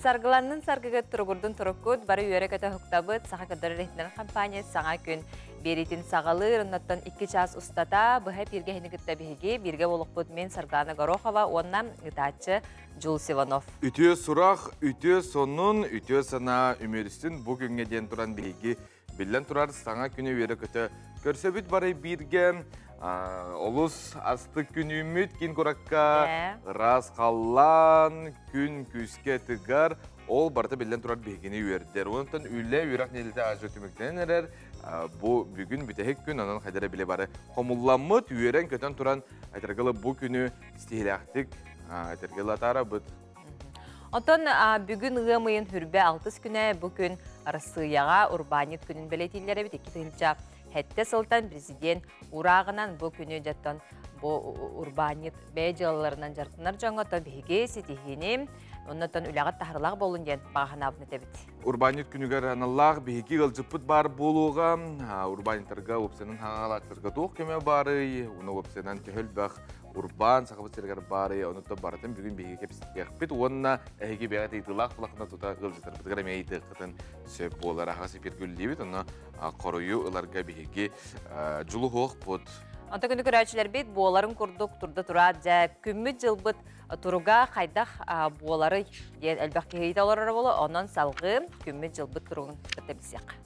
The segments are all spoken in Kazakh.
Sargılanın sargıga turgurdun turukut, bari yörek öte huktabıt, sağa kadar rehtinden kampanya, sağa gün beritin sağalır, ondan 2 ças ustata, bu hep birge henigitde bihigi, birge olukbut men Sargılana Gorokhova, ondan gıdaçı Jules Sivanov. Ütüye surak, ütüye sonun, ütüye sana ümeristin bugün geden duran bihigi, billen turar sağa günü yörek öte, körsebüt bari birge, Olus astık gün ümit, kin korakka, ras kallan, gün küske tıgar, ol barda bilden turar bihigini üyerder. Ondan ülle üyrak nelide ağacı ötümükten erer. Bu bugün bütehek gün onun haydara bile bari komullanmıt, üyeren köten turan aytargalı bu günü istihilaktik, aytargalı atara bıt. Ondan bugün ığamayın hürbe 6 güne bugün arası yağa urbaniyet günün beletillere bit 2 tılca. Hette Sultan Prezident urağınan bu günü jattan bu urbaniyet beycalarından jartınlar жаңа bihige sitihini ondan ülağat taharlaq bolun den bağın abını tebit. Urbaniyet günüger analaq bihigi gılcıpıt bar boluğa, urbaniyetlerga opsiyonun hağalatlarga toq keme bari, onu opsiyonan tehül baq urban saqabı sergar bari, onu da barıtın bugün bihigi kepsitiyakpit, onunla ehegi beğat eydilaq bulaqına tuta gılcıtlar bitgar emeydi qıtın söp bolara ağası firgülliybit, onu koruyu ılarga bihigi julu hoq pot. Anta günü körәчеләр бит буаларын курдук турда тура жа күммү жылбыт туруга хайдах буалары әлбәк кейде алар боло онан салгы күммү жылбыт туругун кытабисяк.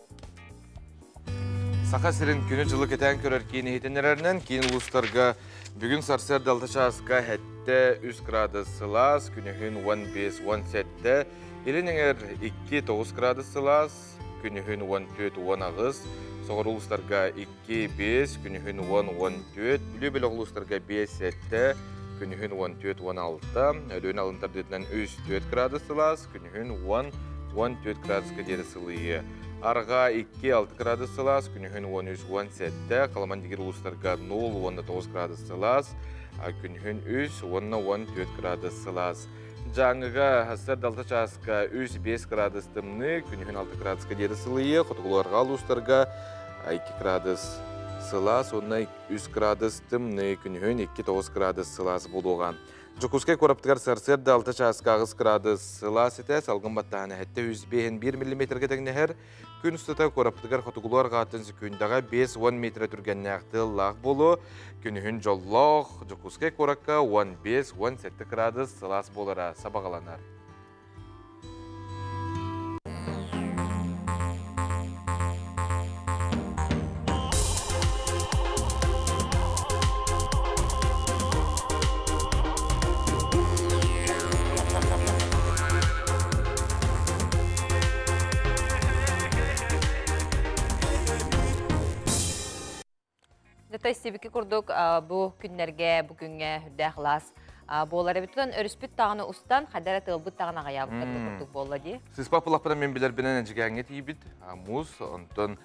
Сақа сирин күні жылы кетен көрер кейін хетенерерінен кейін ұлыстарға бүгін сарсер далты часқа хәтті 3 градус сылас, күнігін 15-17, елініңер 2-9 градус сылас, күнігін 14-10 ағыз, соғыр ұлыстарға 2-5, күнігін 10-14, үлі-білі ұлыстарға 5-7, күнігін 14-16, өлін алынтар детінен 3-4 градус сылас, күнігін 10-14 градус кәдері сылығы. Арға 2-6 градус сылас, күнігін 13-17, қаламан дегер ұлыстарға 0-9 градус сылас, күнігін 3-14 градус сылас. Жаңыға хастар далта часқа 3-5 градус тымны, күнігін 6 градус кәдері сылығы, құтығыларға ұлыстарға 2 градус сылас, онна 3 градус тымны, күнігін 2-9 градус сылас болуған. Жокускай кораптыгар сарсер далта часқа 9 градус сылас еті, салғын баттағаны әтті 1 мм тегнехер, күн ұстыта кораптыгар құтығылар ғатын күндаға 5-10 метр түрген нәқті лақ болу, күнігін жоллақ, Жокускай коракка 15-17 градус сылас болыра сабағаланар. Тайсибики курдук бу күннерге бүгүнгө хүрдәхлас. Болары бүтүн өрүспүт тагыны устан хадара тылбыт тагына гаябыт курдук болла ди. Сиз папулаппадан мен билер бенен жигәңге тибит. Муз онтон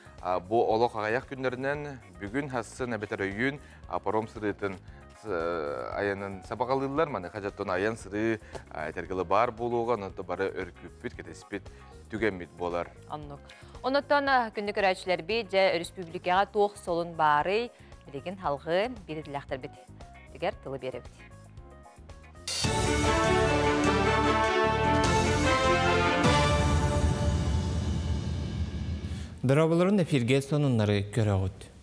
бу олок аяк күннәреннән бүгүн хассын әбетер өйүн апаром сырытын аянын сабагалылар маны хажаттан аян сыры тергеле бар болуга, онто бары өркүппүт кетеспит түгенмит болар. Аннук. Онотон күндү көрәчләр бит же республикага тоқ солун бары билеген халгы бириләхтер бит. Дигәр тылы беребит. Дырабыларын эфирге сонуннары көрөгүт.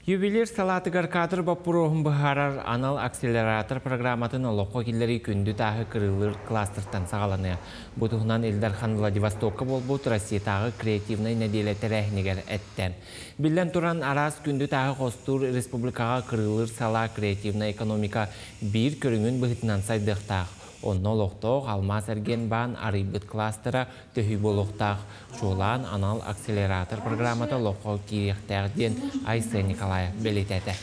Юбилер салатыгар кадр баппуроғын бұхарар анал акселератор программатын олыққа келдері күнді тағы кырылыр кластыртан сағаланы. Бұтығынан Элдархан Владивостокқа болбут Россия тағы креативный неделеттер әхнегер әттен. Білден тұран арас күнді тағы қостур республикаға кырылыр сала креативный экономика бір көріңін бұхытынан сайдықтақ. Онны олықтақ алмас әрген бан арибыт кластера төхі болықтақ. Жолан анал акселератор программата олыққа керектәғден Айсы Николай белететі.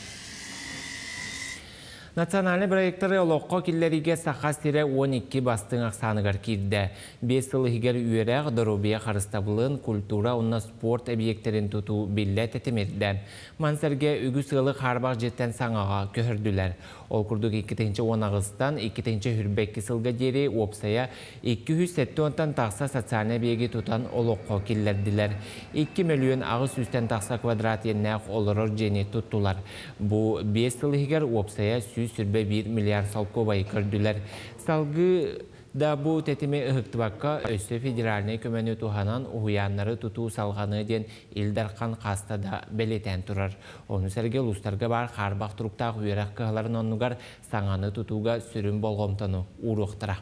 Национальный проекттары олыққа келлеріге сақастері 12 бастың ақсанығар келді. 5 сылығығар үйерәқ дұрубия қарыстабылын культура онна спорт объекттерін тұту белі тәтемерді. Мансерге үгі сылы қарбақ жеттен саңаға көхірділер. Ол күрдік 2-10 ағыстан 2-10 хүрбәккі сылға дері опсая 270 тақса социальный беге тұтан олыққа келлерділер. 2 миллион ағыз үстен тақса квадрат еннәқ олырыр жені тұттылар. Бұл 5 сылығығар опсая сүрбе 1 миллиард салковай көрділер. Салғы Da bu tetimi ıhıktыбakka Össö federalny kömөнü tuhanan uhuyanları tutu salgany den ildarkan kasta da beleten turar. Onu serge uluslarga bar harbaq turuktaq uyrak kıhların onnugar saŋany tutuga sürüm bolgomtonu uruqtıra.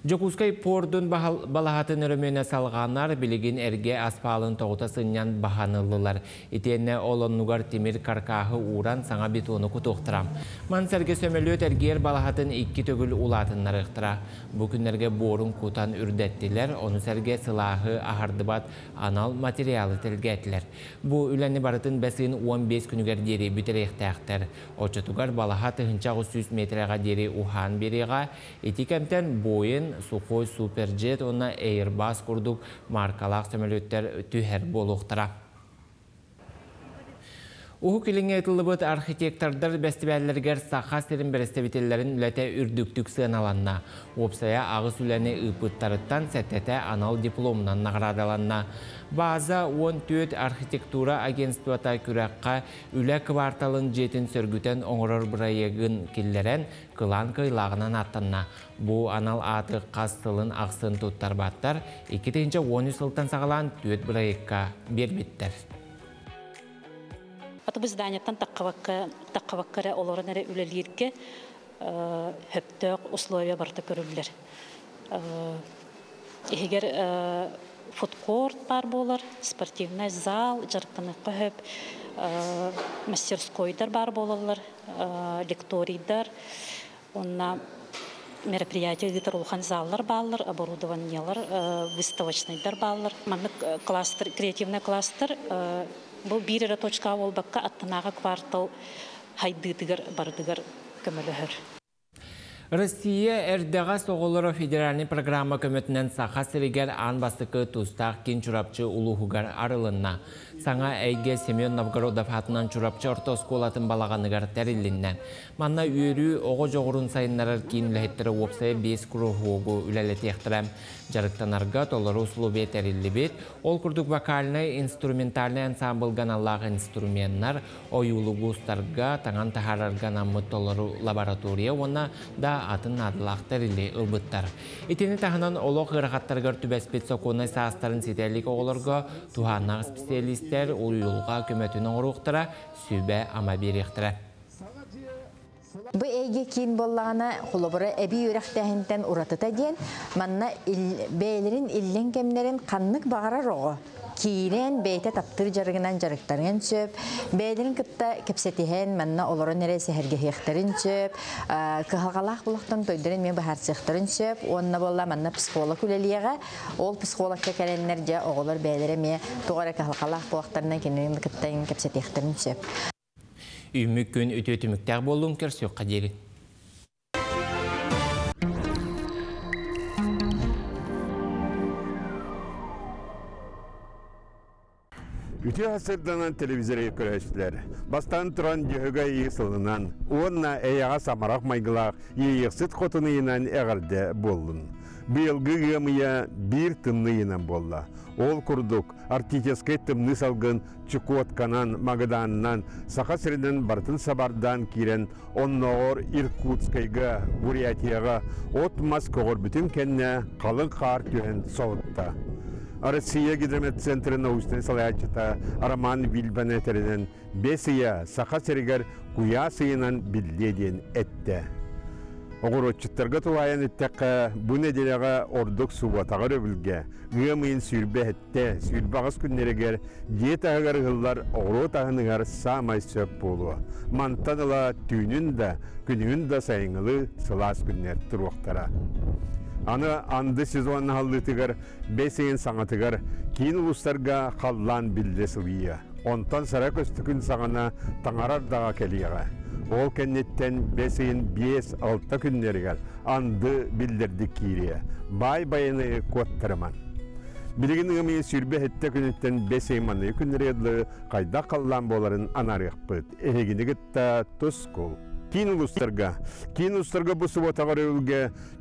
Jokuskay pordun balahatın örümüne salğanlar biligin erge aspalın toğuta sınyan bahanılılar. İtenne olonnugar timir karkahı uğran sana bitonu kutuqtıram. Manserge sömölüt erger balahatın iki tögül ulatınlar ıqtıra. Bu günlerge borun kutan ürdettiler, onu serge silahı ahardıbat anal materialı telgettiler. Bu üleni baratın besin 15 günüger deri büterektäqter. Oçatugar balahatı hınçaq 300 metrega deri uhan beriga, etikemten boyun Sukhoi Superjet ona Airbus kurduk markalaq sömölötler tüher boluqtıra. Uhu kilinge etilibat arxitektorlar bestibellerger saqa serin berestebitillerin ülete ürdüktük sığınalanna. Opsaya ağız üleni ıpıttarıttan setete anal diplomundan nağradalanna. Baza 14 arxitektura agentствата kürekka üle kvartalın jetin sörgüten oңoror bırayegin killeren kılan kıylağınan attanna. Bu anal atı qastılın aqsın tuttarbattar 2-13 yıldan sağılan tüet bırayekka berbitter. Аты біз данияттан таққаваккара оларын әрі үлелерге хөптөк условия барда көрілдер. Егер фудкорт бар болар, спортивный зал, жарықтаныққа хөп, мастерскойдар бар болалар, лекторийдар, онна мероприятия гитар улхан заллар баллар, оборудованиялар, выставочныйдар баллар. Маннык кластер, креативный кластер, бұл бирера точка олбаққа аттынаға квартал хайдыдыгар бардыгар көмөлөһөр. Россия эрдеға соғылыры федеральный программа көмөтінен сақа сірігер ан бастықы тұстақ кен чурапчы улуғығар арылынна. Саңа әйге Семен Новгородов атынан чурапчы орта сколатын балағанығар тәріліннен. Манна үйірі оғы жоғырын сайынларыр кейін үләхеттері опсайы 5 күріғуғы үләлеті ектірем. Жарықтанарға толары условия тәрілі бет. Ол күрдік вокальный, инструментальный ансамбл ганаллағы инструменттар, ойулығы ұстарға таңан тахарарған аммы толары лаборатория, оны да атын адылақ тәрілі ұлбыттар. Етені тағынан олық ғырғаттарғар түбәспет соқуынай сағыстарын сетерлік оғыларға туғанақ специалистер ойулға көмөтінің ұруқтыра сүйбә ама беректірі. Бу эйге кийин боллағана холобора эби үрәхтәһинтен уратыта ден, манна бәйлерин иллен кемнерин каннык бағара роғы. Киирен бейте таптыр жарыгынан жарыктарын сөп, бәйлерин кытта кепсетиһен манна олорон нересе хергехтарын сөп, кыһалгалах булактан тойдырын мен бахарсыктарын сөп, онна болла манна психолог үлелиеге, ол психологка келеннер жа оголор бәйлере ме тугара кыһалгалах булактарынан кенен кыттан кепсетиһтарын сөп. Үмік күн өтөтіміктер болуын көрсі қадері. Үті ғасырданан телевизоры көрәшілер. Бастан тұран жүйіға еғісілінен, онына әйяға самарақ майғылақ еғісіт қотынығынан әғірді болын. Бұйылғы ғымыя бір тымнығынан болла. Ол күрдік артическай тымны салғын Чукотканан, Магаданнан, Сақа-Сірінен бартын сабардан кирен, оннағыр Иркутскайға, Бурятияға, от Москоғыр бүтін кәнне қалың қар түйен соғытта. Россия гидромет центрі научный салаячыта Роман Вильбанетерінен бесия Сақа-Сірігер куя сыйынан білдеден әтті. Оғыротчыттарға туайын үттәққа бұ неделеға ордық суғатағыр өбілге, ғымайын сүйірбе әтті, сүйірбағыз күннерегер, диет ағығар ғыллар оғырот ағынығар самай сөп болуы. Мантаныла түйінін да, күнігін да сайыңылы сылас күннер тұруқтара. Аны анды сезон халдытығар, бәсейін саңатығар, кейін ұлыстарға қаллан білді сылғия. Онтан сара көсті күн сағана таңарар даға кәлияға. Ол кәннеттен бәсейін 5-6 күннергер анды білдірді кирия. Бай-байыны көттіріман. Білігін ғымайын сүрбе әтті күнеттен бәсейманы күннереді қайда қаллан боларын анарық бұд. Әйгіні күтті тұс қол. Кейін ұлыстарға бұсы отағар өлге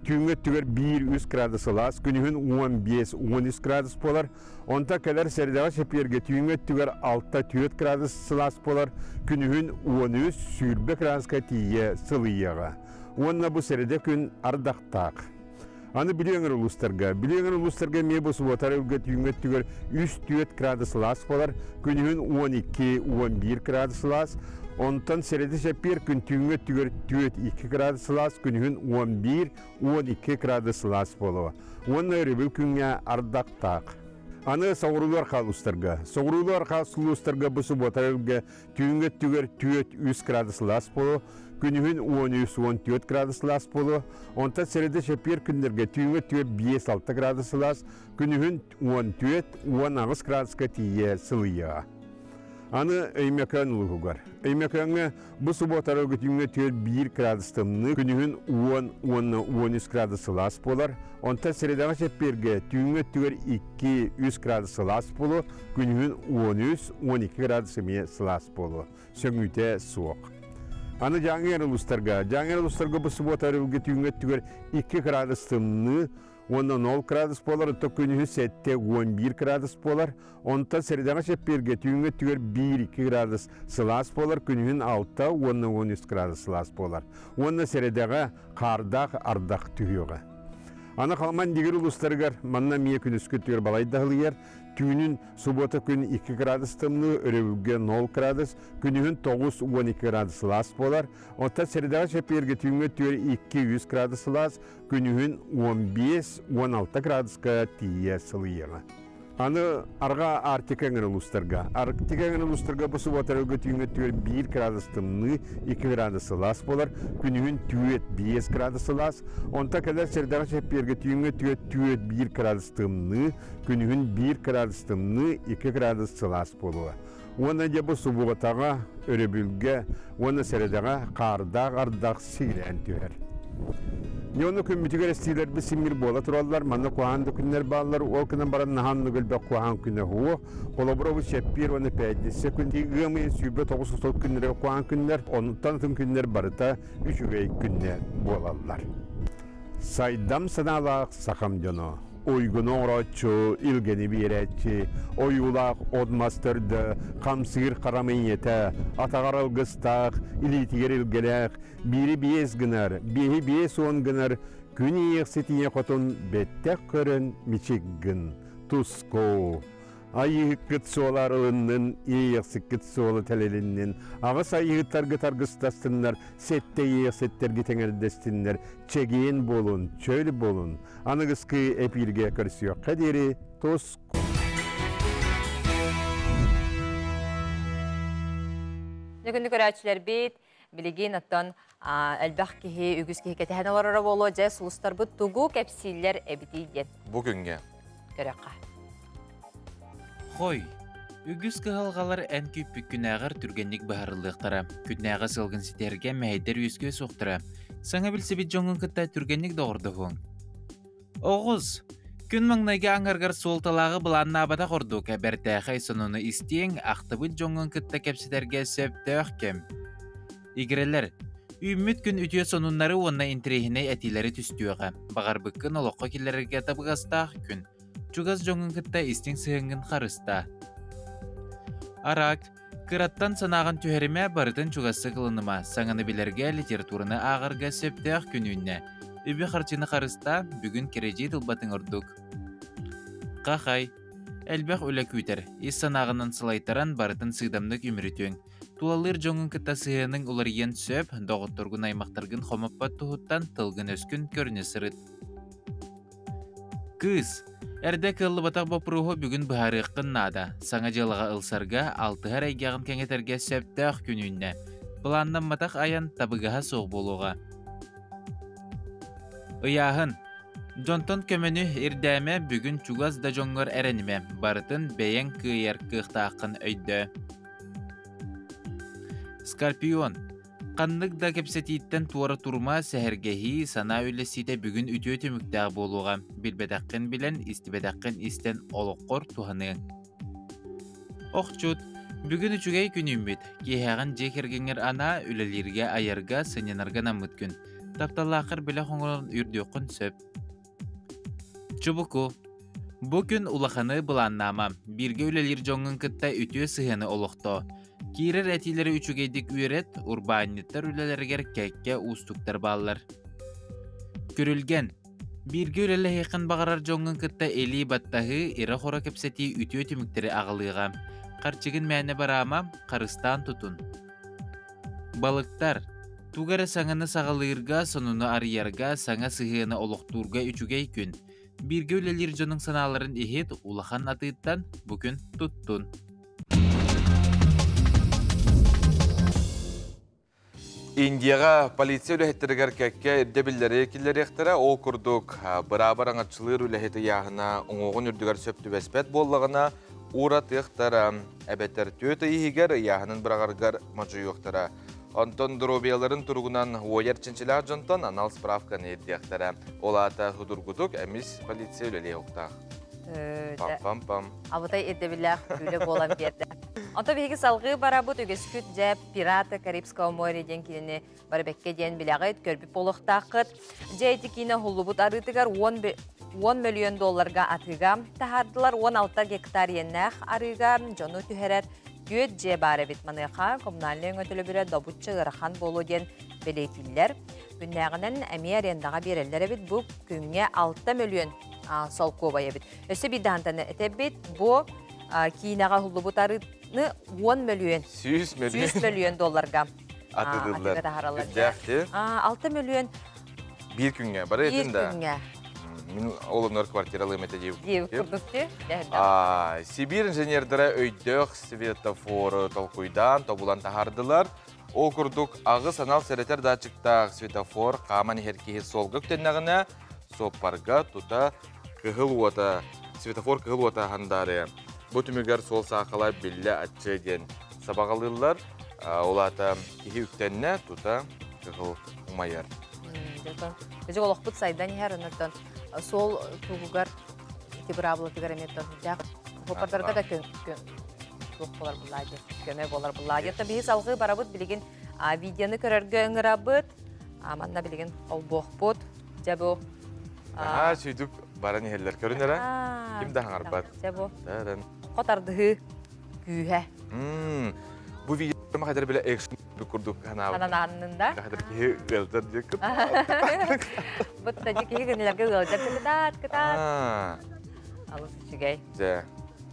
түйіңі түгер 1-3 градус лас, күнігін 15-13 градус болар. Онта кәлер сәрдіға шеперге түйіңі түгер 6-4 градус лас болар, күнігін 13 сүрбе градусқа тие сылыяға. Уонна бу середе күн ардақтақ. Аны билеңер улустарга ме бу суботар үлгет юңет түгер 3-4 градус лас болар, күнүн 12-11 градус лас. Онтан середе шепер күн түңет түгер 4-2 градус лас, күнүн 11-12 градус лас болу. Уонна ребил күнгө ардақтақ. Аны сауырулар қалыстарға. Сауырулар қалыстарға бұсы ботарылға түйінгі түгер 4-3 градус лас болу, күнігін 13-14 градус лас болу. Онта середе шепер күндерге түйінгі түгер 5-6 градус лас, күнігін 14-16 градусқа тие сылыяға. Аны өймекен ұлығығар. Өймекенге бұсы ботарылға түйінгі түгер 1 градустымны, күнігін 10-13 градус лас болар. Онта середегі шепперге түйінгі түгер 2-3 градус лас болу, күнігін 13-12 градусы ме лас болу. Сөңүйте суық. Аны жаңыр ұлыстарға бұсы ботарылға түйінгі түгер 2 градустымны, 10 градус болар, күнігін 7-11 градус болар. Онта середегі шепперге түйінгі түгер 1-2 градус лас болар, күнігін 6-10-13 градус лас болар. Онна середегі қардақ ардақ түйіға. Аны қалман дегер ұлыстарғар, манна мие күн үскіттігер балайдағылығар, түйінін субота күн 2 градус тымны, өревілге 0 градус, күнігін 9-12 градус лас болар. Онта середағы шеперге түйінгі түйер 2-100 градус лас, күнігін 15-16 градусқа тие сылыйыға. Аны арға артикәңір ұлыстарға. Артикәңір ұлыстарға бұсы батарылғы түйінгі түйер 1 градус тымны, 2 градус лас болар, күнігін түйет 5 градус лас. Онта кәлер сердағы шеперге түйінгі түйет 1 градус тымны, күнігін 1 градус тымны, 2 градус лас болуы. Оны де бұсы бұғатаға, өребілге, оны середаға қардақ, ардақ сирен түйер. Нёну күммитигер стилер бисимир бола тураллар, манна куанды күннер баллар, ол күнен баран наханны гөлбек куан күнне хуо, колоброву шеппир оны 5 күнді гымын сүйбе 9 күннер куан күннер, онуттан тын күннер барыта 3 күнне болалар. Сайдам саналақ сақам жоно. Oygun oğraççı, ilgeni biretçi, oyulaq odmastırdı, kamsır qaramayın yete, atağar algıstaq, ilitiger ilgelek, biri biyez gınar, bihi biyez on gınar, gün iyiqsetiye qotun bettek körün miçik gın, tusko. Ayıqıt soğlarının, iyiqsıqıt soğlu telelinin, ağız ayıqıtlar targıstastınlar, sette iyiqsetler gitengerdestinler, çegeyin bolun, çöl bolun, anıgıskı epilge karışıyor. Kaderi, tosko. Nükünlü görəçilər bit, bilgin attan elbaq kihi, ügüz kihi ketəhənələr bolu, cəs uluslar bu tuğu kəpsiller ebidiyyen. Bugünkü. Görəqqa. Хой, үгіз кығалғалар ән көппік күнәғар түргенлік бағарылықтара, күнәға сылғын сетерге мәйдер үйізге соқтыра, саңа білсі бет жоңын күтті түргенлік доғырды ғын. Оғыз, күн маңнайға аңарғар солталағы бұланна абада қорду кәбәрті қай соныны істең ақтыбыт жоңын күтті кәпсетерге сөпті өқкем. Игірелер, үймет күн үтіе сонынлары онына интерехіне әтилері түстіуға, бағар бұққын олыққа келерге табығастақ күн. Чугас жоңын кытта истің сығыңын қарыста. Арак, кыраттан санаған түхеріме барытын чугасы қылыныма, саңыны білерге литератураны ағырға сөпті ақ күнүйіне. Үбі қарчыны қарыста бүгін кережей дылбатын ұрдық. Қақай, әлбәқ өлі күйтер, ес санағынан сылайтаран барытын сығдамдық үмірітуің. Тулалыр жоңын кытта сығының ұларыен сөп, доғыттырғын аймақтарғын қомаппат тұхыттан тылғын өскін көріне сырыт. Кыз, әрді кылы батақ бапыруғы бүгін бұхарыққын нада. Саңа жылыға ылсарға 6 айгағын кәңетерге сөпті ақ күнүйіне. Бұланнан матақ аян табығаға соқ болуға. Ұяғын, Жонтон көмені ирдәме бүгін чугаз да жоңғыр әрәніме. Барытын бәйен күйер кықтақын өйді. Скорпион. Қандық да кепсетиттен туары турма сәхіргехи сана өлесіде бүгін үті өтіміктәғ болуға. Білбедәққін білен, істібедәққін істен олыққор туғанығын. Оқчут, бүгін үчігей күн үмбет. Кейхағын жекергеңер ана өлелерге айырға сыненарға намыт күн. Тапталақыр білі қоңырын үрдеқін сөп. Чубуку. Бұл күн улақаны бұланнама. Бірге өлелер жоңын кітті үті сығыны олықты. Kirer etileri üçügeydik üret, urbaniyetler üleleriger kekke uustuktar bağlar. Görülgen, birge ülele heykan bağırar jongun kıtta eli battahı ira xora kepseti ütü ötümükteri ağılыга. Karçıgın мәне barama, karıstan tutun. Balıktar, tugara sаңаны сағалырга, сонуну арыярga, саңа сыхыны олуқтурga üçügey күн. Birge ülelер jonun sanaların ehit ulahan atıttan bugün tuttun. Indiyaga politsiya ülehettirger kekke erdebilleri ekilleri ektara ol kurduk. Barabar anatçılır üleheti yağına oğun ürdüger söptü bespet bollağına uğrat ektara. Ebetter tüöte ihiger yağının bırağargar macı yoktara. Anton Drobiyaların turgunan oyer çinçiler jonton anal spravkan erdi ektara. Olata hudurguduk emis politsiya üleli yoktaq. Pam pam pam. Абытай эдебилэх үле болан берді. Онто беги салғы барабыт үгескүт жә пирата Карибского море ден кинени барбекке ден билағыт көрбіп болуқтақыт. Жайты кине хулубут арытыгар 10 миллион долларга атыга. Тахардылар 16 гектар еннәх арыга жону түхерер көт жә бары бит маныға коммунальный өтілі бірі добутчы ғырахан болу ден белейтілер. Күннәғінен әме арендаға берелері бит бұл күнге 6 миллион сол кобая бит. Өсі бидантаны әтебет бұл кейінаға хулубутарыны 10 миллион. 100 миллион долларга. Атыдылар. 6 миллион. Bir күнге, бары етінде? Bir күнге. Мен олымнар квартиралым әті дейіп. Дейіп күрдікті? Сибир инженердері өйдіқ светофоры толқуйдан тобулан тахардылар. Ол күрдік ағы санал сәретер датчықтақ светофор қаман херкеге солғы күтеннағына соппарға тута кығыл уата, светофор кығыл уата хандары. Бұл түмігер сол сақылай білі атчы ден сабағалылар. Олата кеге үктенне тута кығыл ұмайар. Өжі олықпыт сайдан ерінірден сол туғығар тибірабылы еметтен жақ қопардарға да көп болар бұлады, көме болар бұлады. Етті бейіс алғы барабыт білеген видеоны көрерге өңірабыт, манна білеген ол боқпыт, жабы. Сөйдік баран ехелер көрінер, кімді хаңарбат? Жабы. Қотардығы күйе. Бұл видеоны қайдар біле экшн көрдік канал. Канананында? Қайдар кеге ғылдар жекіп. Бұтта жекеге гүнелерге ғылдар жекітат, кітат. Алыс үшігей.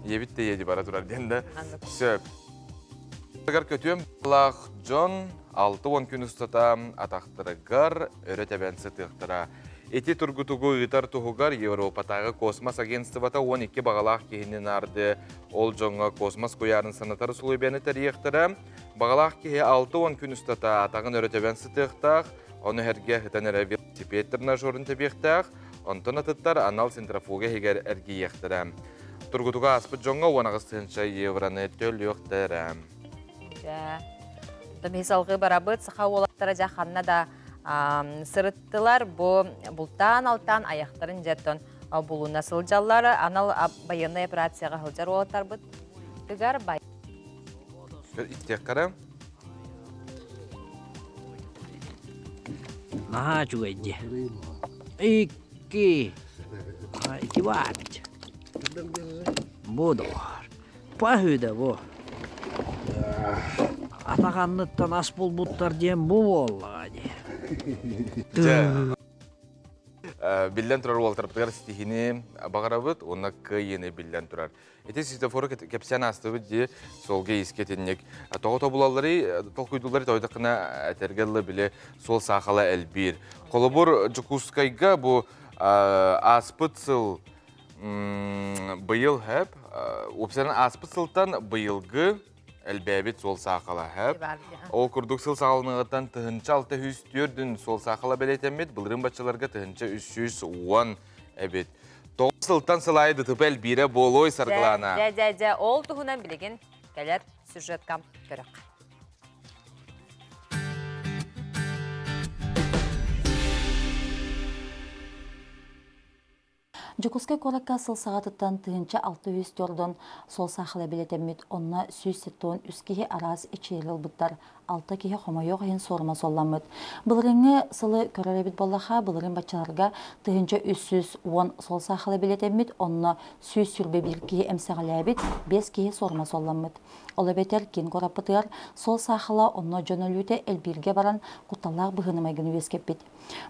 Ебітті еді бара тұрар денді. Сөп. Агар көтуем балақ Джон 6-10 күн ұстата атақтырығар өретебен сытықтыра. Эти тургутугу ытар тугугар Европатағы космос агентствата 12 бағалақ кейінен арды. Ол жоңға космос көярын санатары сұлыбені тәрияқтыра. Бағалақ кейі 6-10 күн ұстата атағын өретебен сытықтақ. Оны әрге ғытаныры велосипедтерна жорын тәбектақ. Онтон атыттар анал центрофуга егер әрге ектіра. Тургутуга аспыт жоңға 10 евроны төл өқтірі. Мисалғы барабыт сықа олаттары жақанна да сырыттылар бұлтан алтан аяқтарын жеттон бұлуына сылжалары анал байынны операцияға хылжар олаттар бұд. Түгар бай. Иттек қара? Наға жүгейді. Икки варч. Бұдылар. Пахүйді бұ. Атағанныттан ас бұлбұттар дем бұ болға де. Билден тұрар олтарыптығар стихini бағарабыд, оны күйені билден тұрар. Эти светофоры кепсен астыбыд де солге ескетеннек. Тоғы тобулалары, толқүйдулары тойдықына әтергелі біле сол сақала әлбір. Қолыбыр жүкускайға бұ аспыт-сыл бұйыл әп, өпсерін аспыт-сылтан бұйылғы әлбәбет сол сақала әп. Ол күрдік сыл сақалынығыттан тұхынча 604-дін сол сақала бәлетемет, бұлырын бачыларға тұхынча 310 әбет. Тоғы сылтан сылайды тұпәл бірі болой сарғылана. Ол тұхынан білеген кәлер сюжеткам көрік. Жокускай коракка сыл сағатыттан тыынча 600 төрдон сол сақылы білетеммит, онна сүйс сеттон үскеге араз ичерил бұттар, 6 кеге хомайоқ ен сорма солламыт. Бұлырыңы сылы көрәребіт болаға, бұлырың бачаларға тыынча 310 сол сақылы білетеммит, онна сүйс сүрбе бір кеге әмсәғіләбіт, 5 кеге сорма солламыт. Ола бетер кен корапытығар сол сақыла онна жөнөлүте әлбірге баран құтталақ бұғынымайгыны вескеппет.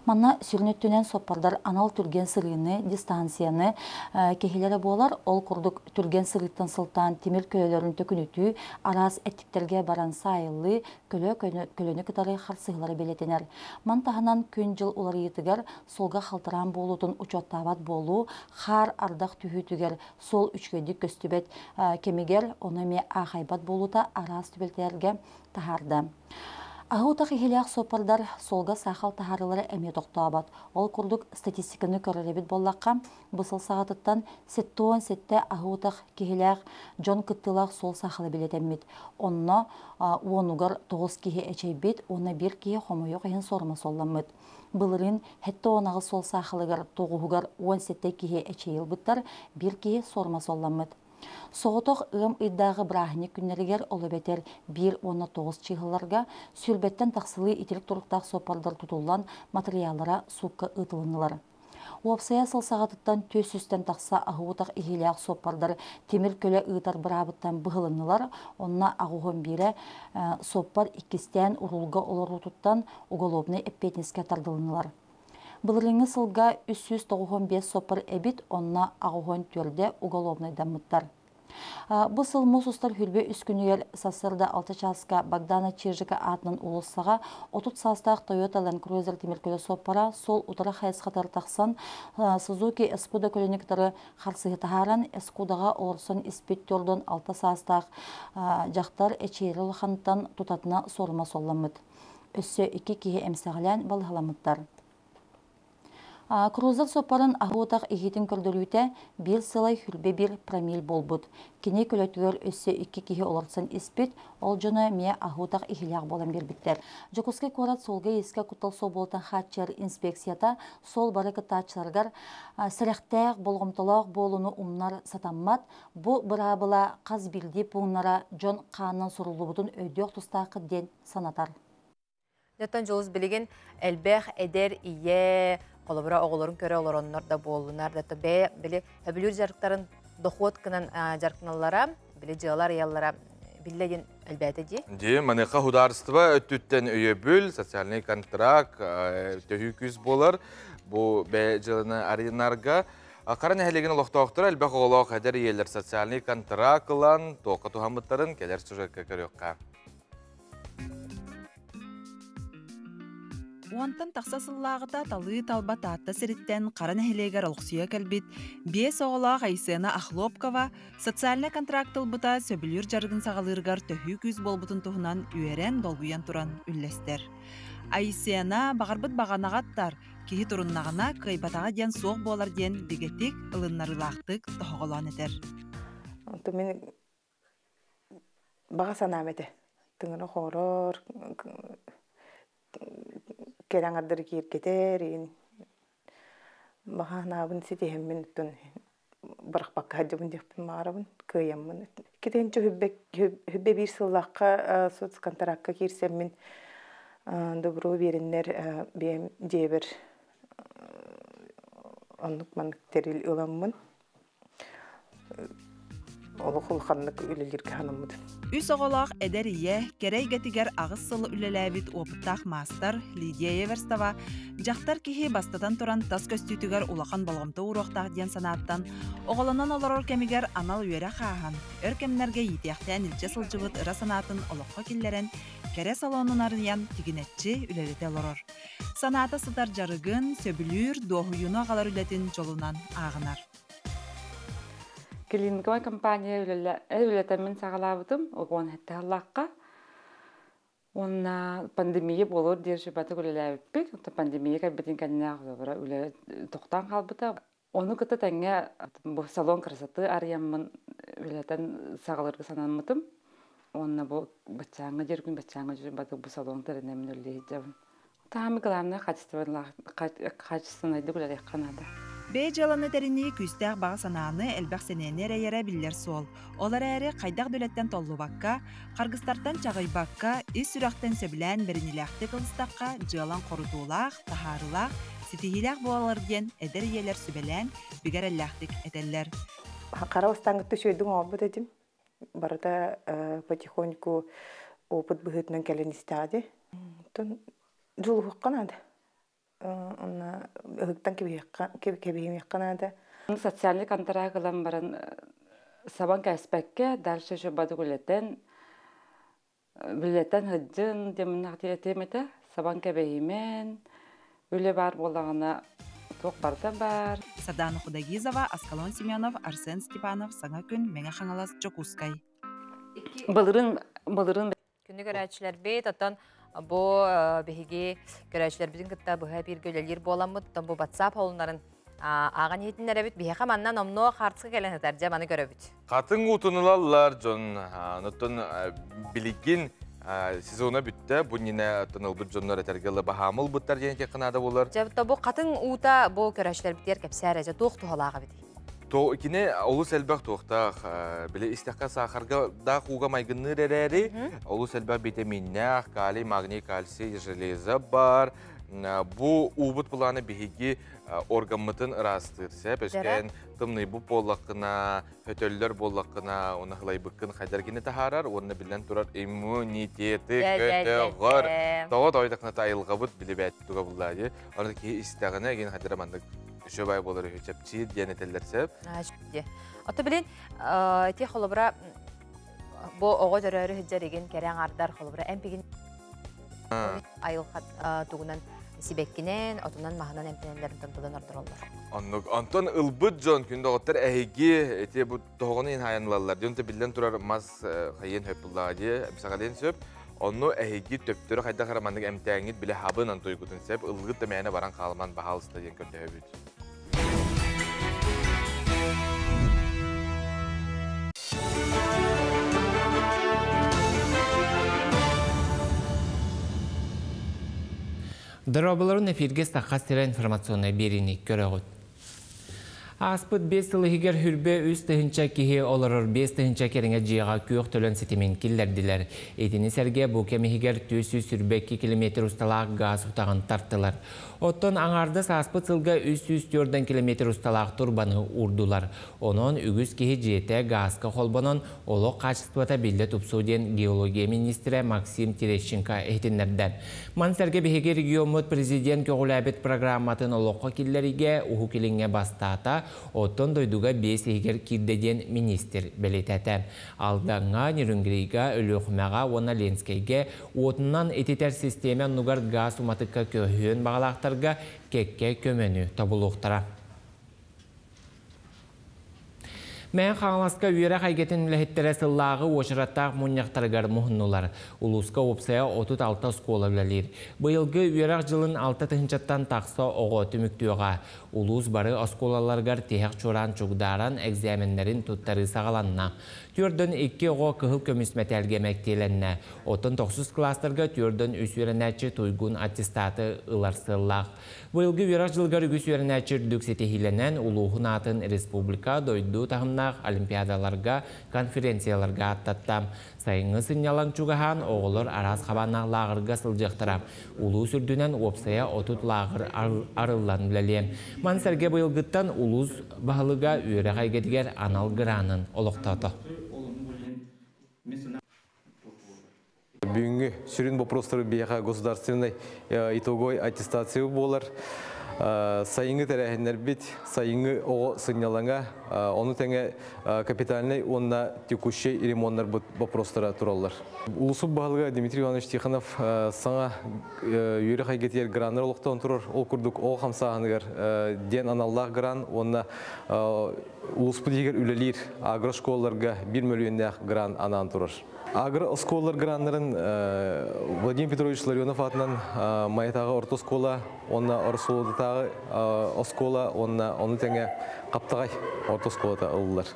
Манна сүрнөттінен соппардар анал түрген сырыны, дистанцияны кехелері болар, ол құрдық түрген сырыттан сылтан темір көлелерін төкінүтүү, араз әттіктерге баран сайылы, көлөні кытары қарсығылары белетенер. Мантағынан күн жыл олар етігер, солға қалтыран болудың учоттабат болу, қар ардақ түйітігер, сол үшкөдік көстібет кемегер, оны ме ағайбат болута араз түбелтерге тахарды. Ағутақ ихиляқ сопардар солға сақал тахарылары әме тоқтабат. Ол күрдік статистиканы көреребет боллаққа, бұсыл сағатыттан сеттуан сетте ағутақ кихиляқ жон кыттылақ сол сақалы білетеммет. Онна уонугар 9 кихе әчейбет, онна 1 кихе хомойоқ ең сорма солламмет. Бұлырын хетті онағы сол сақылығар 9-ғар 17 кихе әчейіл бұттар, 1 кихе сорма солламмет. Соғытық ұғым ұйдағы бірахыне күннерігер олы бетер 1-19 чиғыларға сүрбеттен тақсылы ителік тұрықтақ сопардар тұтылған материалlara суққа ұтылынылар. Уапсая сыл сағатыттан төс үстен тақса ағуытақ ихилияқ сопардар темір көлі ұйтар бірабыттан бұғылынылар, онына ағуғын бері сопар икістен ұрылға олар ұтыттан уголовны әппетініске тардылынылар. Бұлырыңы сылға 395 сопар әбит, онына ағуғын түрде уголовнайдан мұттар. Бұл сыл мұсыстар хүрбе үскінігер сасырда 6 часка Багдана Чержіка атының ұлысыға 30 састақ Toyota Land Cruiser теміркөлі сопара сол ұтары қайысқатар тақсан Suzuki Escuda көлініктері қарсығы тағаран Escudaға олырсын іспет түрден 6 састақ жақтар әчері ұлғанттан тұтатына сорма солламыд. Өссі 2 кеге әмсіғілен балғаламыттар. Крузер сопарын ағуытақ егетін көрділуіте 1 сылай хүрбе 1 промил болбуд. Кене көлөтігер өссі 2 кеге оларсын іспет, ол жөні ме ағуытақ егіляқ болан бербіттер. Жокускай корат солға еске құттал со болтан хатчар инспекцията сол барықы тачыларғар сіріқтәқ болғымтылақ болуны умнар сатаммат, бұ бұрабыла қаз білді бұңнара жон қанын сұрылы бұдың өйдеқ тұстақы ден санатар. Нөттен жолыз білеген әлбәқ әдер ие қолыбыра оғыларын көрі оларонлар да болуынар. Білі өбілер жарықтарын доқуат кынан жарқыналара, білі жылар иялара білдеген әлбәті де? Де, манеқа хударыстыва өттіттен өйе бүл, социальный контракт, төхі күз болар, бұл бәй жылыны аринарға. Қаран әлеген ұлықтауқтыр, әлбәқ оғылау қәдер иелер социальный контракт ұлан, тоқы тұхамыттарын кәдер сюжетке көріққа. Уантан тақсасыллағыта талы талбат атта сіріттен қаран әхелегер олқсия кәлбет, 5 оғылақ Айсена Ахлопкова социальный контракт ұлбыта сөбілер жарғын сағалырғар төхі күз болбытын тұғынан үйерен долгуян тұран үллестер. Айсена бағарбыт бағанағаттар, кейі тұрыннағына қайбатаға ден соқ болар ден дегетік ылыннарылақтық тұғылан етер. Мен баға санам еті. Тыңыны қорыр, келен ардыр кейіркетер, бағанабын сетехеммен үттін барық баққа жабын деппін мағарабын, көйеммін. Кетенчі хүббе бір сыллаққа соцконтракқа керсеммен добру берінлер бейім жебір онлық манықтеріл ұламын. Олы құлқанлық үлелерге ханымыды. Үс оғылақ әдер ие, керейгетігер ағыз сылы үлеләбіт опыттақ мастер Лидия Еверстава жақтар кеге бастадан тұран тас көстүйтігер улақан болғымты ұруқтақ ден санаттан оғылынан олар кемігер анал үйері қаған. Өркемнерге етияқтен үлче сылжывыт ұра санатын олыққа келлерін кере салонын арыян тігінетчі үлелете лорор. Санаты сытар жарығын, сөбілір, доғыйыны ағалар үлетін жолынан ағынар. Клиниковая компания үлетемін сағалабыдым, оған әтті аллаққа. Онна пандемия болыр дерші баты үлеләбітпек. Пандемия кәбетін кәніне ағылы үлі тоқтан қалбыда. Оны күті тәңе салон красоты арыямын үлетен сағалырғы санамыдым. Онна бұл бәтчаңы жергін бәтчаңы жүрін баты бұл салон тәрінемін үлі жабын. Тағамы ғыларына қачыстынайды үлелек қанады. Бей жаланы тәріне күстәк bağı сананы әлбәқ сененер әйері білдер сол. Олар әрі қайдақ дөлеттен толлу баққа, қарғыстартан чағай баққа, үс сүрақтен сөбілән бірініләқті қылыстаққа, жалан қорытулақ, тахарылақ, сетихилақ болалар ден әдір елер сөбілән, бігер әлләқтік әтәлләр. Қара остаңғытты шөйдің обыд едім. Барда потихоньку опыт бұғытынан кәлін істеді. Жол құққан ады. Ыгыктан кебейім яққан ады. Социальный контракт қылан барын сабан кәспәкке, дальше жо бады күлеттен ғыджын демін ақтиретеметі, сабан кәбейімен, өлі бар болағына тоқ барда бар. Садана Худагизова, Аскалон Семенов, Арсен Степанов, Саңа күн, Меңа Хаңалас, Чокускай. Бұлырын Күнді көрәтшілер бейт, аттан бұ бейге көрәтшілер біздің күтті бұға бір көлелер боламыд, аттан бұ WhatsApp олынларын аған етіндер әбіт, бейге қаманнан омно қартысқы кәлін әтер, жаманы көрәбіт. Қатын ұтынылалар, жон, ұтын білігін сезона бүтті, бұл нені ұтыныл бұд жонлар әтергелі бағамыл бұттар ден кеқінады болар. Жабытта бұ қатын ұта бұ көрәтшілер бітер кәпсәрі, жа тоқ тұғалаға біді. Икіне олу сәлбәқ тоқтақ, біле істіққа сақарға да қуға майгыныр әрәрі, олу сәлбәқ витаминнәқ, калий, магний, кальций, железа бар. Бұ ұбыт бұланы бігеге органмытын ұрастырса, бәскән тымны бұ болақына, хөтөллер болақына, оны ғылай бұққын қайдаргені тахарар, оны білен тұрар иммунитеті көті ғыр. Тоғы тойдақына тайылға бұд білі бәттіға бұлады. Оны ке істіғіне ген қайдарамандық шөбай болыр өтепчі дені тәлдерсеп. Аты білен, те қолыбыра бұ оғы дөрәрі хүджер еген кәрен ардар қолыбыра әмпеген айылға тұғынан сибеккінен, отынан мағынан әмпенелерін тұнтыдан ардыр олар. Антон ылбыт жон күнді оғыттар әйге әте бұ тоғыны ең хайанылалар. Дөнті білден тұрар маз хайен хөп бұлладе, әмсағаден сөп. Onu әйге төптөрі қайда қарамандық әмтәңет біле хабын антой күтін сәп, ылғыт да мәне баран қалыман бағалысты ден көрді өбіт. Дұрабыларын эфирге стаққа стира информационной беріні көрі Аспыт 5 сылығығыр хүрбе үз тұхынча кеге оларыр 5 тұхынча керіңе жиға көк төлін сетімен келдерділер. Етіні сәрге бұл кемігігер 242 км ұсталақ газ ұтағын тарттылар. Оттон аңарды аспыт сылға 304 км ұсталақ тұрбаны ұрдылар. Onun үгіз кеге жете газқа қолбанын олы қачыстывата білді тұпсуден геология министрі Максим Терещенко әйтінлерді. Мансәрге бігеге регионмыт президент көғіләбет программатын олыққа келлеріге ұху келіңе бастата Оттон дойдуға 5 егер кирдеден министр белетәті. Алдаңа нерүнгірейға өліғімәға оны Ленскейге отыннан ететер системен нұғар газ уматыққа көхүйін бағалақтарға кекке көмену табылуқтара. Мен қаңласқа үйері қайгетін үләхеттері сыллағы өшіраттақ мұнияқтарығар мұхыннулар. Улуска опсая 36 скола білелер. Бұйылғы үйері жылын 6 тұхынчаттан тақса оғы түміктіуға. Улус бары осколаларғар тейек чоран чугдаран экзаменлерін тұттары сағаланна. Түрдің 2 оғы кығыл көмісметелге мәктеленне. Отын 9 кластарға түрдің үс үйерінәтші тұйгун аттестаты ыларсыллақ. Бұйылғы үйері жылғар үгіс үйерінәтші дүксетехиленен улуғын атын республика дойду тағымнақ олимпиадаларға, конференцияларға аттаттам. Сайыңы сынялан чугахан оғылыр араз қабаннақ лағырға сылжықтырам. Улу сүрдінен опсая отут лағыр арылан білелем. Мансәрге бұйылғыттан улус бағылыға үйері қайгетігер анал гранын олықтаты. Бүгінгі сүрін вопростары бияға государственной итогой аттестация болар. Сайыңы тәрәхінлер бит, сайыңы оғы сыңнялаңа, оны тәңе капитальный, онна текущий ремонтар вопростары тұралар. Улусу бағылыға Дмитрий Иванович Тихонов саңа үйері қайгетер граныр олықтан тұрыр, ол күрдік ол қамсағынығар ден аналлақ гран, онна улуспы дегер үлелер агрошколларға 1 миллиондақ гран анан тұрыр. Агросколлар граннарын Владимир Петрович Ларионов атынан Маятағы ортоскола, онна Орсолодытағы оскола, оны тәңе қаптағай ортосколата ұлылар.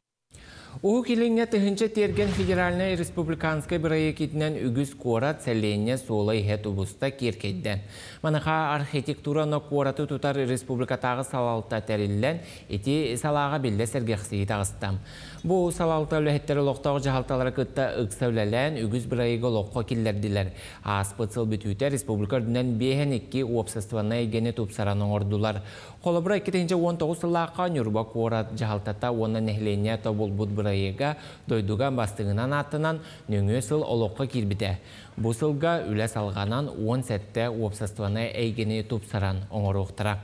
Оу келіңе тұхынча терген Федеральная Республиканская проектінен үгіз қорат сәлейіне солай хет ұбыста керкейді. Манаға архитектураны қораты тұтар республикатағы салалта тәрілілен еті салаға білді сәргеқсігі тағыстам. Бұл салалта өліхеттері лоқтағы жағалталары күтті ұқсауләлән үгіз бірайығы лоққа келдерділер. Аспыцыл бүтүйті республикардынан бейхен екі обществаны егені тұпсараның ордулар. Қолыбыра 2019 сылаққа нүрба қорат жағалтата оны нәхлене тобыл бұд бірайыға дойдуған бастығынан атынан нөңе сыл олыққа келбіде. Бұл сылға үлі салғанан 10 сәтті обществаны егені тұпсаран оңыр оқтыра.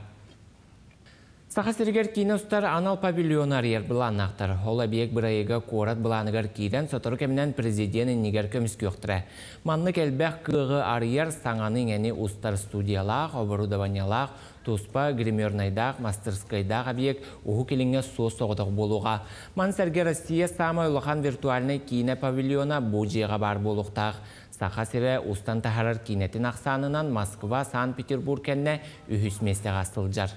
Сақа сіргер кейіні ұстар анал павильон арьер бұлан ақтар. Ол объект бірайыға қорат бұланығар кейден сотыры кемінен президенті негер көміскі өқтірі. Манны кәлбәқ қығы арьер саңаның әне ұстар студиялақ, оборудованиялақ, Туспа гримернайдақ, мастерскайдақ объект ұғы келіңе соз соғыдық болуға. Мансерге Россия самай ұлыған виртуальный кейіне павильона бұжеға бар болуқтақ. Сақа сірі ұстан тахарар кейнетін ақсанынан Москва, Санкт-Петербург кәнне үхісместі ғасылжар.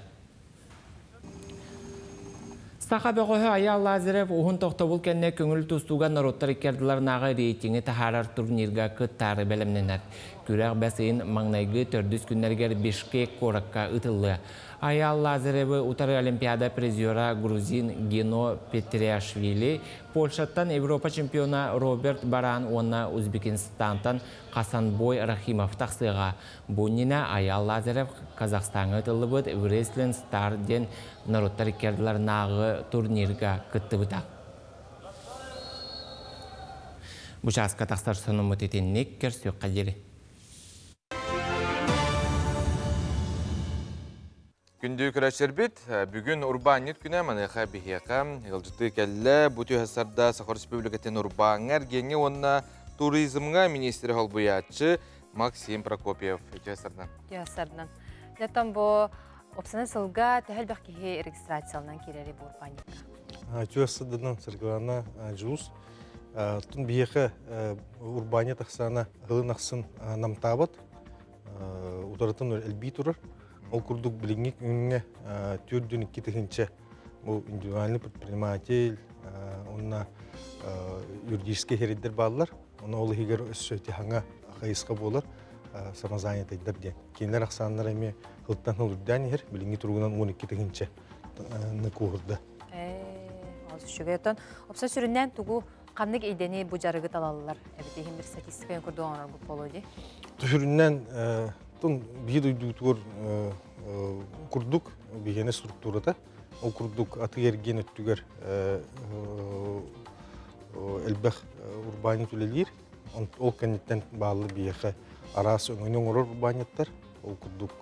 Сақа бәғөһі Аял Лазарев ұғын тоқтабыл кәнне көңіл тұстуға народтар екерділерінаға рейтингі тахарар турнирға күттары бәлімненер. Күрәқ бәсейін маңнайғы төрдіс күннергер Бишкек қораққа ұтылы. Аял Лазаревы ұтары Олимпиада призера грузин Гено Петриашвили, Польшаттан Европа чемпиона Роберт Баран, онна Узбекистантан Қасанбой Рахимов тақсыға. Бұнына Аял Лазарев Қазақстанға ұтылы бұд Wrestling Star ден народтар екерділерінағы турнирға күтті бұта. Бұшасқа тақсар соны мұтетеннек көрсек қадері. Күнді көрәшер бет, бүгін Урбанит күні манайқа бейеқа, ғылжыты кәлі бұты ғасарда Сақыр Республикатын Урбанғар генге онна туризмға министері ғалбуятчы Максим Прокопьев. Ғасардан. Ғасардан. Жаттан бұл опсаны сылға тәхіл бәқкеге регистрациялынан керері бұл Урбанитқа. Ғасардан сырғылана жүз. Тұн бейеқа Урбанит ақсана ғылын ақсын намтабыт. Ұтарытын әлбей тұрыр. Ол күрдік біліңік үніңе түрден екі тігінші бұл индивидуальный предприниматель, онына юридический хереддер балылар. Оны ол егер өссөйте хаңа қайысқа болар, самозанятайдар ден. Кейінлер ақсанлар әме ғылттан ғылдырдан егер біліңі тұрғынан 12 тігінші күрді. Осы шүгеттен. Опса сүрінден тұғу қамдық едені бұ жарығы талалылар? Әбетеген бір статистикаен күрді оңыр бұл болу де? Сүрінден бейді үйдігітігір күрдік бейгені структурата. Ол күрдік аты ерген өттігер әлбәқ урбанит үлелер. Ол кәнеттен бағылы бейеқі арасы өңіне оңырыр урбаниттар. Ол күрдік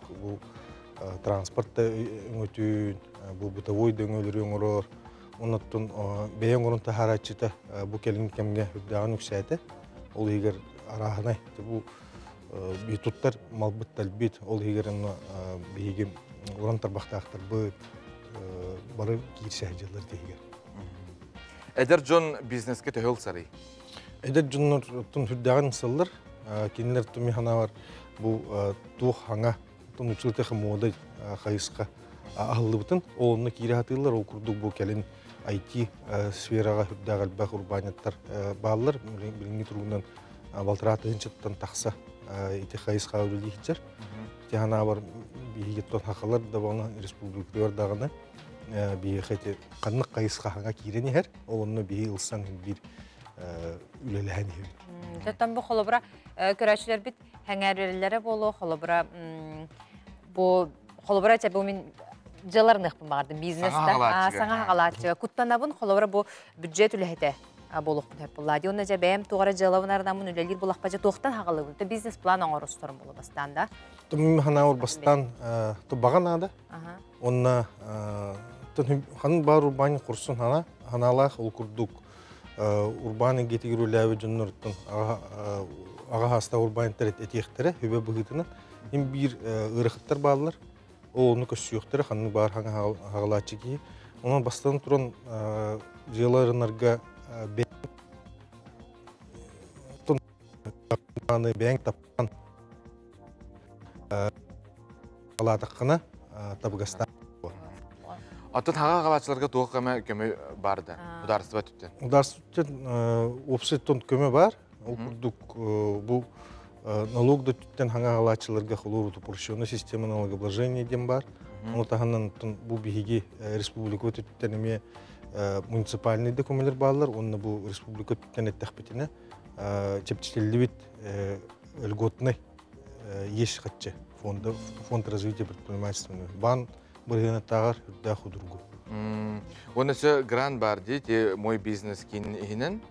транспортта өңітін, бұл бұтавойды өңілері оңырыр. Онаттың бәйен орын тахарачыта бұл кәлін кәмге үрдіған үксәйті. Ол егер арағынай. Бейтуттар малбыт тәлбет, ол егерін бейгім оран тарбақтақтар бұд бары кейірсі әжелер дейгер. Әдер жон бизнеске төхіл сарай? Әдер жонлар тұн хүрдіған сыллар, кенілер түмі хана бар бұл туқ хаңа, тұн үчілті мода қайысқа ағылы бұтын, олыны кейірі атылар, ол күрдік бұл кәлін IT сфераға хүрдіға әлбәқ урбанеттар бағылар, білінгі тұрғынан балтыраты хынчыттан тақса ити қайысқа өрлі дейхтер. Тихана бар бейгеттон хақылар да болна республикалар дағына бейгеті қанық қайысқа хаңа кейрені әр, ол оны бейгі ұлсан бір үлеліғен ебін. Жаттан бұл қолыбыра көрәшілер біт әңәрелері болу, қолыбыра чәбі мен жыларын ұқпын бағардым бизнесті. Саңа ғалатчы. Күттанабын қолыбыра бұл бюджет үләйті. Болуқпын әрпіллади. Оны жа бәйім туғара жылауынардан үлелер болақ бәжі тоқтан хағылығын. Бизнес план оңыр ұстырым болу бастан да? Түмім хана ұр бастан баған ады. Онна ханын бар урбани құрсын ханалақ ол күрдік. Урбани кетігір үләуі жүннұрттың аға хаста урбанитар әтектері өбе бұғытынан. Ең бір ұрықыттар бағылар. Ол оны көз сүйіқтері ханын бар хағылатчы кейі. Онан бастан тұрын жыларынарға бәң тапқан алатыққына табығастан. Атын хаға қалачыларға тоғы көмі барды. Ударысы ба түттен? Ударысы түттен опсеттон көмі бар. Ол күрдік бұл налогды түттен хаға қалачыларға құлуыр упрощенный система налогообложения дем бар. Оны тағаннан бұл бігеге республика түттен еме муниципальный документер балар, онна бұл республика түттен әттәқ бетіне чепчителі бет льготный еш қатчы фонд развития предпринимательства. Бан біргені тағар үрді құдырғы. Оны сө грант бар дейді, мой бизнес кейін ехінен,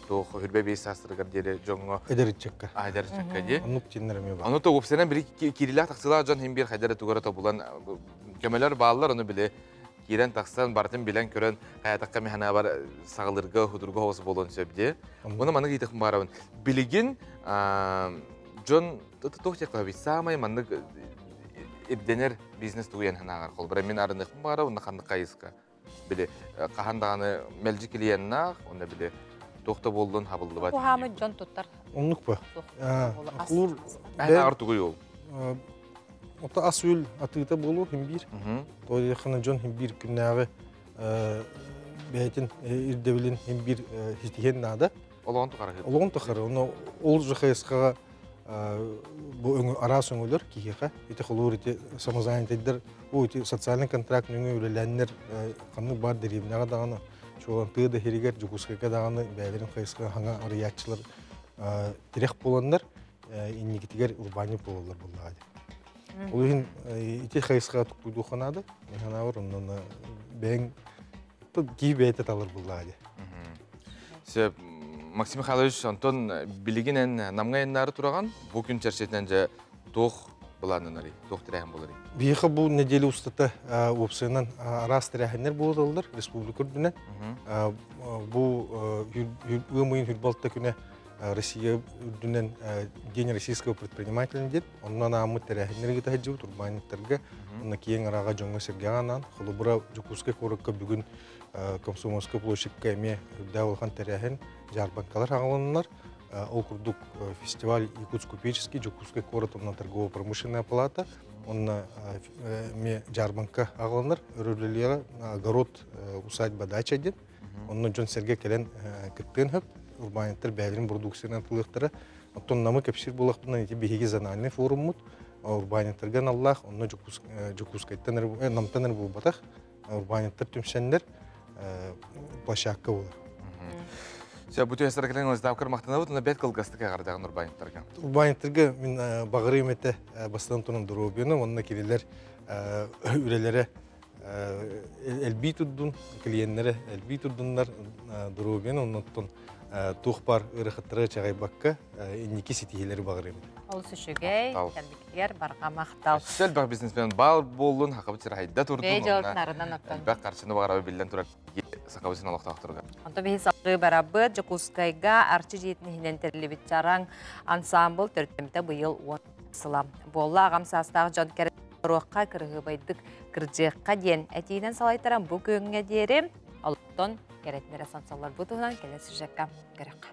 тоқ үрбе бейс астырғар дері жоңға... Әдәрітчекка. Әдәрітчекка де. Анық тенлеріме бар. Оны тоқ өпсенен бір керілі тақсыла жон хем бір қайдары тұғыры тобылан көмелер балылар, оны біле керен тақсан бартын білен көрін қаятаққа механа бар сағылырға, құдырға хоғысы болуын сөбде. Оны маңық етіқім барауын. Білігін жон тоқтек қойбей самай маңық ибденер бизнес туян ханагар кол. Бара мен арындыкым бара, онда хандык кайыска. Биле кахандаганы мелжи клиентнак, онда биле токто болдун хабылды бат. Бу хамы жон туттар. Онлук ба. Ахлур агар тугуй ол. Ота асыл атыта болу химбир. Той хана жон химбир күннагы бетин ирдебилин химбир хитиген нада. Олон тукары. Олон тукары. Оны ол жахайскага bu aras öngülür kihiqa ite xulur ite samazanetler o ite sosyal kontrakt nöngü ülelenler kanı bar derimnaga dağını çoğun tığda heriger jukuska dağını beylerin xayısqa hanga arıyatçılar direkt bolanlar innikitiger urbani bollar bulladı. Olun ite xayısqa tuquydu xanada mehana var ondan ben ki beyte alır bulladı. Максим Михайлович, Антон билигинен намгайыннары тураган, бу күн чаршетен же тоқ буланынары, тоқ тирәһен булары. Бийха бу неделе устата опсынан арас тирәһеннәр булдылар республика дүнен. Бу үмәйин футболта күне Россия дүнен День российского предпринимателя дит. Оннан амы тирәһеннәр гитә җу турбаниттерге, онна киен арага җоңга сергәганнан, хулубра Жукуска корыкка бүген Комсомольская площадька эме дәвылхан тирәһен Жарбанкалар ағылынлар. Округдук фестиваль Якутск купеческий, Жукуская коротомна торгово-промышленная палата. Онна Жарбанка ағылынлар, өрөлелері огород усадьба дача ден. Онна Джон Сергей келен кіттен хөп, урбаниттер бәлерін продукцияны тылықтары. Оттон намы кәпсір болақпынан еті бейге зональный форум мұд. Урбаниттерген Аллах, онна Жукускайттан намтаныр бұл батақ. Урбаниттер түмшәнлер площадка болар. Бұты әсір кәлен өздавқыр мақтана бұд, бәт қылғастыққа ғардағын урбаниттерге? Урбаниттерге мен бағырым әті бастан тұрын дұру бені, онына келелер үрелері әлбей тұрдың, клиенттері әлбей тұрдыңдар дұру бені, оннан тух бар ырыхыттыры чағай баққа енеке сетихелері бағырым. Ол сүшігей, кәндіктер барға мақтал. Сәл бақ бизнесмен бал болын, хақабы тирахайда тұрдың. Бей жолтын арыдан оттан. Әлбәқ қаршыны бағарабы білден тұрар сақабысын алақтақ тұрға. Онто бейі салғы барабы Жукускайға арчы жетінігінен тәрілі чараң ансамбл төрттемті бұйыл 10 сылам. Болла ағам састағы жон кәрі руаққа кіргі байдық кіржеққа ден әтейінен салайтаран бұл көнге дері алықтон кәретнері сансалар бұтығынан келесі жаққа көріқ.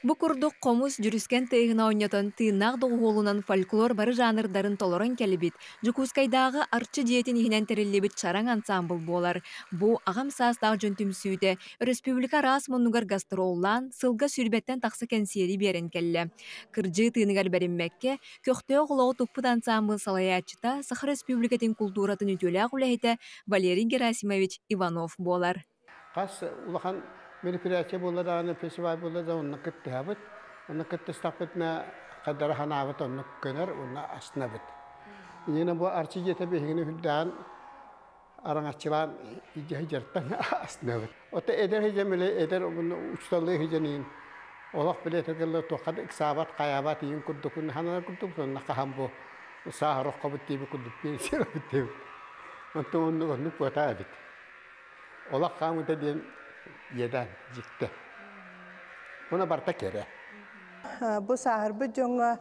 Бу курдук комус жүрүскен тыйгына ойнотон тыйнак доголунан фольклор бары жанрдарын толорон келибит. Жукускайдагы арчы диетин ихинен терилибит чараң ансамбл болар. Бу агам саастагы жөнтүмсүүтэ республика рас мунугар гастроллан сылга сүрбеттен таксы кенсери берен келле. Кыржы тыйныгар беринмекке көктөө голоо туппут ансамбл салаячыта Сахар республикатын культуратын үтөлө агулехите Валерий Герасимович Иванов болар. Кас улахан мероприятие было да, фестиваль было да, он накатывает, он накатывает на кадр ханавит, он наконер, он остановит. И не было арчи это бегины худдан, арангачилан и джахиджертан остановит. Вот эдер хиджамиле эдер учталлы хиджанин, олах билет это то хад эксабат каябат ин куддукун ханар куддук накахамбо сахарох кабтиби куддупин сирабтиби. Он то он нукватабит. Олах камута ден Yedan, jikte. Ona barta kere. bu sahırбы жоңа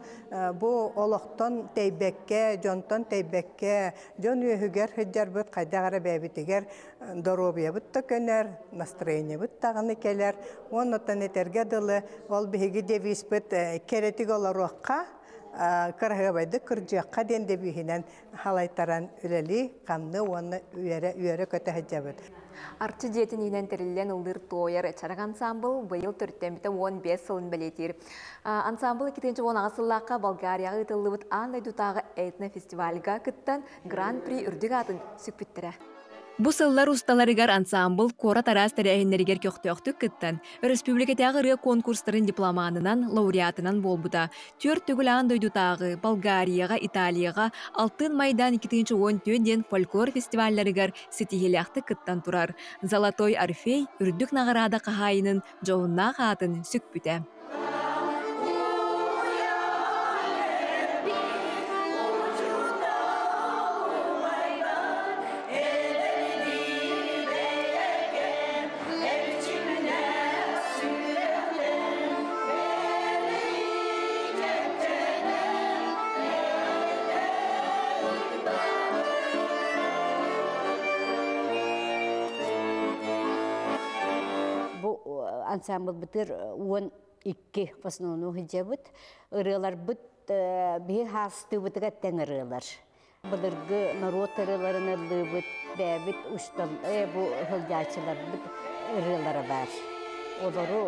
bu олохтон тейбекке, жонтон тейбекке, жон үйөгөр хыджарбыт кайдагара бәбитигер доробиябыт та көнөр, настроениябыт тагыны келер. Оннотон этерге дылы ол биһиги девиспыт керетиг олорокка кыргыбайды кыржакка денде бихинен халайтаран үлели камны оны үйөрө көтөһөжөбүт. Арчы диетин инен терилен ылдыр тойер чарак ансамбл быйыл 4-15 сылын белетир. Ансамбл 2-10 асыллакка Болгарияга ытылыбыт андай дутагы этно фестивальга кыттан гран-при үрдүк атын сүкпүттүрө. Бу сыллар усталарыгар ансамбл кора тарас тәрәһиннәригер көктөктүк кыттан республикадагы ры конкурстарын дипломанынан лауреатынан болбута. 4 түгүлан дойдутагы Болгарияга, Италияга, Алтын майдан 2-14 ден фольклор фестивальларыгар сетихиляхты кыттан турар. Золотой Орфей үрдүк нагарада кахайынын жоунна хатын сүкпүтә. Ансамбл битер 12 в основном хиджабыт ырылар бит бир хасты битгәттән ырылар. Булыргы народ ырыларын ылыбыт бәбит уштал бу хылҗачылар бит ырылары бар. Олары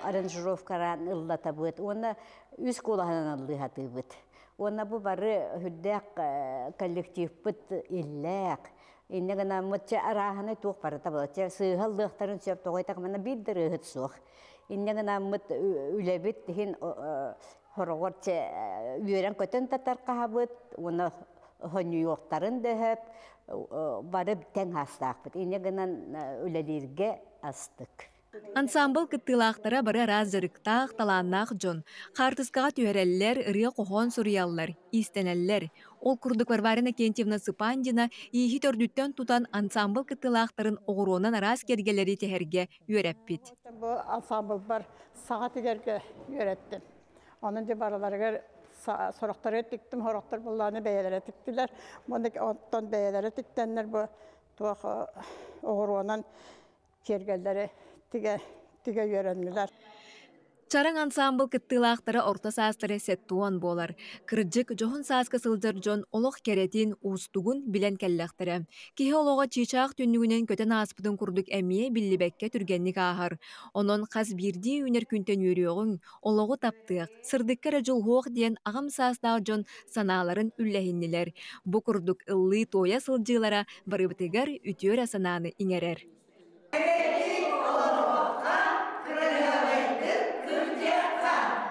аранжировкаран ыллатабыт. Оны үз колаһынан алды хатыбыт. Оны бу бары хүддәк коллектив бит илләк. Иннегана мөтчә араханы тук барата булача сыгылдыктарын сөп тогайтак мана биддер ыгыт сук. Иннегана мөт үлебит дигән хорогорча үйрән көтен татарка хабыт, уны хоньюктарын дәһәп барып тәң хастак. Иннегана үлеләргә астык. Ансамбл кыттылақтара бары разырыктақ таланнақ жон. Қартысқаға түйереллер, ырия қохон сурьяллар, истенеллер. Ол күрдік Варварина Кентьевна Сыпандина иихи төрдүттен тутан ансамбл кыттылақтарын оғыруынан арас кергелері техерге үйереппит. Бұл ансамбл бар саға тегерге үйереттім. Оның де бараларығар сұрақтар өттіктім, хорақтар бұлланы бәйелері тіктілер. Бұндық оттан бәйелері тіктенлер бұл оғыруынан кергелері тиге үйренмелер. Чаран ансамбл кыттылақтары орта састыры сеттуан болар. Кырджык жоғын саска сылжыр жон олық керетин устугун билен келлектері. Кихи олуға чичақ түннігінен көтен аспыдың күрдік әмие биллибекке түргенник ахар. Онон қаз бирди үнер күнтен үйріоғын олуғы таптық. Сырдықкері жылғуық ден ағым састағы жон саналарын үлләхіннілер. Бұ күрдік ыллы тоя сылжылара барыбытыгар үтер асананы иңерер.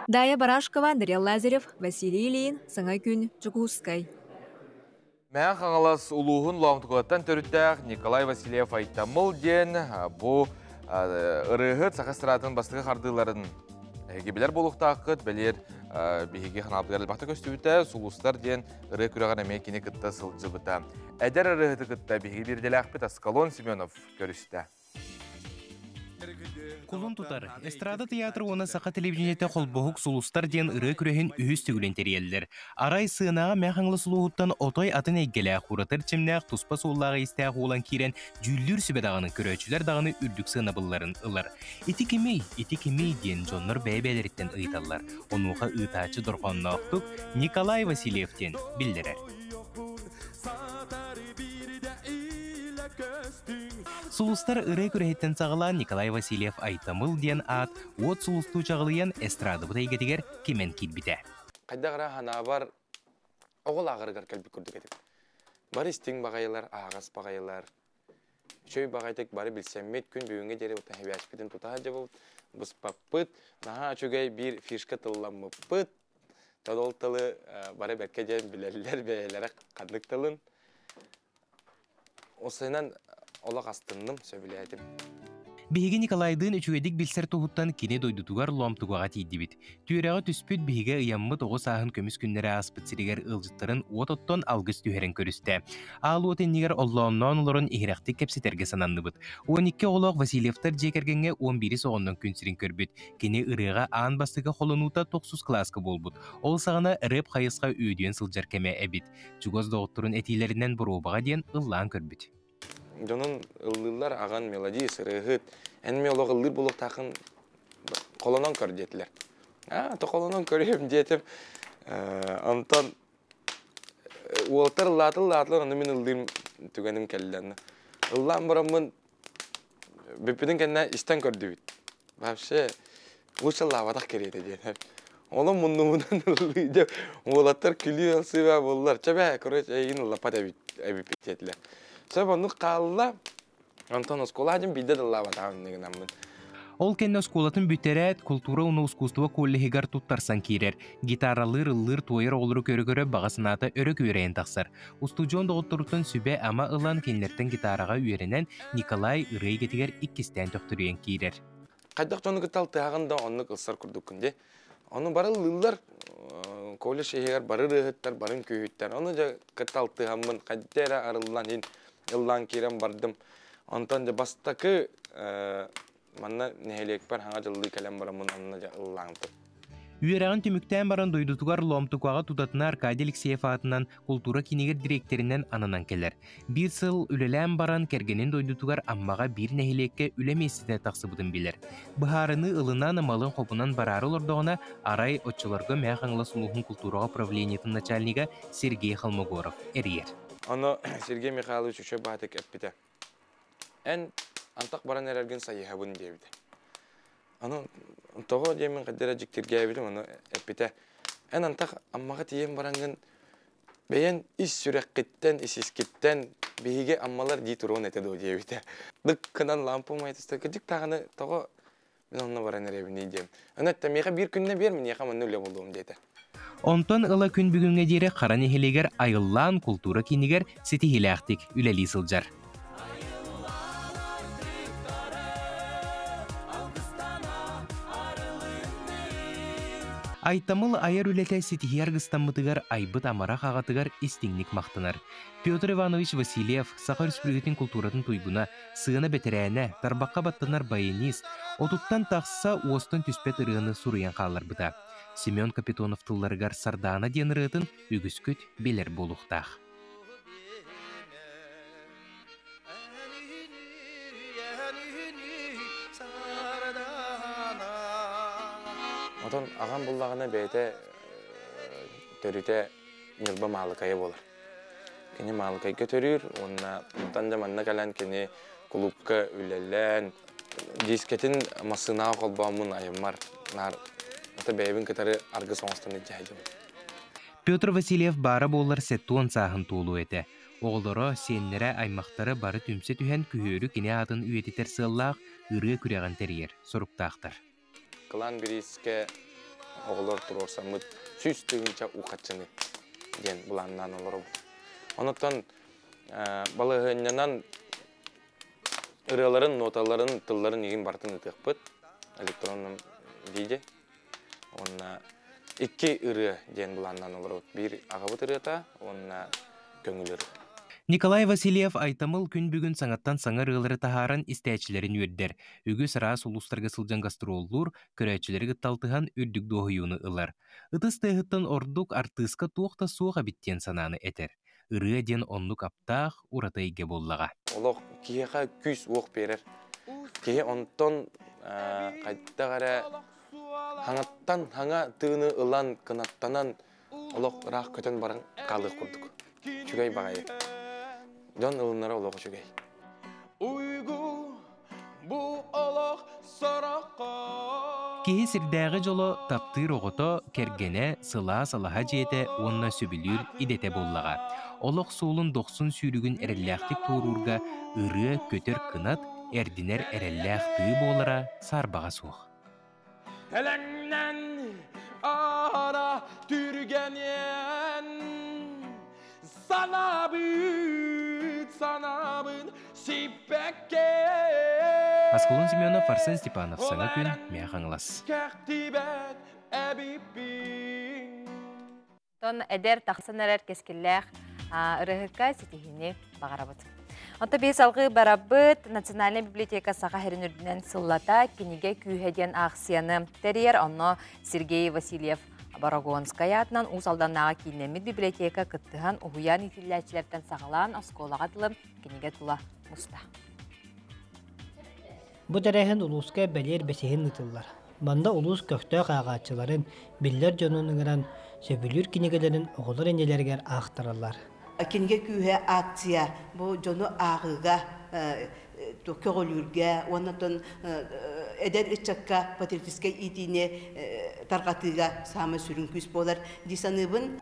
Дая Барашкова, Дарья Лазарев, Василий Ильин, Саңа күн, Чукускай. Мән қаңалас ұлуғын лауымтықлаттан төріттәқ Николай Васильев айтамыл ден бұ ұрығыт сақастыратын бастығы қардыларын кебелер болуқтақыт, бәлер бейге қаналбығар әлбақты көстібіті, сұлыстар ден ұрығы күріған әмекені күтті сылжыбыта. Әдер ұрығыты күтті бейге берделі ақпет Аскалон Семенов көрісті. Кулун тутар. Эстрада театры оны сақа телевидениете қолбоғық сұлыстар ден ұры күрехін үйіз түгілен терелдер. Арай сынаға мәқаңлы сұлуғыттан отой атын әйгелі құратыр чемнәқ тұспа сұллаға істәқ олан керен жүлдір сүбедағының көрөчілер дағыны үрдік сына бұлларын ылар. Ити кемей ден жонлар бәйбәлеріттен ұйталар. Онуға ұйтачы дұрғанна оқтық Николай Васильевтен білдірер. Сулустар ыры күрәйттен сағылан Николай Васильев айтамыл ден ат, от сулусту чағылыян эстрады бұтай кетігер кемен келбіті. Қайдағыра хана бар оғыл ағырғар кәлбі күрдік едік. Бар істің бағайлар, ағас бағайлар. Шөй бағайтық бары білсәммет күн бүйінге дере ұтта хәбәшпетін тұтаға жабыл. Бұс паппыт, наға чөгай бір фишка тылламы пыт. Тодол тылы бары бәтке жән біләлілер бәйлері қандық тылын. Осайынан олақ астынным сөбілі әдім. Биһиги Николайдын үчүгедик билсер тухуттан кини дойдутугар ломтугага тиидибит. Түйрәгә түспүт биһиге ыяммыт оҕо сааһын көмүс күннәре аспыт сиригер ылжыттарын уот-оттон алгыс түһәрен көрүстэ. Аалуот иннигер оллооннон олорон иһирәхтик кепситерге сананныбыт. 12 оголок Васильевтар жекергенге 11 соғоннон күнсирин көрбүт. Кини ырыга аан бастыга холонута 9 класска болбут. Ол сагана ырып хайыска үйдүен сылжар кеме эбит. Чугоз доотторун этилеринен буруубага диен ыллаан көрбүт. Jonun ıllıllar ağan melodi sırıhıt. En melodi ıllir buluk takın kolonon kör diyetiler. Ta kolonon körüyüm diyetim. Ondan uoltar ıllatır onu min ıldırım tügenim kellerini. Illan buramın bipidin kendine işten kördü bit. Vapşe uçallah vadak keriydi diyetim. Oğlum bundan ıllıydı. Uoltar külüyor sıva bollar. Çabe körüç eyin ıllapat ebip diyetiler. Sebab onu kalla Антон Осколадин биде дыллава таан деген амын. Ол кенне осколатын бүтерет культура уну искусство коллегигар туттарсан кирер. Гитаралыр ыллыр тойер олру көрө-көрө багасыната өрөк үйрен таксар. Устужон доготторутун сүбе ама ылан кенлерден гитарага үйренен Николай ырый кетигер иккистен төктүрген кирер. Кайдак жону гитал тагында онны кылсар курдук күнде. Оны бары ыллар коллеж егер бары рыгыттар барын күйүттер. Оны жа гитал тагамын кайдера арылдан ин ыллан кирем бардым. Антон же бастакы манна нехелек бар хаңа жылды калем барамын анна жа ыллаңды. Үйерағын түміктен баран дойдутугар ломтуқаға тудатына Аркадий Алексеев атынан культура кинегер директоринен анынан келер. Bir сыл үлелән баран кергенен дойдутугар аммаға bir нехелекке үлемесіне тақсыбыдын билер. Бұхарыны ылынан амалын қопынан барары олордығына арай отчыларға мәқаңла сұлуғын культураға правлениетін начальнига Сергей Холмогоров әрiyер. Аны Сергей Михайлович үші батык әппіті. Ән антақ баран әрерген сайыхабын дейбіді. Аны тоғы деймін қаддера жіктерге әбілім, аны әппіті. Ән антақ аммаға тиен баранғын бәйен ис сүрәқкеттен, ис искеттен бейге аммалар дей тұруын әтеді о дейбіді. Дыққынан лампым айтысты, күдік тағыны тоғы мен онына баран әребін дейдем. Өнетті меға бір күнне бермін, еқа мұнны өлі болуым дейді. Онтон ыла күн бүгінге дере қаран ехелегер айыллан культура кинигер сети хиләқтік үләлі сылжар. Айтамыл айар үләтә сетихияр гыстаммытыгар айбыт амара қағатыгар истиңник мақтынар. Петр Иванович Васильев Саха Республикатын культуратын туйбуна, сығына бетерәне, тарбаққа баттанар баянист, отуттан тақса уостын түспет ырығыны суруян қалар бұда. Семен Капитонов тылларыгар сардана ден ырығытын үгіскөт белер болуқтақ. Отон ағам бұллағына бәйті төріте нұрба мағылықайы болар. Кені мағылықай көтөрір, онтан жаманна кәлән кені клубка үлелән, дискетін масына қолбамын айымар. Ата бәйбін кітары арғы соңыстан өтжайды. Петр Васильев бары болар сеттуан сағын толу еті. Оғылары сеннері аймақтары бары түмсе түхен күхөрі кені атын үйететер сыллақ үрге күреген терьер, соруқтақтар. Кылан біріске оғылар тұрорсамыд сүйістігінча уқатшыны ден бұланнан олар бұл. Онықтан балығыннан ұрыларын, ноталарын, тылларын егін бартын ұтықпыд электронным дейді. Онна 2 ұры ден бұланнан олар бұл. Bir ағабыт ұрыта, онна көңіл ұры. Николай Васильев айтамыл күн бүгін саңаттан саңар ылары тахаран истәчілерін өрдер. Үгіс рас улустарға сылжан гастроллур, көрәчілері гытталтыған үрдік доғыюны ылар. Үтіс тәйхіттан ордук артыска туақта суға биттен сананы әтер. Үрі ден онлық аптақ урата еге боллаға. Олық кейеға күз оқ берер. Кейе онтон қайта ғара хаңаттан хаңа тыны ылан кынаттанан олық рақ көтен барың қалық құрдық. Чүгай бағайы. Дон ылынара олығы жүгей. Уйгу бұ олық сараққа. Кейі сірдәғі жолы таптыр оғыто кергене сыла-салаға жете онна сөбілір идете боллаға. Олық солын 90 сүйрігін әрелләқтік торурға ұры көтер кынат әрдінер әрелләқті болыра сарбаға суық. Әләңнен ара түргенен sanabın sipeke. Асколун Семенов, Арсен Степанов, саңа күн, мияқаңылас. Тон эдер тақсын әрер кескілләқ ұрығыққа сетихіне бағарабыд. Онта бейс алғы барабыд Национальный библиотека саға хәрін үрдінен сыллата кенеге күйхеден ақсияны тәрер онно Сергей Васильев Барагонская атынан ұсалданнаға кейінемет библиотека күттіған ұғыян итілләчілерден сағылан осколаға тылым кенеге тұла мұста. Бу тәрәһен улуска бәлер бәсеһен ытыллар. Манда улус көктөк агачыларын биллер жонунган сөбүлүр кинегелерин оголор энелергер ахтаралар. Кинге күһә акция бу жону агыга токөгөлүргә, оннан эдер ичакка патриотический идине таргатыга самы сүрүн күс болар дисаныбын.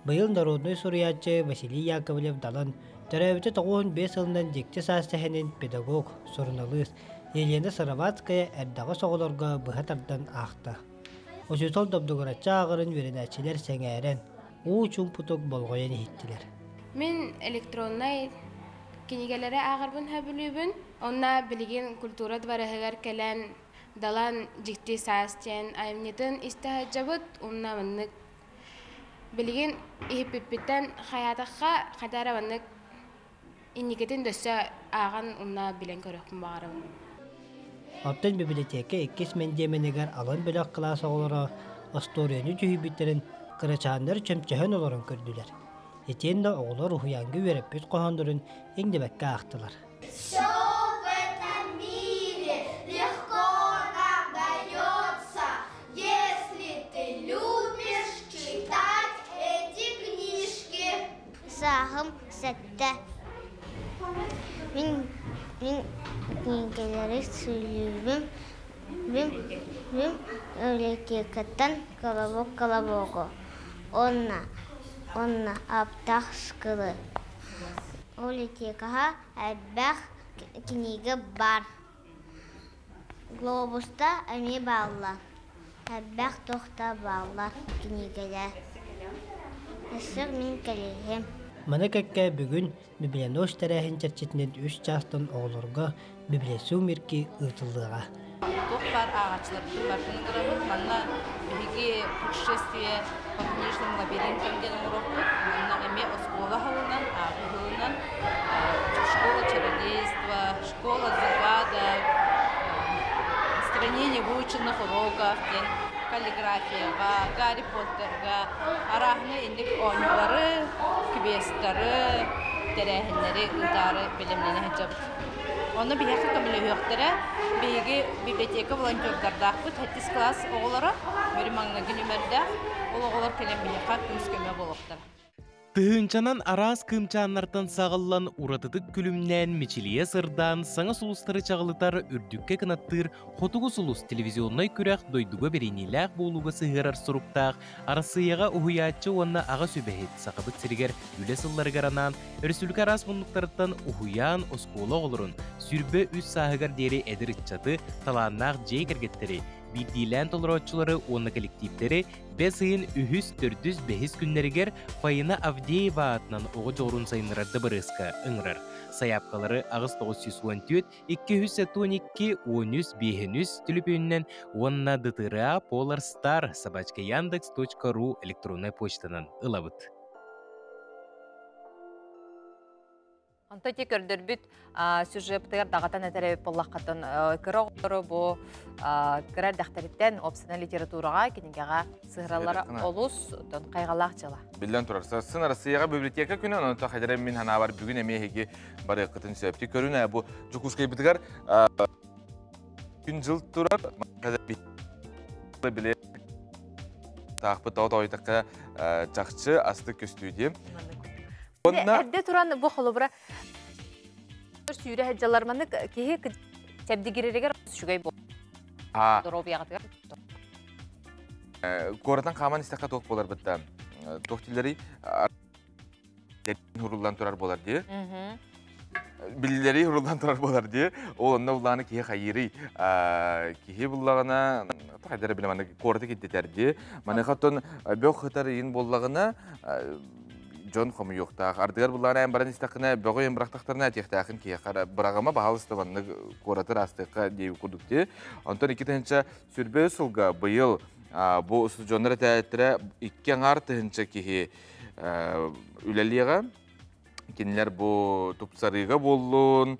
Быйыл народной суриячы Василий Яковлев далан төрөбүтө 95 жылынан жекте састахенин педагог соруналыс Елена Сараватская әрдағы соғыларға бұхатардан ақты. Осытол добдығырача ағырын веренәчілер сәңәрен, ұчын пұтық болғойын еттілер. Мен электроннай кенегелері ағырбын хөбілібін, онна білген культура дварығығар кәлән далан жекте састен айымнетін істіғаджабыд, онна ваннык білген ехіппеттен хаятаққа қадара ваннык инникетін дөсі ағын онна білен көріқпін бағарым. Оттан библиотека 2 мендеменегер алан бөлек класс оғылары асторияны жүхібіттерін қырачандар чөмчөһөн оларын көрділер. Етен де оғылар ұхыянғы вереппет қоғандырын еңдебәкке ақтылар. Сағым сәтті. Мен книгалары сөйлеуім, мен өлетекаттан колобок-колобогу. Онна аптақ шкылы. Өлетекаға әлбәқ книга бар. Глобуста әме баллар. Әлбәқ тоқта баллар книгалар. Әсір мен кәлейім. Мана кәккә бүгін библианош тәрәхін чәрчетінен 3 частын оғылырға библиасу мерки ұтылдыға. Тоқпар ағачылар тұлбартының ғырамын, манна бігі путешествие по книжным лабиринтам деген ұрықпы. Манна әме оскола ғылынан, ағы ғылынан, школа чародейства, школа загада, устранение выученных уроков, каллиграфияға, Гарри Поттерға, арахны индік оңылары, квестары, тәрәхінлері, ұлдары білімнені әджабыд. Оны бейхі көмілі өқтірі, бейгі библиотека волонтердардақ бұд, 7 класс оғылары, бөрі маңына күнімерді, ол оғылар кәлем бейхі күміс көмі болуқтыр. Тыһынчанан арас кымчааннартан сағыллан уратытык күлімнен мечилие сырдан саңа сулустары чағылытар үрдүкке кынаттыр хотугу сулус телевизионной күрәк дойдуга берениләк болуга сыгырар суруктақ арасыяға ухуячы онна аға сөбәхет сақабыт сиригер үле сылларыгаранан өрсүлік арас мұндықтарыттан ухуян оскола олырын сүрбе үс сағығар дері әдір итчаты таланнақ жей кәргеттері Биддилен толоротчулары онна коллективтері бесыйын үхіс төрдүз бехис күннерігер Фаина Авдеева атынан оғы жоғырын сайынырарды біріскі ұңырыр. Саяпқалары ағыз 914 212 13 түліпіннен онна дытыра Polarstar @yandex.ru электронной почтанан ылабыт. Онта тек өрдірбіт сюжеттер дағатан әтәрәбіп боллаққатын көрі оғыры бұл көрер дәқтәріттен опсына литератураға кенегеға сығыралары олыс қайғалақ жала. Білден тұрарса, сын арасыяға библиотека күні, оны қайдарым мен хана бар бүгін әмейхеге бары қытын сөйіпті көрін бұл жүкускай бітігер күн жыл тұрар біле тақпы тау-тауытаққа жақшы асты көстүйде. Әрде тұран бұл қолы бұра сүйірі әджаларманы кейі тәбдігеререгер шүгей бол. Қорытан қаман істаққа тоқ болар бітті. Тоқтилері ұрылдан тұрар болар де. Білілері ұрылдан тұрар болар де. Ол онына ұлағына кейі қайыры. Кейі бұлағына қайдары білемені қорыты кеттетер де. Маны қаттон бөк қытар ең болағына John Homuyuqtaq. Ardığar bullana en baran istaqına böğü en bıraqtaqtarına tiyaqtaqın ki bırağama bahalıstıvanını koratır astıqqa deyip kurdukti. Ondan iki təhінші sürbe ısılga bıyıl bu usul jonlara təyəttire iki аңар təhінші kihi üleliğe. Kinler bu tupsarıga bollun,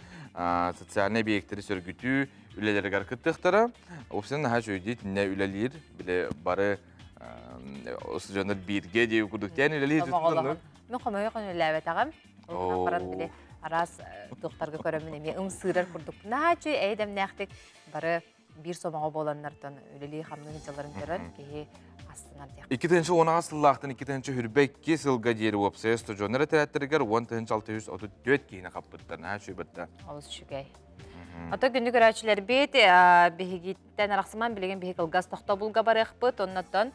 sosyalne biyekteri sörgütü üleleri garkıttıqtara. Opsiyon naha şöyle ne ülelir bile barı usul jonlar birge deyip kurduk. Yani ülelir tutulur. Ben komayı kan ülevet ağam. Onu kaparan bile aras doktorga körəmin emi ımsırar kurduk. Naha şöyle eydem nəxtik barı bir somağı bolanlardan üleliği xamlı hıcaların görən ki İki təhінші ona asıllaqtın, iki təhінші hürbəkki sılga deri opsiya stojonlara təyəttirger, 10 təhінші 634 kiyine kapıtlar. Naha şöyle bitti. Oluz şügey. Ata günlük öğretçiler bit, bihigitten araqsıman bilegen bihik ılgaz toxta bulga barıq bit, ondan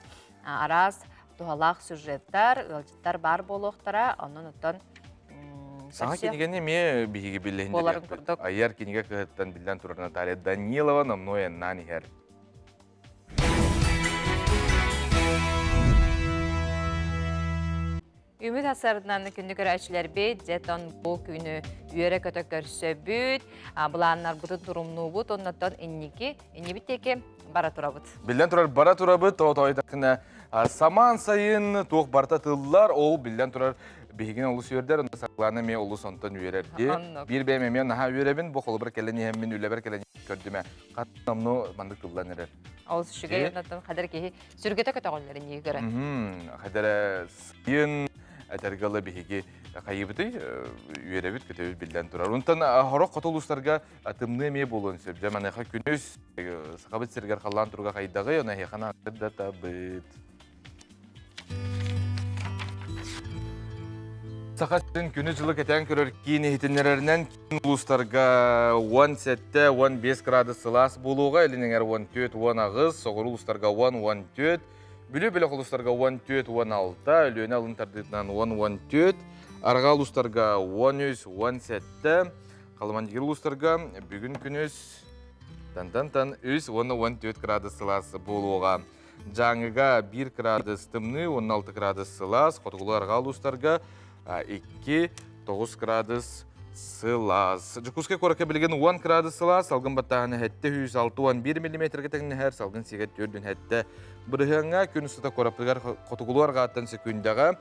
aras tuhalaq sürjetler, ölçütler bar boluqtara, ondan otan Sana kenigene me bihigi billehince ayar keniga kıhıttan bilden turur Natalya Danilova namnoya nani her. Ümit hasarından günlük öğretçiler bit, jeton bu günü üyere kötü görse büt, bulanlar bütün durumlu bud, ondan inni bitteki bara turabıt. Bilden turar bara turabıt, o toydakına saman sayın toğ bartatıllar, o bilden turar bihigin olus yörder, onda saklarına me olus ondan üyererdi. Bir beğenmeyen naha üyerebin, bu kolu bir keleni hemmin üleber keleni kördüme. Katnamno mandık kullanırır. Olus şügey, ondan kadar ki sürgete kötü olların iyi göre. Kadar sayın tergalı bihigi kayıbıdı, üyerebit kötü bilden turar. Ondan horok katı uluslarga atımlı me bolun söp. Zaman eha günüz sakabit sirgar kallan turga kaydağı, ona hekana da tabıt. Sakatın günü жылы кетен көрөр кейін ehtinlerden uluslarga 17 15 grad сылас болуға, елініңер 14 10 ağız, soğur uluslarga 10 14, bülü uluslarga 14 16, ölüne alıntardığından 10 14, arga uluslarga 13 17, kalmandigir uluslarga bugün günüz tan 3 10 14 grad сылас болуға. Жаңыға 1 grad ыстымны 16 grad сылас, қотығылы арга uluslarga 2 9 gradus сылас. Жукуске коракка билген 10 gradus сылас, салгын баттағаны хәтті 106-11 мм кетеңіне әр салгын сегет түрдің хәтті бірғаңа күн ұстыта корапыгар қотығылуар ғаттан секундага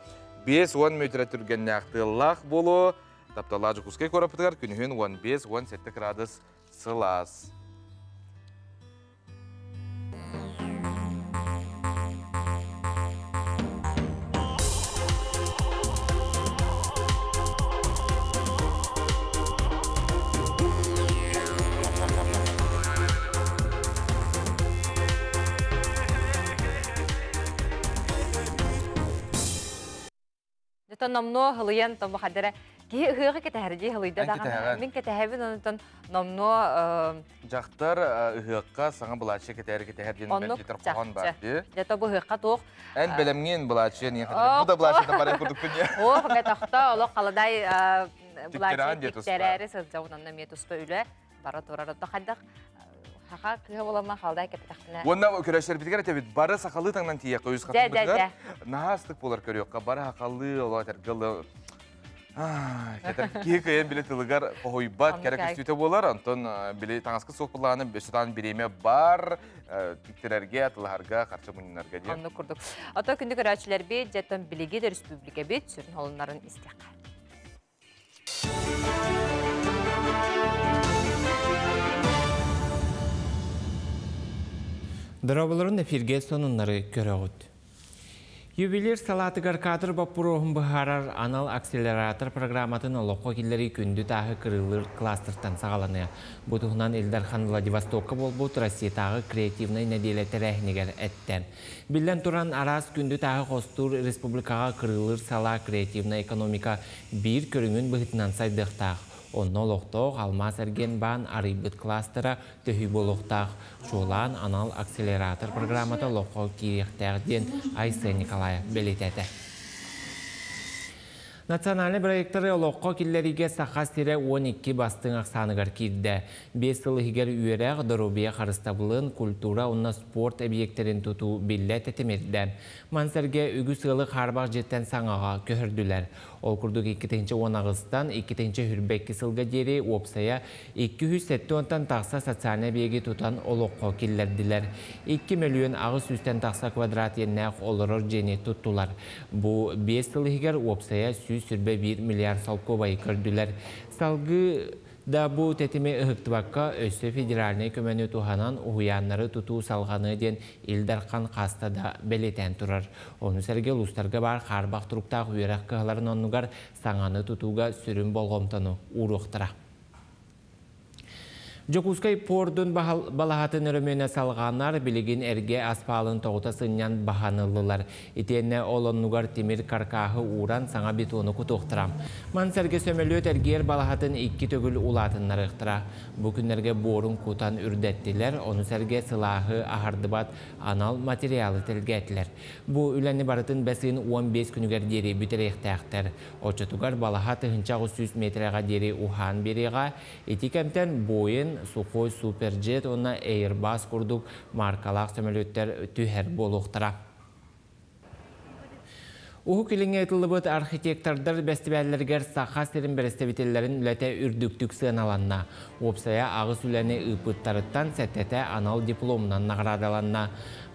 5-10 метр түргенне ақтылақ болу. Таптала жукуске корапыгар күнігін 15-17 gradus сылас. Namno hılıyan tam bakadere ki hığı ketehirci hılıyda da min ketehibin ondan namno Jaqtar hıqqa sana bulaşık ketehirci ben jeter qoğan bardı. Jata bu hıqqa toq. En belemgen bulaşık ne kadar bu da bulaşıkta para kurduk dünya. Oh be taxta olo qaladay bulaşık tereri sızcağından metuspa üle bara torar da xaddaq haqa kıha bolama qalday ketextine. Onda köreşler bitgere tebit bara sakalı tangdan tiya qoyus qatmışlar. Nahastık bolar körüyoqqa bara haqallı ola tergalı. Keter ki bile tılgar qoybat kerek üstüte bolar anton bile tangaskı soqpulany beştan bireme bar tiktererge atlarga qarşı bunlarga diye. Onu kurduk. Ata gündük öğretçiler bir jeton biligi de respublika bit sürün holunların istiqa. Darabaların efirge sonunları görəğüd. Юбилер салатыгар кадр баппуроғын бұхарар анал акселератор программатын олыққа келері күнді тағы кырылыр кластыртан сағаланы. Бұтығынан Элдархан Владивостокқа болбут Россиятағы креативный неделеттер әхнегер әттен. Білден тұран арас күнді тағы қостур республикаға кырылыр сала креативный экономика бір көріңін бұхытынан сайдықтақ. Онны олықтық алмаз әрген бан арыбыт кластера төхі болықтақ. Жолан анал акселератор программаты олыққа керектәғден Айсы Николаев белететі. Национальный проекттары олоққа келлеріге сақа сире 12 бастың ақсанығар кейді. 5 сылығығар үйерәғ дұрубия қарыстабылын культура онна спорт объекттерін тұту білі тәтемерді. Мансерге үгі сылы қарбақ жеттен саңаға көхірділер. Ол күрдік 2-10 ағыстан 2-10 хүрбәккі сылға дері опсая 207 онтан тақса социальный беге тұтан олоққа келлерділер. 2 миллион ағыз үстен тақса квадрат еннәқ олырыр жені тұттылар. Бұл 5 сылығығар опсая сүрбе 1 миллиард салко бай көрділер. Салғы да бұл тәтіме ұғықтыбаққа өсі федеральный көмені туғанан ұғыянлары тұту салғаны ден илдарқан қаста да бәлетен тұрар. Оны сәрге ұлыстарға бар қарбақ тұрықтақ үйерақ қығыларын онығар саңаны тұтуға сүрін болғымтаны ұрықтыра. Жокускай пордун балахатын өрөмөне салғанар билигин эрге аспалын тоғыта сыннян баханылылар. Итенне олоннугар темир каркахы уран саңа бетону кутуқтырам. Мансерге сөмөлөт эргер балахатын 2 төгіл улатыннар ықтыра. Бүкінлерге борун кутан үрдеттілер, оны сәрге сылахы ахардыбат анал материалы тілгәтілер. Бу үләні барытын бәсін 15 күнігер дері бүтеректәқтер. Очытугар балахаты 300 метрға дері ухан береға, етикемтен бойын Сухой Суперджет, онна Airbus курдук маркалақ сөмөлөттер түйер болуқтыра. Уху килинге айтылыбыт архитектордар бәстібәлілергер сақа серін бәрістебетелерін үләте үрдіктік сыналанна. Опсая ағыз үләне ұпыттарыттан сәттәті анал дипломынан нағырадаланна.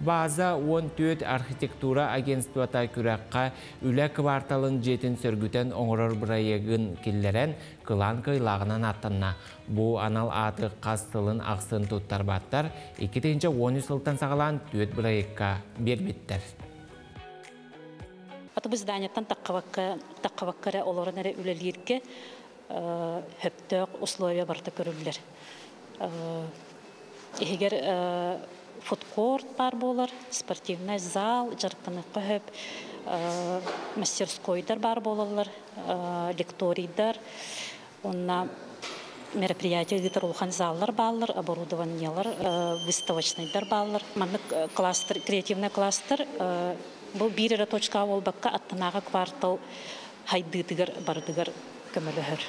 База 14 архитектура агентствата күрәққа үлә кварталын жетін сөргітен оңырыр бірайығын келлерен қылан қайлағынан аттанна. Бұ анал аты қастылын ақсын тұттар баттар 2-10 сылтан сағалан түйет бірайыққа бербеттер. Аты біз дәнеттен таққаваққары оларынары үлелерге хөптөк условия барты көрілдер. Егер фудкорт бар болар, спортивный зал, жарқыны қөп, мастерскойдар бар болалар, лекторийдар, онна мероприятия гитар улхан заллар баллар, оборудованиялар, выставочныйдар баллар. Манны кластер, креативный кластер, бұл бирері точка олбаққа аттынаға квартал хайдыдығыр, бардығыр көмілігір.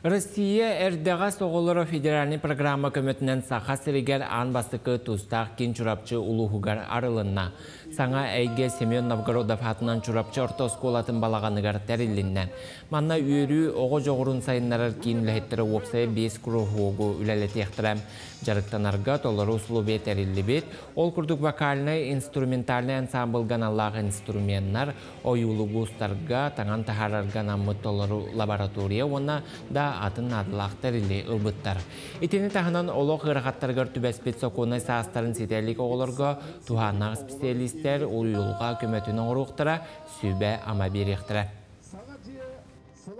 Россия әрдіға соғылыры федеральный программа көмітінен сақа сірігер ан бастықы тұстақ кен чурапчы ұлығығар арылынна. Саңа әйге Семен Новгородов атынан чурапчы орта сколатын балағанығар тәріліннен. Манна үйірі оғы жоғырын сайынларыр кейін үләйттірі опсай 5 күріғуғы үләлеті ектірәм. Жарықтанарға толыры ұсылу бет әрілі бет. Ол күрдік вокальный, инструментальный ансамбл ганаллағы инструменттар, ойулығы ұстарға, таңан тахарарға намыт толыры лаборатория, оны да атын адылақтар или ылбыттар. Итені тағынан олық ғырғаттарғар түбәспет соқуына састарын сетерлік оғылырға туғанақ специалистер ойылға көмөтінің ұрықтыра сөйбә ама беректіра.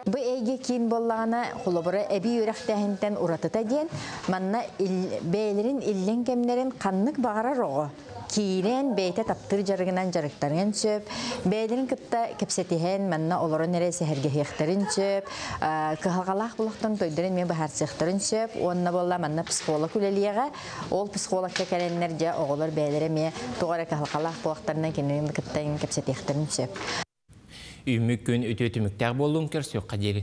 Бу эйге кийин боллағана холобора эби үрәхтәһинтен уратыта ден, манна бәйлерин иллен кемнерин қаннық бағара роғы. Кирен бейте таптыр жарыгынан жарыктарын сөп, бәйлерин кытта кепсетиһен манна олорон нере сәһәрге хехтерин сөп, кыһалгалах булактан тойдырын мен бахар сехтерин сөп, онна болла манна психолог үлелиеге, ол психологка келеннер же оголор бәйлере ме тугара кыһалгалах булактарына кенен кыттан кепсетиһтерин сөп. Үмік күн өтөтіміктәр болуын көрсек қадері.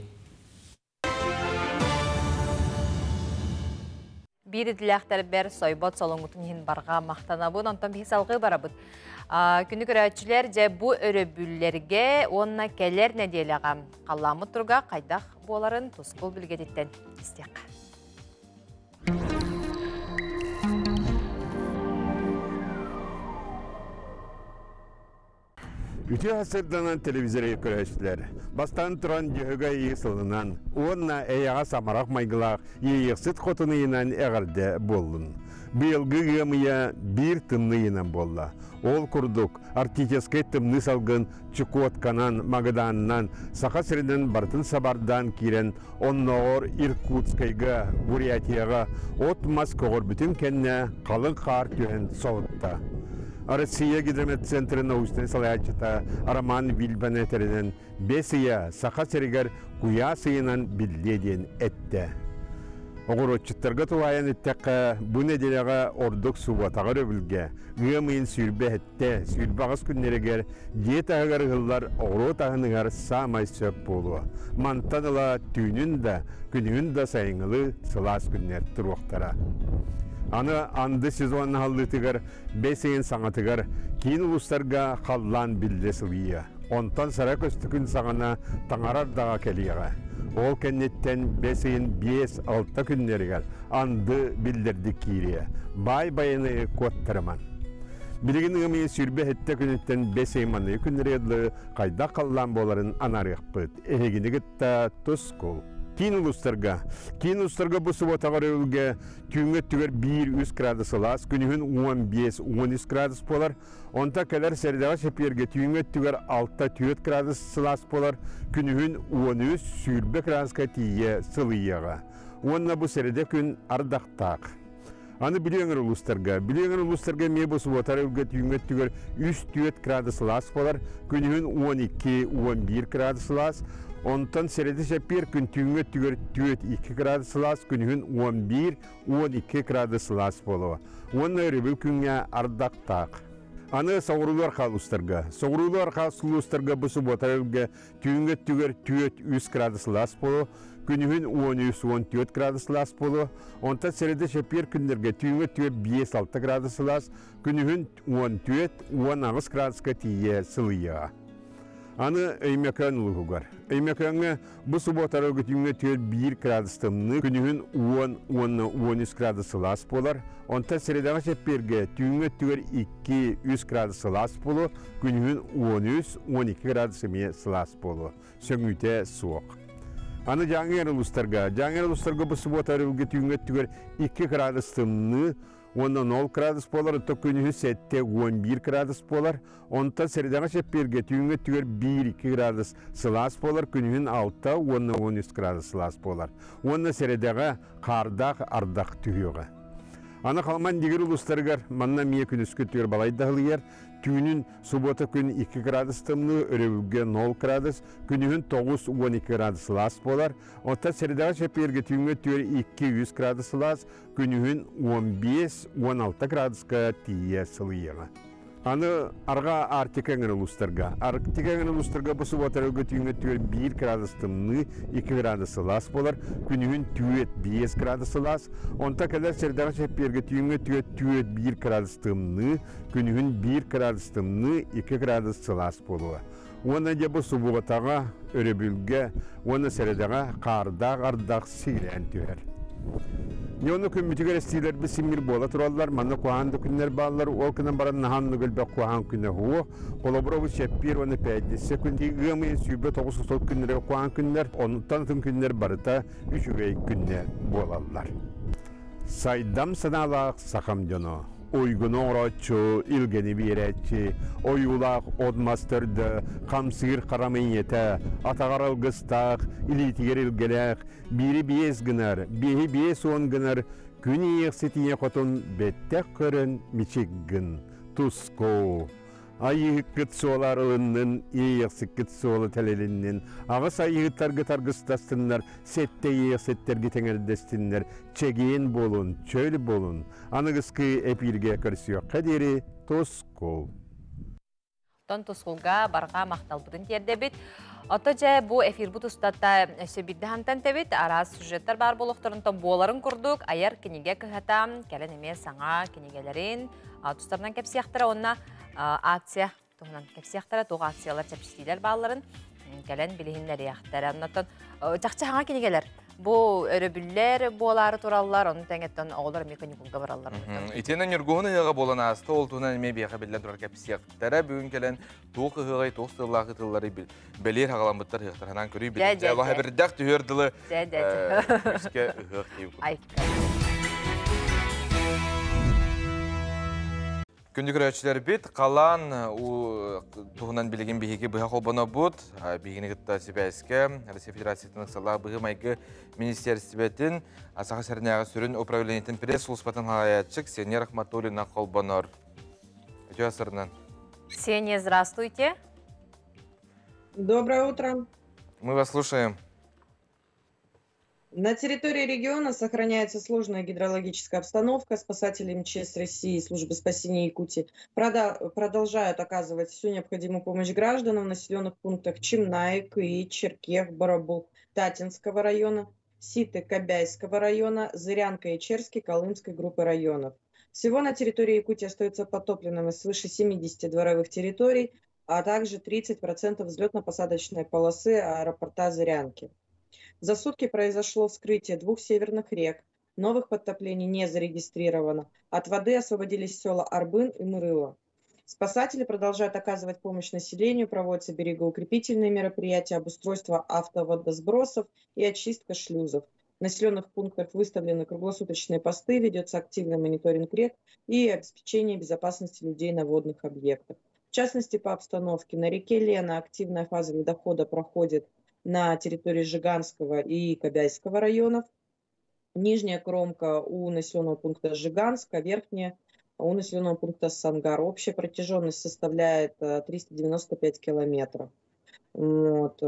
Бір діләқтер бәр сойбот солыңғытын ең барға мақтанабын, онтан бейсалғы барабыд. Күні көрәтшілер де бұ өрөбүллерге онына кәлер нәделіға қаламы тұрға қайдақ боларын тұскыл білгедеттен істеқ. Үте асырданан телевизоры көрәшілер. Бастан тұран жүйіға еғісілінен, онына әйяға самарақ майғылақ еғісіт қотынығынан әғірді болын. Биылғы ғымыя бір тымнығынан болла. Ол күрдік артическай тымны салғын Чукотканан, Магаданынан, Сақа сірінен бартын сабардан керен оннағыр Иркутскайға, Бурятияға, от Москоғыр бүтін кәнне қалың қар түйен соғытта. Россия гидромет центры научной салаячыта Роман Вильбанетеринен бесия сақа серігер куя сыйынан білдеден әтті. Оғыротчыттарға туайын үттәққа бұ неделеға ордық суатағыр өбілге, ғымайын сүрбе әтті, сүрбе ағыз күннерегер, диет ағығар ғыллар оғырот ағынығар самай сөп болуы. Мантаныла түйінін да, күнігін да сайыңылы сылас күннер тұруқтара. Аны анды сезон халдытыгар, бесейін саңатыгар, кейін ұлыстарға қаллан білді сылғия. Онтан сара көсті күн сағана таңарар даға кәлияға. Ол кәннеттен бесейін 5-6 күннерігер анды білдерді кейрия. Бай-байыны көттіріман. Білігін ғымайын сүрбе әтті күнеттен бесейманы күннереді қайда қаллан боларын анарық бұд. Эхегіні күтті тұс қол. Кейін ұлыстарға бұсы отағар өлге түйіңі түгер 1-3 градус лас, күнігін 15-13 градус болар. Онта кәлер сәрдіға шеперге түйіңі түгер 6-4 градус лас болар, күнігін 13 сүрбе градусқа тие сылыяға. Онна бұл сәрді күн ардақтақ. Аны білеңір ұлыстарға ме бұсы отағар өлге түйіңі түгер 3-4 градус лас болар, күнігін 12-11 градус лас. Онтан сәреді шәпер күн түйіңі түгер 2 градус лас, күнігін 11-12 градус лас болуы. Оны өребіл күнге ардақтақ. Аны сауырулар қалыстарға. Сауырулар қалыстарға бұсы ботарылға түйіңі түгер 2-3 градус лас болуы, күнігін 13-14 градус лас болуы. Онтан сәреді шәпер күндерге түйіңі түгер 5-6 градус лас, күнігін 14-19 градусқа тие сылыяға. Аны өймекөн ұлығығар. Өймекөнге бұл сұботары өгітіңге төр 1 градустымны, күнігін 10-13 градус лас болар. Онта сәредағы шәпперге түйінге төр 2-3 градус лас болу, күнігін 13-12 градусыме лас болу. Сөңіте суық. Аны жаңғер ұлыстарға бұл сұботары өгітіңге төр 2 градустымны, 10 градус болар, күнігін 7-11 градус болар. Онта сәрдіға шәпперге түйінгі түгер 1-2 градус сылас болар, күнігін 6-10-13 градус сылас болар. Онна сәрдіға қардақ ардақ түйіға. Аны қалман дегер ұлыстарғар, манна мие күн үскі түгер балайдағылығар, түйінін сұбота күн 2 градус тымны, өревілге 0 градус, күнігін 9-12 градус сылас болар. Онта сәрдіға шәпперге түйінгі түгер 2-3 градус сылас, күнігін 15-16 градусқа тие сылыяға. Аны арға артикәңір ұлыстарға. Артикәңір ұлыстарға бұсы батарығы түйінгі түгер 1 градус тымны, 2 градус сылас болар, күнігін 5 градус сылас. Онта кәлер сәрдіға шәпперге түйінгі түгер 1 градус тымны, күнігін 1 градус тымны, 2 градус сылас болуы. Оны де бұсы батаға өребілге, оны сәрдіға қардақ ардақ сирен түйер. Нёны күн мүтігер estийлер біз симмир бола тұралар, манны қуағанды күннер балалар, ол күнен баран нағанны көлбәк қуаған күнне хуы, қолабыра бұл шәппер оны пәйдесі күнде ғымайын сүйбе 9-9 күннері қуаған күннер, онықтан түн күннер барыта 3 күнне болалар. Сайдам саналақ сақам жоно. Ойгуну оратчу, илгени биретчи, ойулақ одмастырды, қамсығыр қарамын еті, атағар алғыстақ, илитігер илгелек, бири биес гынар, бейі биес он гынар, күн иеқсетіне қотын беттек көрін мичик гын, туско. Айығы күт соолар ұлынның, иеқсік күт соолы тәлеліннің, ағыс айығыттарға тарғыстастынлар, сетте иеқсеттерге тәңердестінлер, чегейін болын, чөл болын, анығысқы әпірге көрсіе қадері тосқол. Тон тосқолға барға мақтал бұдын терде бет. Ото жай бұл эфир бұд ұстатта сөбірді хантан тәбет, араз сюжеттер бар болуқтарынтан боларын күрдік, аяр кенеге кіхатам, кәлін еме саңа кенегелерін, тұстарынан кәпсияқтыра онына акция, тұғынан кәпсияқтыра, тұғы акциялар чәпшістейлер баларын, кәлін білігінлер яқтары. Жақчы хаңа кенегелер? Бұл өрөбүллер болары тураллар, оның тәңеттен оғылар меканикулға баралар. Итенен үргуғыны еға болан асты, ол туынан әме бияға білден тұрар кәпсияқтары, бүгін кәлін туғы ғығай, туғы стыллағы тыллары білер ағаламбыттар ғықтарынан көрі білді. Аллаға бірдәқ түйерділі өске ғық дейіп. Күнді көрәтшілер бет, қалан тұғынан білген бейге бұға қолбана бұд, бейгені ғытта себәске, Россия Федерацияның сала бұғы майғы министерстібетін, асаға сәрінеға сүрін управлениетін пресс ұлыспатын ғалаятчық Ксения Рахматуллина қолбанар. Өте асырынан. Ксения, здравствуйте. Доброе утро. Мы вас слушаем. На территории региона сохраняется сложная гидрологическая обстановка. Спасатели МЧС России и службы спасения Якутии продолжают оказывать всю необходимую помощь гражданам в населенных пунктах Чимнаик и Черкех, Барабух, Татинского района, Ситы, Кобяйского района, Зырянка и Черский, Колымской группы районов. Всего на территории Якутии остаются подтопленными свыше 70 дворовых территорий, а также 30% взлетно-посадочной полосы аэропорта Зырянки. За сутки произошло вскрытие 2 северных рек. Новых подтоплений не зарегистрировано. От воды освободились села Арбын и Мырыло. Спасатели продолжают оказывать помощь населению, проводятся берегоукрепительные мероприятия, обустройство автоводосбросов и очистка шлюзов. В населенных пунктах выставлены круглосуточные посты, ведется активный мониторинг рек и обеспечение безопасности людей на водных объектах. В частности, по обстановке на реке Лена активная фаза ледохода проходит на территории Жиганского и Кобяйского районов. Нижняя кромка у населенного пункта Жиганск, а верхняя у населенного пункта Сангар. Общая протяженность составляет 395 километров. Вот.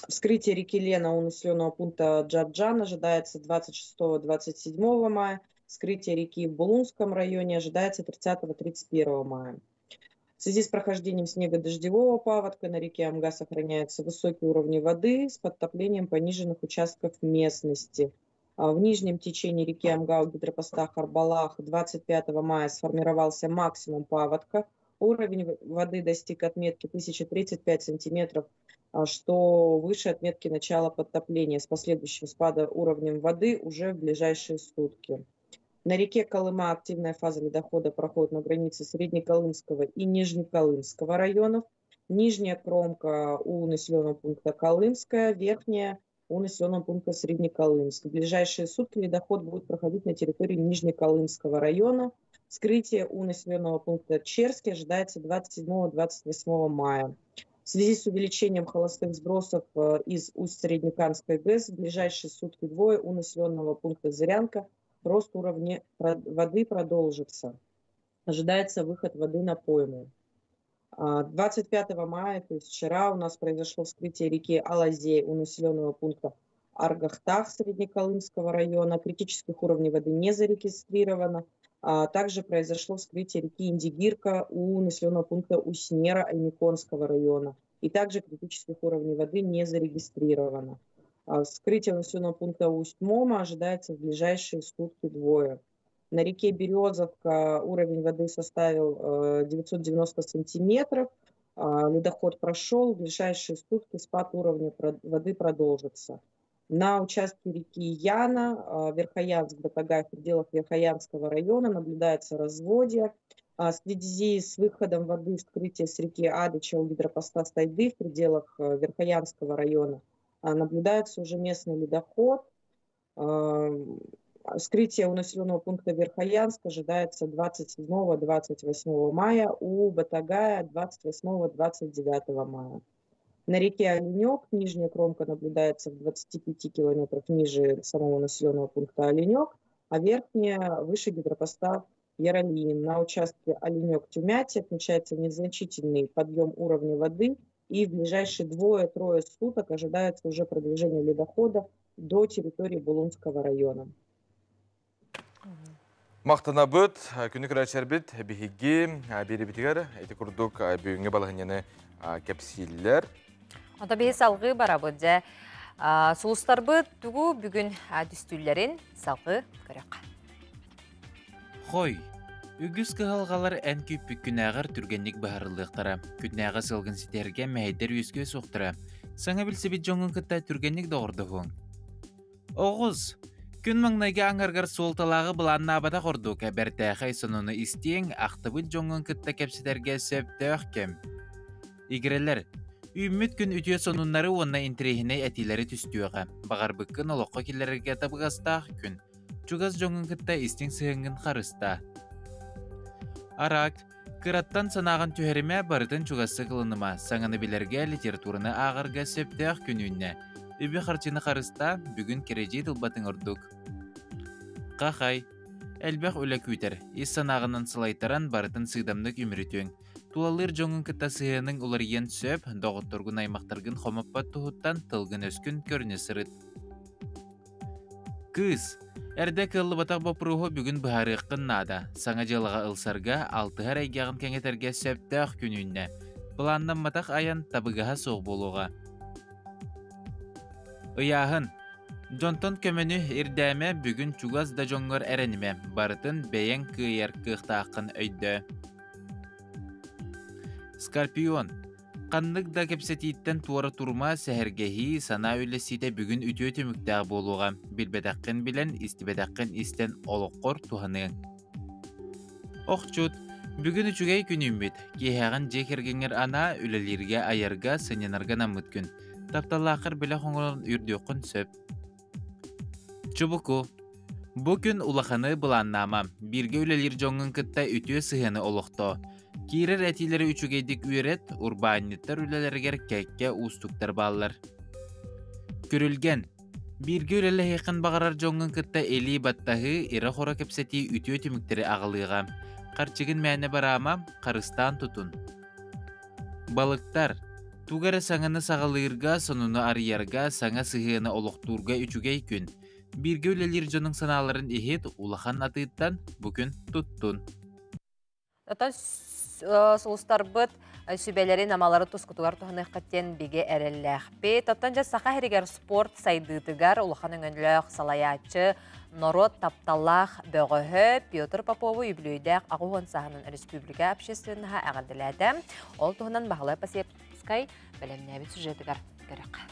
Вскрытие реки Лена у населенного пункта Джаджан ожидается 26-27 мая. Вскрытие реки в Булунском районе ожидается 30-31 мая. В связи с прохождением снегодождевого паводка на реке Амга сохраняются высокие уровни воды с подтоплением пониженных участков местности. В нижнем течении реки Амга у гидропоста Харбалах 25 мая сформировался максимум паводка. Уровень воды достиг отметки 1035 сантиметров, что выше отметки начала подтопления, с последующим спадом уровня воды уже в ближайшие сутки. На реке Колыма активная фаза ледохода проходит на границе Среднеколымского и Нижнеколымского районов. Нижняя кромка у населенного пункта Колымская, верхняя у населенного пункта Среднеколымск. В ближайшие сутки ледоход будет проходить на территории Нижнеколымского района. Вскрытие у населенного пункта Черский ожидается 27-28 мая. В связи с увеличением холостых сбросов из Усть-Среднеканской ГЭС в ближайшие сутки двое у населенного пункта Зырянка рост уровня воды продолжится. Ожидается выход воды на пойму. 25 мая, то есть вчера, у нас произошло вскрытие реки Алазей у населенного пункта Аргахтах Среднеколымского района. Критических уровней воды не зарегистрировано. Также произошло вскрытие реки Индигирка у населенного пункта Уснера Альмиконского района. И также критических уровней воды не зарегистрировано. Вскрытие населенного пункта Усть-Мома ожидается в ближайшие сутки двое. На реке Березовка уровень воды составил 990 сантиметров. Ледоход прошел. В ближайшие сутки спад уровня воды продолжится. На участке реки Яна, Верхоянск-Батагай, в пределах Верхоянского района наблюдается разводье. В связи с выходом воды вскрытие с реки Адыча у гидропоста Стайды в пределах Верхоянского района наблюдается уже местный ледоход. Вскрытие у населенного пункта Верхоянск ожидается 27-28 мая, у Батагая 28-29 мая. На реке Оленек нижняя кромка наблюдается в 25 километрах ниже самого населенного пункта Оленек, а верхняя выше гидропоста Яролин. На участке Оленек-Тюмяти отмечается незначительный подъем уровня воды, и в ближайшие 2-3 суток ожидается уже продвижение ледохода до территории Булунского района. Мақтана бұд, күні күрәчер біт, бігігі, бері бітігер, әйті күрдік бүйінге балығынені кәпсейлер. Ота бейі салғы бара бұдды. Сұлыстар бұд, түгі бүгін дүстүллерін салғы көрек. Қой, үгіз кығалғалар ән көпі күнәғыр түргенлік бағарылықтара. Күнәғы сылғын сетерге мәйдер өске соқтыра. Саңа білсі біт жоңын күтті түргенлік доғырды ғың. Оғыз, күн маңнайға аңарғар солталағы бұланна абада қорду кәбәртәқай соныны істең ақтыбыт жоңын күтті кәпсетерге сөпті өқкем. Игірелер, үміт күн үтіе сонынлары онна интерейхіне әтилері түстіуіға. Бағар бұққын олыққа келерге табығастақ күн. Чугаз жоңын күтті істең сығыңын қарыста. Арак, қыраттан санағын түйеріме барытын чугасы қылыныма, саңаны білерге литератураны ағырға сөпті өқ күніне. Үбі қарчыны қарыста бүгін кереже дылбатын ұрдық. Қақай, әлбәқ өлі көйтер, ес санағынан сылайтаран барытын сыйдамдық үмірітуің. Туалыр жоңын кітта сыйының олар ен сөп, доғыттырғын аймақтырғын қомаппат тұхыттан тылғын өскін көріне сырыт. Kız, Erde kıllı bataq bopruhu бүгін бұхарыққын nada. Саңа жылыға ылсарға 6 айгағын кәңетерге сөптәқ күнінне. Бұланнан матақ аян табығаға соқ болуға. Ыяғын, Жонтон көміні ирдәме бүгін чугаз да жоңғыр әрәніме. Барытын бәйен күйер кықтақын өйді. Скорпион. Қанлық да кепсетиттен туары турма сәхіргеhi сана өлесіде бүгін үті мүктәғ болуға. Білбедәққін білен, істібедәққін істен олыққор туғанығын. Оқчуд, бүгін үчігей күнін бет. Кейхағын жекергеңер ана үлелерге айарға сыненарған амыт күн. Тапталақыр білі қоңырын үрдеқін сөп. Чубуку. Бұ күн улақаны бұланнама. Бірге үлелер жоңын кітті үті сығаны олықты. Кирер әтилері үчігейдік үйрет, урбаниттар үлелергер кәкке ұстуктар балылар. Көрілген. Бірге үлелі хейқын бағарар жоңын кітті әлі баттағы ері қора кепсеті үті өтіміктері ағылыға. Қарчығын мәні барама, қарыстан тұтын. Балықтар. Туғары саңаны сағалырға, сонуны арыярға, саңа сығыны олықтурға үчігей күн. Бірге үлелер жоның саналарын ехет улахан атыттан бүкін тұттын. Сулустар бұд сүбелерін амалары тұскутуғар тұханы қаттен беге әрелләқ. Топтан жа сақа әрігер спорт сайдыдығар ұлықаның өнләқ салаячы народ тапталлақ бөғігі Петр Попову үбілейдәқ Ағуған сағының республика общественныға әғаділәді. Ол тұғынан бағылай пасепскай бәлемнәбі сюжетігар көріқ.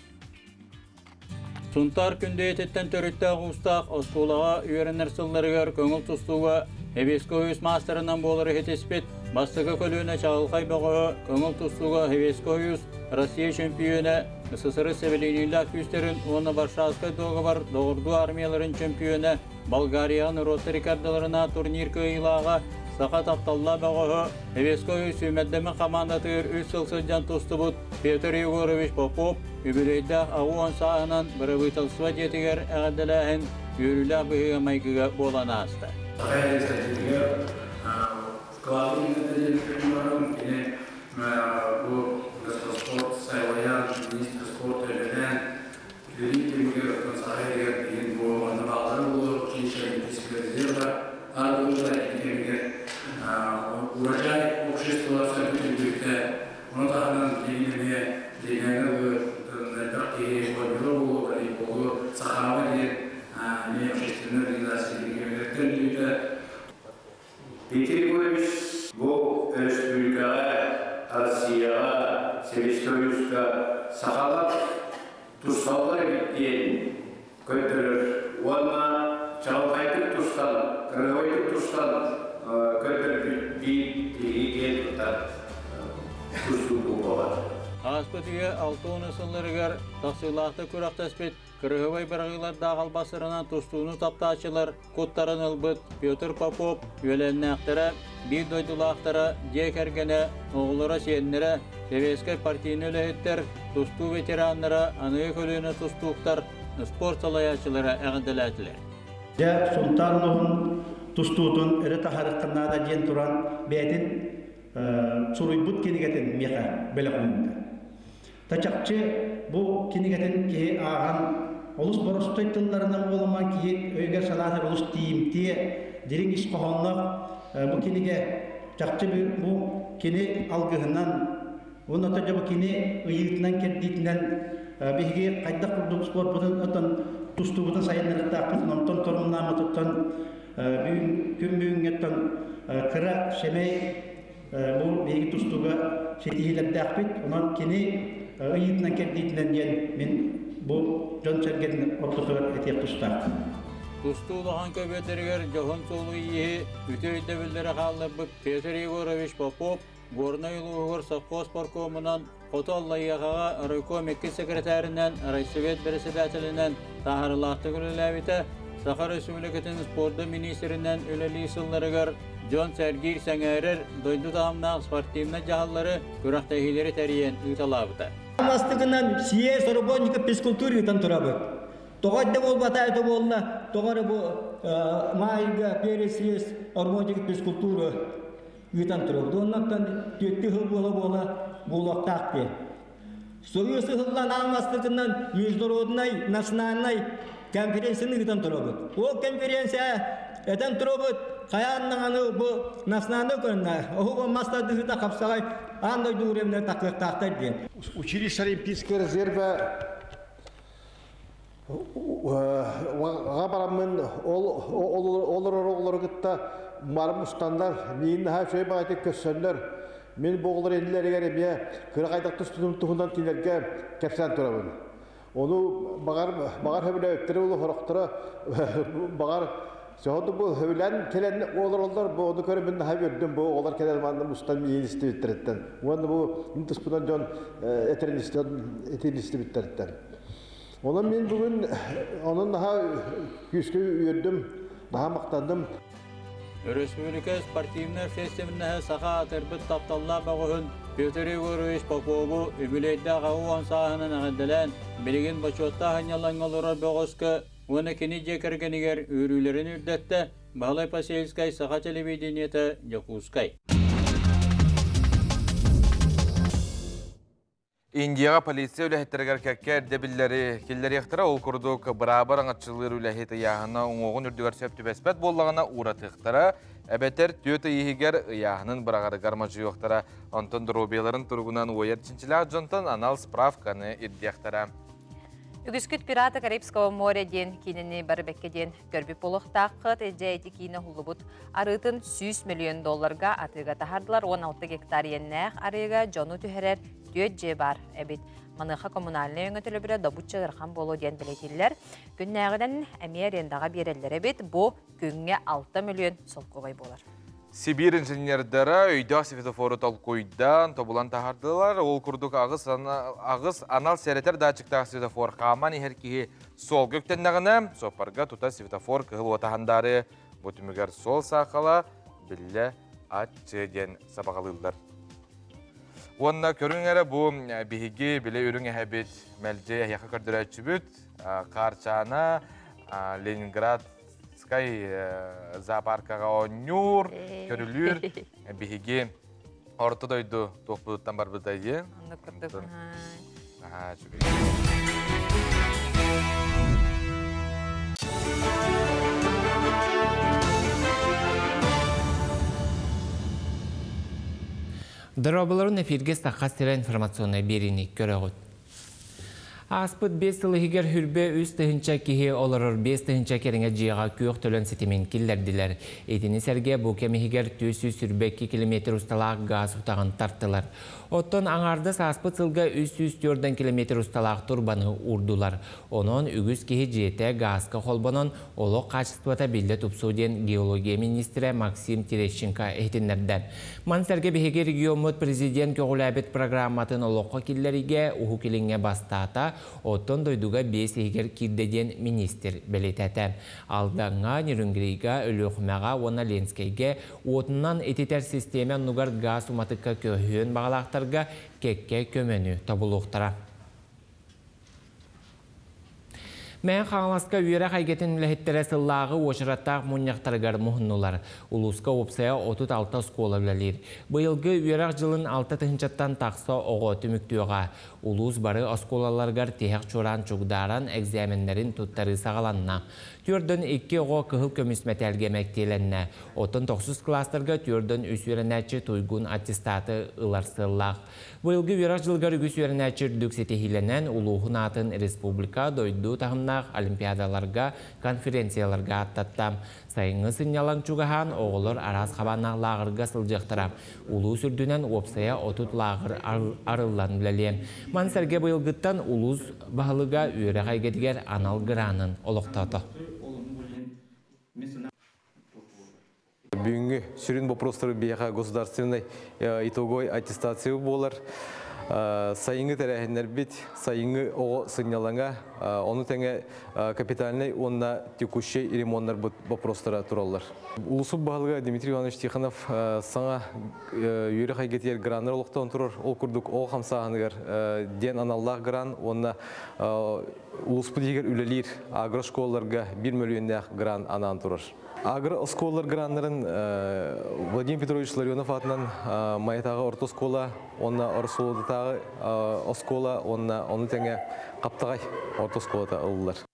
Сунтар күнде ететтен төрітті ағуыстақ осколаға үйерінер сылларығар көңіл тұстуға Хевеско үйіс мастерынан болыры хетеспет, бастығы көлуіне чағылқай бағығы көңіл тұстуға Хевеско үйіс Россия чемпионы СССР сәбелейнілі күстерін, оны Варшавскай доғы бар доғырду армияларын чемпионы Болгариян роты рекардаларына турнир көйілаға сақа тапталла бағығы Хевеско үйіс өмәддемі қамандатығыр үз сылсызжан тұсты бұд Петр Егорович Попов үбілейді ағуан сағынан бірі бұйтылсыва жетігер әғаділәхін үйірілі бұғыға майкыға болана асты. Saya juga kalau ini terjadi kemarin ini bu sport saya minister sport dan jadi juga saya ingin bu menambahkan bu kisah disiplin ada juga ini урожай общества советского бюджета монтажный деньги деньги такие подборы и по сахарной не общественной организации Петр Егорович бұл республикаға, Россияға, Севестойюзға сақалап, тұсталдар біткен көтірір. Оны жалғайтып тұстал, қырғайтып тұстал көтірір бейт тұсту болады. Аспетіге 6 сылларығар тақсылақты көрақтаспет, Кыргыбай барғылар дағал басырынан тұстуыны таптачылар, көттарын ылбыт, Петр Попов, өленнәқтірі, бір дойдылақтыры, декергені, оғылыра сеннері, Хевескай партийны өліхеттер, тұсту ветеранлары, анығы көліні тұстуқтар, спорт салаячылары әғінділәтілер. Сунтарлығын тұстуытын әрі тахарыққына да ден тұран бәйтін сұруйбұт кенігетін меқа бәлі қойында. Тачақчы бұл кенігетін кеге аған Олус боростой тылларынан болман ки өйгер санатыр олус тиимти дирин иш кохонлок бу киниге жакчы бу кини алгыһынан уната жабы кини ыйытынан кердитинен биге кайда курдук спорт бутун отон тустубутун сайынырыктаакпын онтон торумнааматыттан күнбүүнгеттен кыра шемей бу биги тустуга шетиилердаакпит онон кини ыйытынан кердитинен ден мен bu John Sergen ortağı etiyak tusta. Tustuluğun köbetlerger John Soluyi üteyde bildire kaldı Petr Егорович Попов Горнайлуğur Safkos Parkomu'ndan Kotallayığa Rayko Mekke sekreterinden Raysovet Beresedatinden Taharlahtı Gülülavite Sakar Respublikatının Sporda Ministerinden Öleli Sıllarıgar John Sergir Sengerer Doydu Dağımdan Sportimne Cahalları Gürahtayhileri teriyen Italavita. Мастыгынан сие соробонника физкультуры там турабы. Тогда бол батайда болна, тогда бу майга пересес ормотик физкультура витан турабы. Доннактан төтті бола булактакты. Союз хыллан алмастыгынан международный, национальный конференцияны гитан турабыт. О конференция этен турабыт каяннаны бу наснаны көрнә. О мастады гита капсагай андай дуремне таклыктакта ден. Училище Олимпийского резерва Габарамын олар марым устандар мин ха шөй багыты көссөндөр мен боглар эллерге бия кыргайдак тустум тугундан тилерге кепсан турабын. Onu bağır hövle öttürü ulu horokturu bağır soğudu bu hövlen kelen olur bu onu körü ben daha gördüm bu olar kelen mandı mustan iyi isti bittiretten. Onu bu intispudan John eternisti bittiretten. Onun ben bugün onun daha yüzkü üyürdüm daha maktandım. Respublika Sportivner Festivalinde saha terbit taptalla bağın Pyotr Igorovich Popovu übüleyde qavuan sahanın ağıdelen bilgin başotta hanyalan olur bağıska onu kinice kergeniger ürülerin ürdette Bağlay Paselskay saha televideniyete Yakuskay. Indiyaga polisiya üləhətlərgər kəkkər debilləri killəri yaxtıra ol kurduk beraber anatçılır üləhəti yağına oğun ürdügər söptü bəsbət bollağına uğratı yaxtıra əbətər tüyötü ihiger yağının bırağarı qarmacı yoxtara Anton Drobiyaların turgunan oyar çinçilə jontan anal spravkanı irdi yaxtıra. Үгіскүт пирата Карибского море ден кинени барбекке ден көрбі полықтаққыт әжәйті кейіні хулыбыт арытын $100 миллион атыға тахардылар 16 гектар еннәқ арыға жону түхерер түйет же бар әбет. Маныға коммунальны өңі бірі добутчы ғырхан болу ден білетелер. Күннәғыдан әмер ендаға берелер әбет, бұ күнге 6 миллион солқығай болар. Sibir inженердері өйді светофоры толкойдан тобулан тахардылар. Ол күрдік ағыз анал сәретер датчықтағы светофор қаман ехеркеге сол көктеннағына сопарға тұта светофор кығыл отағандары бұтымығар сол сақала білі атчыден сабағалылар. Онна көріңері бұл бігіге білі үріңе әбет мәлже яқы көрдірі чүбіт, Қарчана, Ленинград, зоопаркаға онюр, көрілер, бігіге орты дойды тоқпыдыттан бар бұдайды. Онды көрдік. Дробыларын эфирге стақастыра информационный беріні көріғыд. Аспыт 5 сылығығыр хүрбе үз тұхынча кеге оларыр 5 тұхынча керіңе жиға күйіқ төлін сетімен келдерділер. Етіні сәрге бұл кемігігер 200 километр ұсталақ газ ұтағын тартылар. Оттон аңарды аспыт сылға 304 километр ұсталақ турбаны урдулар. Onun үгіз кеге жете газға қолбанын олы қачыстывата білді тұпсуден геология министрі Максим Терещенко әйтінлерден. Мансәрге бігеге регионмыт президент көғіләбет программатын олыққа келлеріге ұху келіңе бастата оттон дойдуға 5 егер кирдеден министр белетәті. Алдаңа нерүнгірейға өліғмәға оны Ленскейге отыннан ететер системен нұғар газ уматыққа көхүйін бағалақтарға кекке көмені табылуқтара. Мен қаңласқа үйері қайгетін үләхеттері сыллағы өшіраттақ мұнияқтарығар мұхыннулар. Улуска опсая 36 скола білелер. Бұйылғы үйері жылын 6 тұхынчаттан тақса оғы түміктіуға. Улус бары осколаларғар тейек чоран чугдаран экзаменлерін тұттары сағаланна. Түрдің 2 оғы кығыл көмісметелге мәктеленне. Отын 9 кластарға түрдің үсверінәтші туйгун аттестаты ыларсыллақ. Бұйылғы үйері жылғар үсверінәтші дүксетехиленен улуғын атын республика дойду тағымнақ олимпиадаларға, конференцияларға аттаттам. Сайыңы сынялан чугахан оғылыр араз қабаннақ лағырға сылжықтырам. Улу сүрдінен опсая отут лағыр арылан білелем. Мансәрге бұйылғыттан улус бағылыға үйері қайгетігер анал ғыранын олықтаты. Бүгінгі сүрін вопростары бияға государственной итогой аттестация болар. Сайыңы тәрәхінлер бет, сайыңы оғы сынялаңа, оны тәңе капитальный, онна текущий ремонтар вопростары туралар. Улусу бағылыға Дмитрий Иванович Тихонов саңа үйері қайгетер граныр олықтан тұрыр, ол күрдік ол қамсағынығар ден аналлақ гран, онна улуспы дегер үлелер агрошколларға 1 миллиондақ гран анан тұрыр. Агро-сколлар граннарын Владимир Петрович Ларионов атынан майытағы ортоскола, онна орсолудытағы оскола, оны тәңе қаптағай ортосколата ұлылар.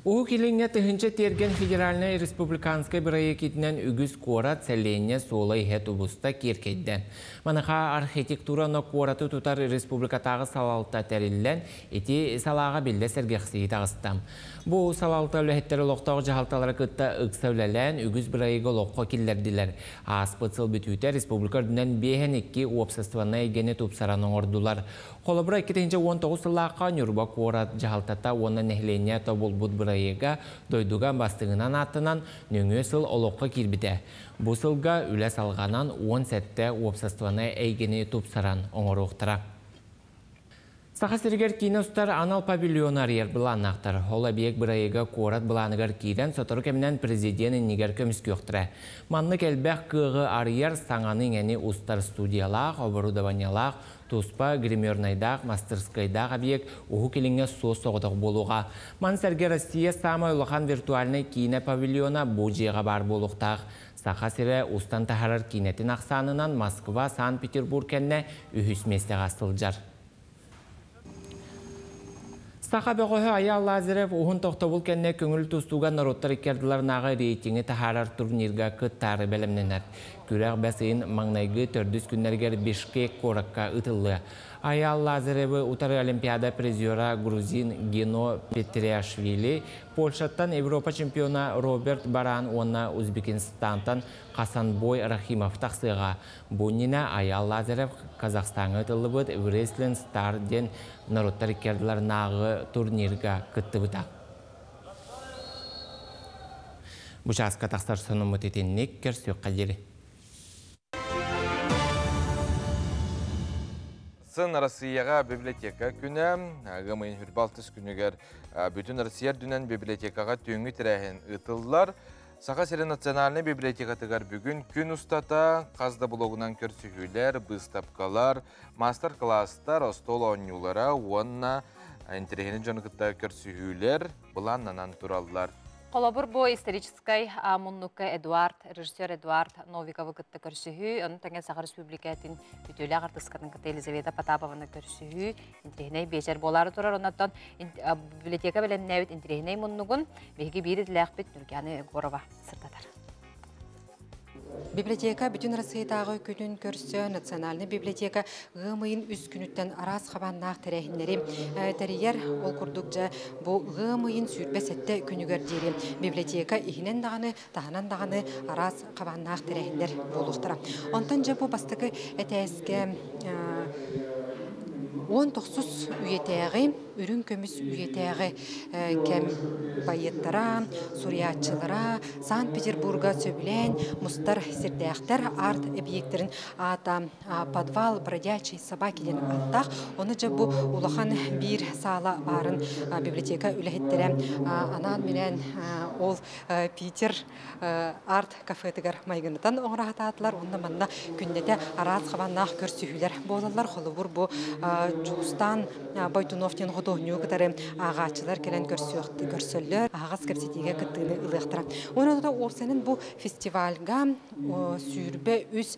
Оу келіңе тұхынча терген федеральная республиканская проектінен үгіз қорат сәлейіне солай хет ұбыста керкейден. Манаға архитектураны қораты тұтар республикатағы салалта тәрілден еті салаға білді сәргеқсейі тағыстам. Бұл салалта өләхеттері лоқтағы жағалталары күтті ұқсауләлән үгіз проекті лоққа келдерділер. Аспыцыл бүтүйті республикардынан бейхен 2 обществаны егені тұпсараның ордулар. Қолыбыра 2019 сылаққа нүрба қорат жағалтата оны нәхлене тобыл бұд проекті дойдуған бастығынан атынан нөңе сыл олыққа келбіді. Бұл сылға үлі салғанан 10 сәтті обществаны егені тұпсаран оңыр оқтыра. Сақа сіргер киностар анал павильонар ер бұланнақтар. Ола бек бірайыға қорат бұланығар кейден сотыры кемінен президенtin негер көміс көқтірі. Манны кәлбәқ кығы арьер саңаның әне ұстар студиялақ, оборудованиялақ, туспа гримернайдақ, мастерскайдақ абек ұғы келіңе соз соғыдық болуға. Ман сәрге Россия самай ұлыған виртуальный кино павильона бұжеға бар болуқтақ. Сақа сірі ұстан тахарар кинетін ақсанынан Москва, Санкт-Петербург кәнне үхісместі ғастылжар. Сақа бәғөһі Аял Лазарев ұғын тоқтабыл кәнне көңіл тұстуға народтар икерділернағы рейтингі тахарар турнирға күттары бәлімненер. Күрәқ бәсейін маңнайғы төрдіс күннергер Бишкек қораққа ұтылы. Аял Лазаревы ұтары Олимпиада призера грузин Гено Петриашвили, Польшаттан Европа чемпиона Роберт Баран, онна Узбекистантан Қасанбой Рахимов тақсыға. Бұнина Аял Лазарев Қазақстанға ұтылы бұд Wrestling Star ден народтар керділер нағы турнирға күтті бұта. Бұшасқа тақсар соны мұтетеннек керсі қадері. Сын Россияға библиотека күні, ғымайын хүрбалтыс күнігер бүтін Россияр дүнен библиотекаға түйінгі тірәхін ұтылылар. Сақа сері национальный библиотекатығар бүгін күн ұстата, қазда блогынан көрсігілер, бұстапқалар, мастер-кластар, остол оңюлара, онна интерегені жонықытта көрсігілер, бұланнанан тұралылар. Қолабыр бұл историческай мұннықы режиссер Эдуард Новиковы күтті көрсігі, оның тәңген Сақа Республикатын бүтөлі ағыртысқының күтті Елизавета Потапованы көрсігі, интерегіней бежер болары тұрар, онаттан библиотека білен нәуіт интерегіней мұннығын бейгі бейді діләқпет Нүргені Горова сыртатар. Библиотека бүтін Россиятағы күнін көрсі национальный библиотека ғымайын үз күніттен арас қабаннақ тәрәхінлері тәрейер ол күрдік жа бұл ғымайын сүрбе сәтті күнігер дейрі. Библиотека ихінен дағаны, тағынан дағаны арас қабаннақ тәрәхінлер болуқтыра. Онтан жа бұл бастығы әтәске 19 үйетәғі, үрін көміс үйетәғі кәм байеттара, суриятчылара, Санкт-Петербурга сөбілен, мұстар сірдәқтер арт объектерін ата подвал бродячий собакиден аттақ. Оны жа бұл улахан бір сала барын библиотека үләхеттері. Анан менен ол Питер арт кафетігер майғынытан оңырағыта атылар. Онда манна күндеті арат қабаннақ көрсігілер болалар. Қолыбыр бұл Жуыстан Байтуновтен ғудоғню кітары ағачылар келен көрсөллер, ағас кәпсетеге күттіғіні ұлықтыра. Оны да орсенің бұл фестивальға сүйірбе үз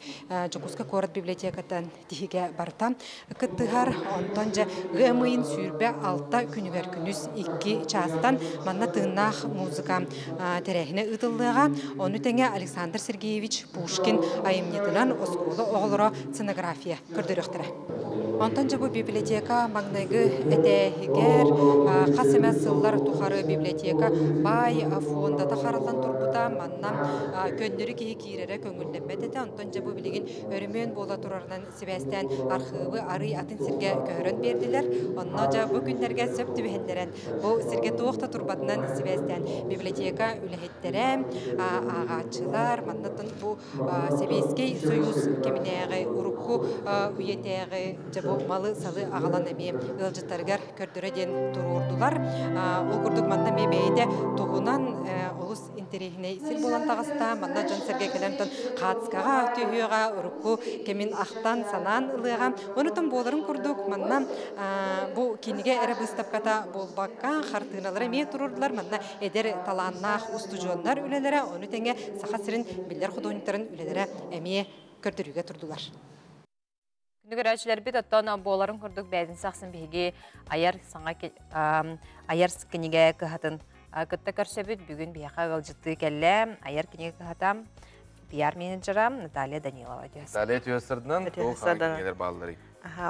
Жокуска Корот библиотекатан тихіге барта күттіғар онтан жа ғымайын сүйірбе алта күнігер күніз 2 частан манна тыңнақ музыка тәрәхіне ұтылыға. Оны тәңе Александр Сергеевич Пушкин айымнетінен осколы оғылыра сценография көрдіріқтірі. Онтан жа бұл библиотека маңнайғы әтәхігер, қасыма сыллар тұқары библиотека бай фондата қаралан тұрбыта маннам көннері кейі кейірері көңілденбет әті. Онтан жа бұл білеген өрімен бола тұрарынан Себастьян архивы ары атын сірге көрін берділер. Онна жа бұл күндерге сөп түбендерін. Бұл сірге тоқта тұрбатынан Себастьян библиотека үләхеттері, ағачылар, маннатын бұл Себескей Союз кемінеғі ұрыққу үйетеғі жабу малы салы ағалан әме ылжыттарғар көрдіреден тұрурдулар. Ол күрдік манна мебейде тұғынан олыс интерегіне сіл болан тағыста, манна жон сәрге кәлемтін қатысқаға, түйіға, ұрыққу кемін ақтан санан ылыға. Онытын боларын күрдік манна бұл кенеге әрі бұстапқата болбаққа қартыналары ме тұрурдулар. Манна әдер таланнақ ұсты жонлар үлелері, оны тәңе сақа сірін білдер құдойнықтарын үлелері әме көрдіруге тұрдулар. Нүгірәчілер бет оттан боларын күрдік бәдін сақсын бейге аяр кенеге кіхатын Кытта көрсөбүт бүгүн бияка ылжытты келле аяр кинеге катам пиар менеджерам Наталья Данилова. Наталья Түйесірдінен бұл қағылер балылары.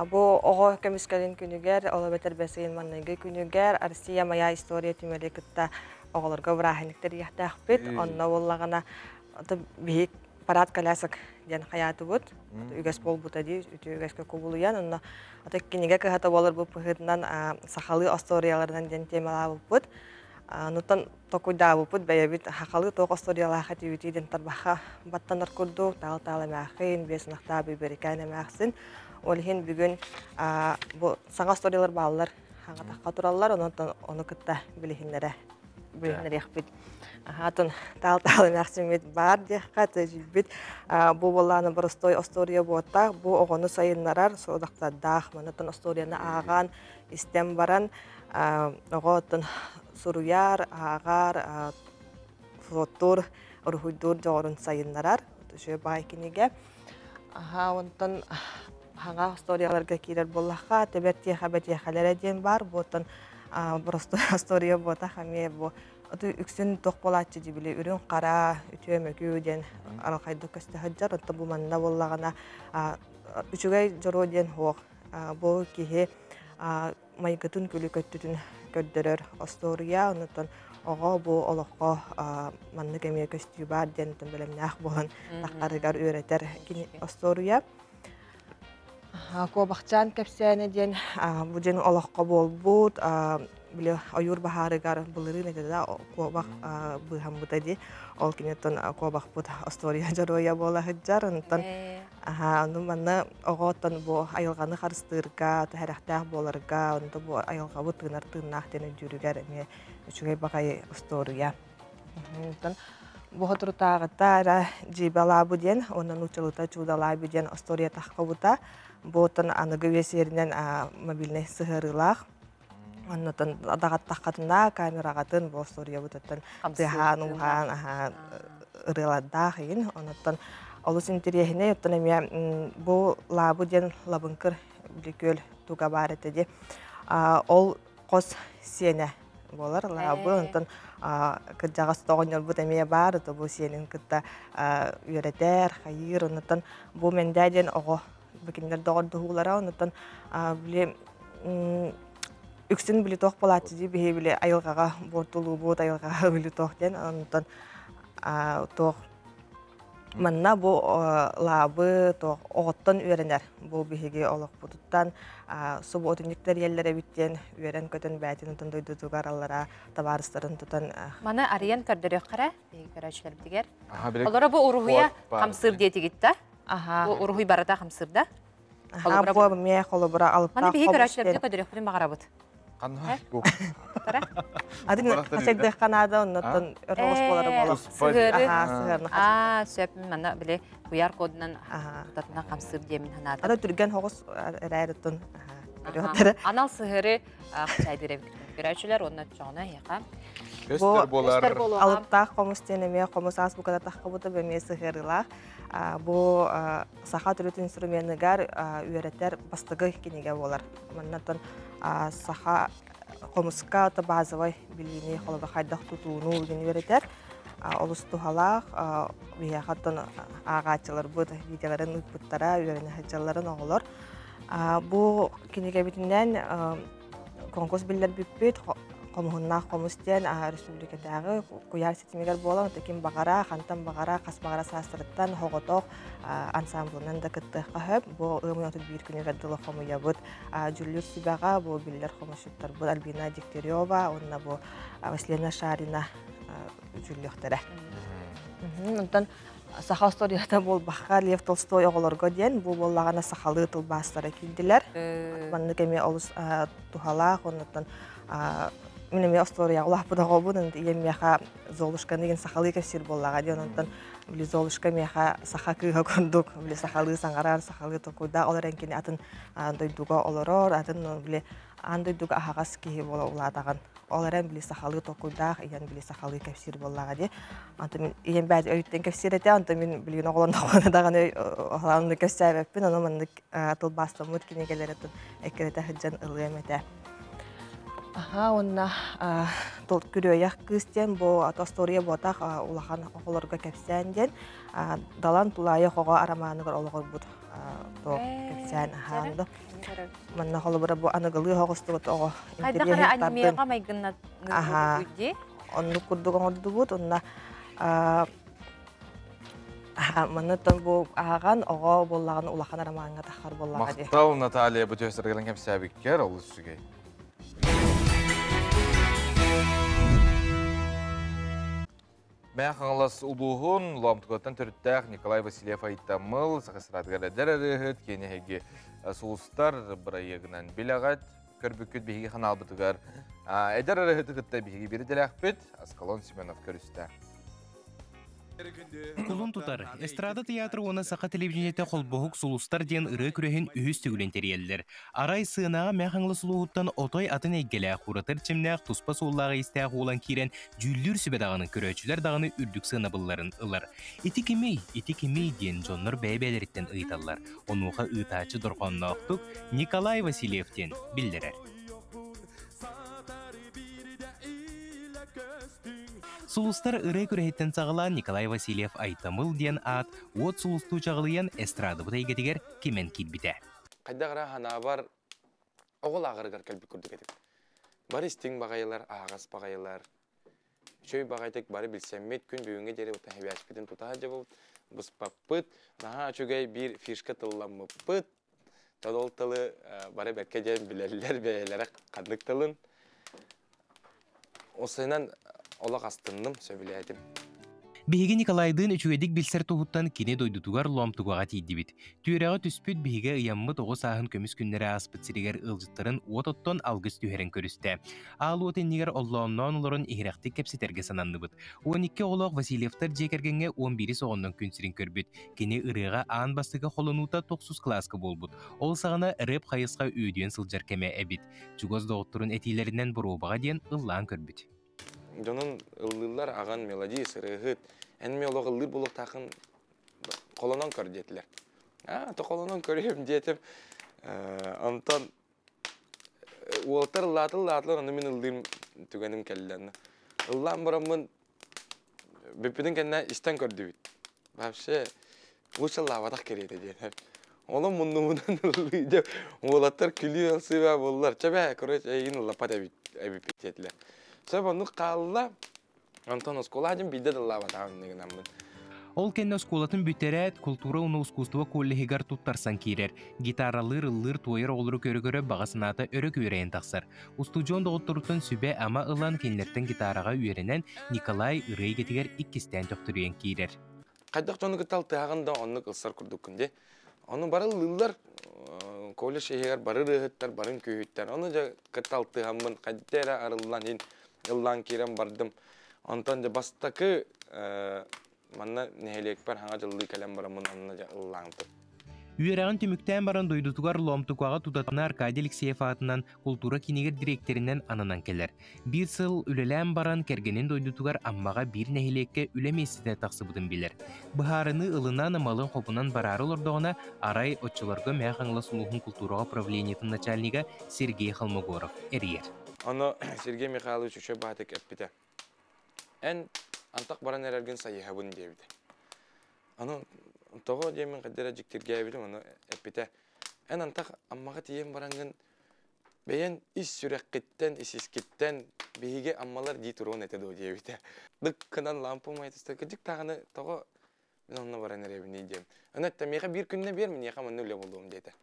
Бұл оғы көміскелін күнігер, олы бәтер бәсейін маннайғы күнігер, Россия мая история түмелі күтті оғыларға врахиліктер яқты ақпет, онына олағына бейік парад калясық ден қаяты бұд, үгәс бол бұта дей, үті үгәске көбілуян, онына кенеге кығата болыр бұл пұхытынан сақалы историялардан ден темала бұд. Нутан токуйда бұд бәйбіт хақалы тоқ историялаға түйітейден тарбаға баттанар күрдік, тағыл-тағылы мәқин, бесінақта бейберекайна мәқсін. Олхин бүгін саңа историялар балылар хаңатаққа тұралар, оны күтті білігінлері еқпет. Атын тағыл-тағылы мәқсімет бар деққа тәжілбет. Бұл болағаны бір история болтақ, бұл оғыны сайынларар, соғдақта дақ, мұнытын историяны аған, істем баран, оғытын суруяр, ағар, флоттур, ұрғыйдур жоғырын сайынларар, түші бай кенеге. Онтан хаңа историяларға кейлер болаққа, төбер тияқа-бәтияқалар әден бар, бұтын бір история болта қаме бұл. Үксін тоқ болатшы дебілі, үрін қара, үтіөм өкеуден аралқайды көсті хаджар, ұтты бұл манна болағына үшігай жұру ден хоқ. Бұл кейі майгытын күлі көттітін көрдірір история, ұнытын оға бұл олыққа манны кәме көсті бар ден ұтын білімні ақ болын таққарығар өретер история. Кобақчан кәпсәне ден бұл ден олыққа бол бұд, біле ойур бахарыгар бұлырын әдеді кобақ бұхам бұтады. Ол кенеттен кобақ бұд история жароя бола хүджар. Оны манны оғаттан бұл айылғаны қарыстырға, тәріқтәқ болырға, онды бұл айылға бұд тыңар-тыңнақ дені жүрігер үшігей бақай история. Бұл тұртағыта жибала бұден, онын ұчылыта чудала бұден история таққа бұта. Бұтын анығы весерінен мобильный сығырылақ. Оннотон адагат таққатында камерағатын бұл история бұтаттан тыған ұған ұрыладақ ең. Оннотон олыс интерехіне өттін әме бұл лабы ден лабынкыр бүлекөл туға бар етеді. Ол қос сені болар лабы. Онтон күджағас тоғын бұт әме бар. Бұл сенің күтті үйретер, қайыр. Оннотон бұл мендәден оғы бүкіндер доғырды ғулара. Оннотон біле үксін білі тоқ болатшы дей бейі білі айылғаға бортулу бұд айылғаға білі тоқ ден. Онтан тоқ манна бұл лабы тоқ оғыттан үйренер. Бұл бейге олық бұдыттан сұбы отынниктер еллері біттен үйрен көтін бәтін ұтын дойды тұғар аллара табарыстарын тұтан. Мана ариян көрдірі қара, бейгі көрәшілер бітігер. Олары бұл ұрғыя қамсыр деті кетті. Бұл ұрғый барада қамсырда. Бұл мей қолы бұра алып Мана бейгі көрәшілерді көдірі құлын мағара бұд. Қанға бұл? Адын қасекді қанады, ұннаттан өрғыз болары болып. Сығыры. Сөпін мана біле бұяр кодынан ұтатына қамсыр демін ханады. Ада түрген хоғыз әрәйріттін. Анал сығыры қысайдыры көрәшілер, онына жоғына еқа. Өстер болар. Алыптақ қомыс тенеме, қомыс ас бұқада таққа бұты бәме сығырылақ. Бұл сақа түрет инструментігер үйреттер бастығы кенеге болар. Маннаттан саха қомысқа ата базовай білгені қолыба қайдақ тұтуыну үлген үйреттер. Олыс тұхалақ, бейақаттан ағатчылар бұд, видеоларын ұтпыттара, үйрені хаджаларын оғылар. Бұл кенеге бітінден конкурс білдер бүппет, қомығыннақ қомыстен республикадағы құяр сетімегер болан, өтекен бағара, қантан бағара, қас бағара састырыттан, хоғытоқ ансамблынан да күтті қағып. Бұл ұмын отыр бір күнегер дылы қомыя бұд. Жүрлер сибаға бұл білдер қомышыттар бұд. Альбина Дегтярева, онына бұл Василина Шарина жүрлектері. Онтан саха историяда бұл баққа Лев Толстой оғыларға ден, бұл болағана сақалы тұлбастары келділер. Манны кеме олыс тұхалақ, онытын Менеме история Аллах бұдаға бұдын, емеха Золушка деген сақалы кәсір болаға ден, онтан білі Золушка меха сақа күйға көндік, білі сақалы саңарар, сақалы тоқуйда, олар әнкені атын дойдуға оларор, атын білі андойдуға ағағас кейі бола оладаған. Олар ән білі сақалы тоқуйда, ен білі сақалы кәсір болаға де. Антын мен ең бәді өйттен кәсір әте, антын мен білген оғылында қонадаған оғыланды көсті әбәппен, оны мұнды атыл бастамыд кенегелер әтін әкереті хүджан ылы әмәті. Онна күрөйях кыстен бу атостория ботах улахан оголорга кепсен ден далан тулая хого араманыгар ологор бут то кепсен ханды манна холобра бу аныгылы хогостугут ого Хайдахара анимега майгынна нугуди онну курдугоңорду бут онна маннатан бу аган ого боллаган улахан араманга тахар боллага ди Мактал Наталья бу төсөргөн кемсәбиккер ол сүгей. Мәхаңлас улуғын Ломтготтан түріттәқ Николай Васильев айтамыл, сақысыратығар әдер әрігіт, кенеге соғыстар бірайығынан білағат, көрбүккіт бейгі қанал бұтығар. Әдер әрігіті ғытта бейгі бері дәләқ бет, Аскалон Семенов көрісті. Кулун тутар, эстрада театры оны сақа телевидениете қолбоғық сұлыстар ден ұры күрехін үйіз түгілентерелдер. Арай сынаға мәхаңлы сұлуғыттан отой атын әйгелі құратыр чемнәқ тұспа соллағы істәқ олан керен жүлдір сүбедағының көрөчілер дағыны үрдік сына бұлларын ылар. Ити кемей ден жонлар бәйбәлеріттен ұйталар. Онуға ұйтачы дұрғанна оқтық Николай Васильевтен білдірер. Сулустар ырай күрәйттен сағылан Николай Васильев айтамыл ден ат, от сулусту чағылыян эстрады бұтайгетігер кемен килбіті. Қайдағыра хана бар, оғыл ағырғар кәлбі күрдік едік. Бары істің бағайлар, ағас бағайлар. Шөй бағайтық бары білсәммет күн бүйінге дері ұтан хебәшпетін тұта жабыл, бұспаппыт, наға чөгай бір фишка тылламы пыт, тадол тылы бары бәкке жән білерлер бәйлері қандық тылын. Осыйнан олақ астынным сөбіләдім. Биһиги Николайдын үчүгедик билсер туһуттан кини дойдутугар ломтугага тииддибит. Түйрәгә түспүт биһиге ыяммы тогыз саһын көмүс күннәре аспыт сиригер ылжыттарын уоттон алгыс түһәрен көрүстә. Ал уотеннигер оллооннон олорун ихрәхти кепсетерге сананныбыт. 12 олог Васильевтар жекергенге 11 соғоннан күнсирин көрбүт. Кини ырыга аан бастыга холонута 9 класска болбут. Ол сагына рэп хайыска үйдүен сылжар кеме эбит. Чугоз доотторун этилеринен буруубага диен ыллаан көрбүт. Jonun ıllılar ağan melodi sırıgıt. Enme olaq ıllır buluq taqın qolonan kör detiler. To qolonan körüyüm detim. Antan uoltar ıllatlar onu min ıllıyım tügenim kellerini. Illan buramın bepidin kendine işten kördü bit. Vapşe uçalla vadak kereydi diye. Oğlum mundan ıllıydı. Uoltar külüyor sıva bollar. Çabe körüç eyin ıllapat ebip detiler. Sebonu qalla Антон осколадым биде дылла батагын деген мен. Ол кенне осколатын бүтерет культура уну искусство коллегигар туттарсан кирер. Гитаралыр ыллыр туйыр олру көрөгөрө багасыната өрө көрөйен таксар. Устудион доготторутун сүбе ама ылан кенлерден гитарага үйренен Николай ырый кетигер иккистен төктүрүен кирер. Кайдак жону гитал тагында онны кылсар курдукунде. Оны бары лыллар коллеж шегер бары рыгыттар барын күйүттер. Оны жа гитал тагамын кайдера арыллан ыллан кирем бардым. Антон да бастакы манна нехелек бар хаңа жылды калем барамын анна жа ыллаңды. Үйерәгін түміктен баран дойдутугар ломтуқаға тутатына Аркадий Алексеев атынан культура кинегер директоринен анынан келер. Bir сыл үлелән баран кергенен дойдутугар аммаға bir нехелекке үлемесіне тақсыбыдын білер. Бұхарыны ылынан амалын қопынан барары олырдығына арай отчыларға мәғаңла сұлуғын культураға правлениетін начальнига Сергей Холмогоров әрiyер. Аны Сергей Михайлович үші батык әппіті. Ән антақ баран әрерген сайыға бұн дейбіді. Аны тоғы деймін қаддера жіктірге әбілім, аны әппіті. Ән антақ аммаға тиен баранғын бәйен ис сүрәқкеттен, исискеттен бейге аммалар дей тұруын әтеді о дейбіді. Дыққынан лампым айтысты, күдік тағыны тоғы мен онына баран әребіне дейм. Аны әтті меға бір күніне бермін, еқа мұны өлі болуым дейді.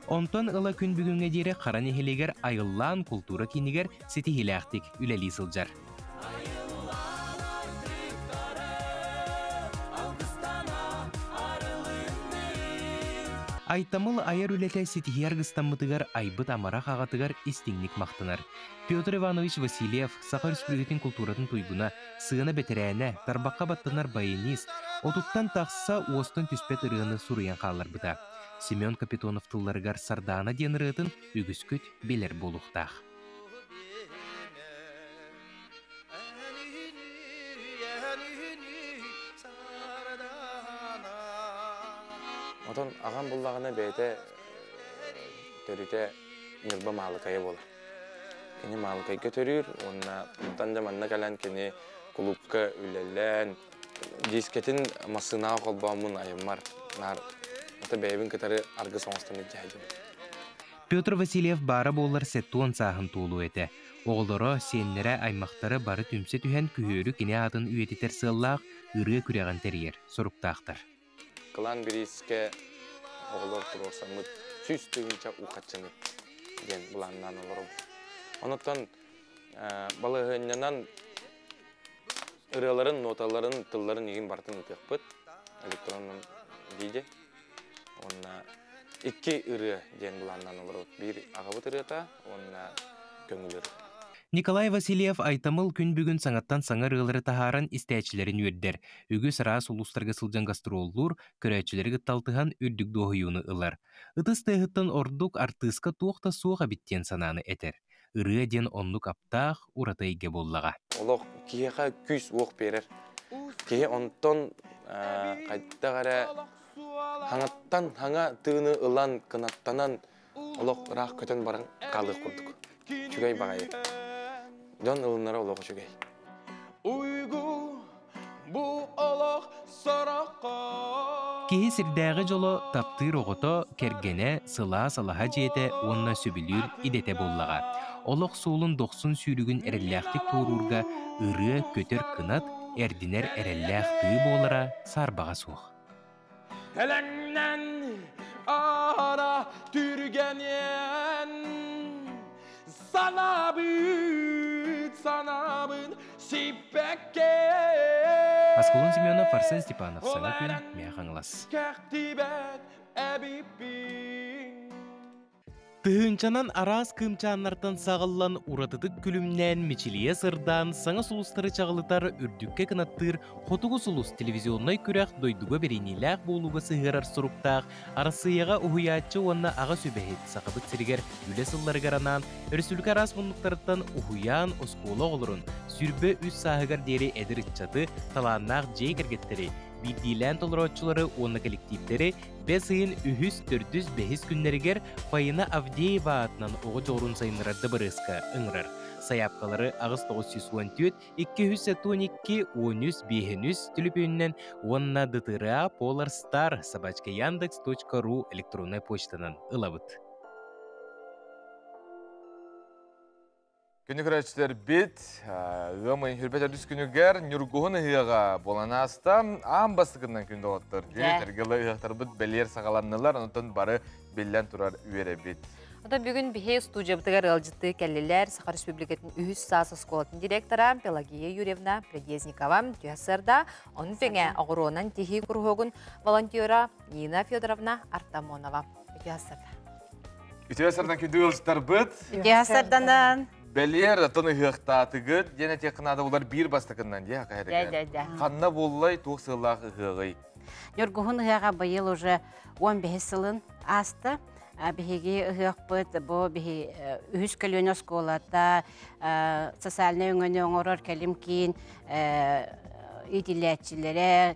Онтон ыла күн бүгінге дейірі қаран ехелегер айыллан культура кинегер сети хиләқтік үләлі сылжар. Айтамыл айыр үләтә сетихи аргыстаммытыгар айбыт амара қағатыгар истиңник мақтынар. Петр Иванович Васильев Саха Республикатын культуратын туйгуна, сығына бетерәне, тарбаққа баттынар баянист, отуттан тақсыса уостын түспет ырығыны сұруян қалар бұта. Семен Капитонов тылларыгар сардана ден ырығытын үгіскөт белер болуқтақ. Отон ағам бұллағына бәйті төріте нырба малы кайы болар. Kini malkay götürür, onna bundan da manna kalan kini kulupka ülelen, disketin masına kolbamın ayımlar, nar, ata beyvin katarı argı soğustan edeceğim. Петр Васильев бары болар сеттуон сағын туылу еті. Оғылдары сенлері аймақтары бары түмсе түхен күхөрі кене атын үйететер сыллақ ұры күреген терьер, сұрыптақтыр. Кылан біріске оғылдар тұрорсамыд, сүз түйінча уқатчаны ден бұланнан олырым. Оныттан балығыннан ұрыларын, ноталарын, тылларын егін бартын өтек бұд, электронның дейде. Онна İki ırı den bulandan olur. Bir ağabey ırıta, onunla köngülür. Николай Васильев айтамыл күн бүгін саңаттан саңар ылары тахаран истәчілерін өддер. Үгі сыра солустарға сылжан гастроллур, көрәчілері гытталтыған үрдік доғыюны ылар.Ытыс тәғыттан ордук артыска туақта суға биттен сананы әтер. Ыры ден онлук аптақ уратайге боллаға. Олық кейеға күз оқ берер. Кейе онтон қайттағара Хаңаттан хаңа тыны ылан кынаттанан олық рақ көтен барын қалық құрдық. Чүгей бағайы. Дон ылынлары олығы чүгей. Уйгу бұ олық сараққа. Кейі сірдәғі жолы таптыр оғыто кергене сыла-салаға жете онна сөбілір идете боллаға. Олық суылын 90 сүйрігін әрелләқтік туырурға ыры көтер кынат әрдінер әрелләқтығы болара сарбаға суық. Helenden ara türgenen sanabın sipekke Асколон Семенов, Арсен Степанов, Саңа күн, Мяхаңлас. Тыһынчанан арас кымчаннартан сағыллан уратыдык күлімнен мечилие сырдан саңа сулустары чағылытар үрдікке кынаттыр хотугу сулус телевизионной күрәк дойдуга берениләк болуга сыгырар суруктақ арасыяға ухуячы онна аға сөбәхет сақыбыт сиригер үле сыллары гаранан өрсүлік арас мұнлықтарыттан ухуян оскуола олырын сүрбе үз сағығар дері әдір итчаты таланнақ жей кергеттері Бидилен толоротчулары онна коллективтері бесыйын үхіс төрдүз бехис күннерігер Фаина Авдеева атынан оғы жоғырын сайынырарды біріскі ұңырар. Саяпқалары ағыз 914 212-13-500 түліпіннен онна дытыра polarstar@yandex.ru электронной почтанан ылабыт. Күні көрәтшілер бет, ғымын хүрбет әрдіс күнігер, нүргуғын ұйыға болана аста, ам бастықынан күнді оғыттыр. Тергілі ұйықтар бұд бәлер сағаланнылар, онытын бары беллән тұрар үйері бет. Ода бүгін бихе студия бұтығар ғылжытты кәлелер Саха Республикатын үйіз сасы сколатын директора Пелагея Юрьевна Предезникова түйасырда, оның пеңе ағыруынан техи күрғығын волонтера Нина Федоровна Артамонова түйасырда. Түйасырдан күнді ғылжыттар бұд? Түйасырдан Бәлер тыны ғықтатығыд, дене тек қынады олар бір бастықынан, де қайдығыр. Қанна болылай тоқ сылағы ғығы. Нүргуғын ғыға байыл уже 15 сылын асты. Бігеге ғық бұд, бұл бігі үхіс көліні сколата, социаліне өңіне оңырыр кәлім кейін идилетчілері,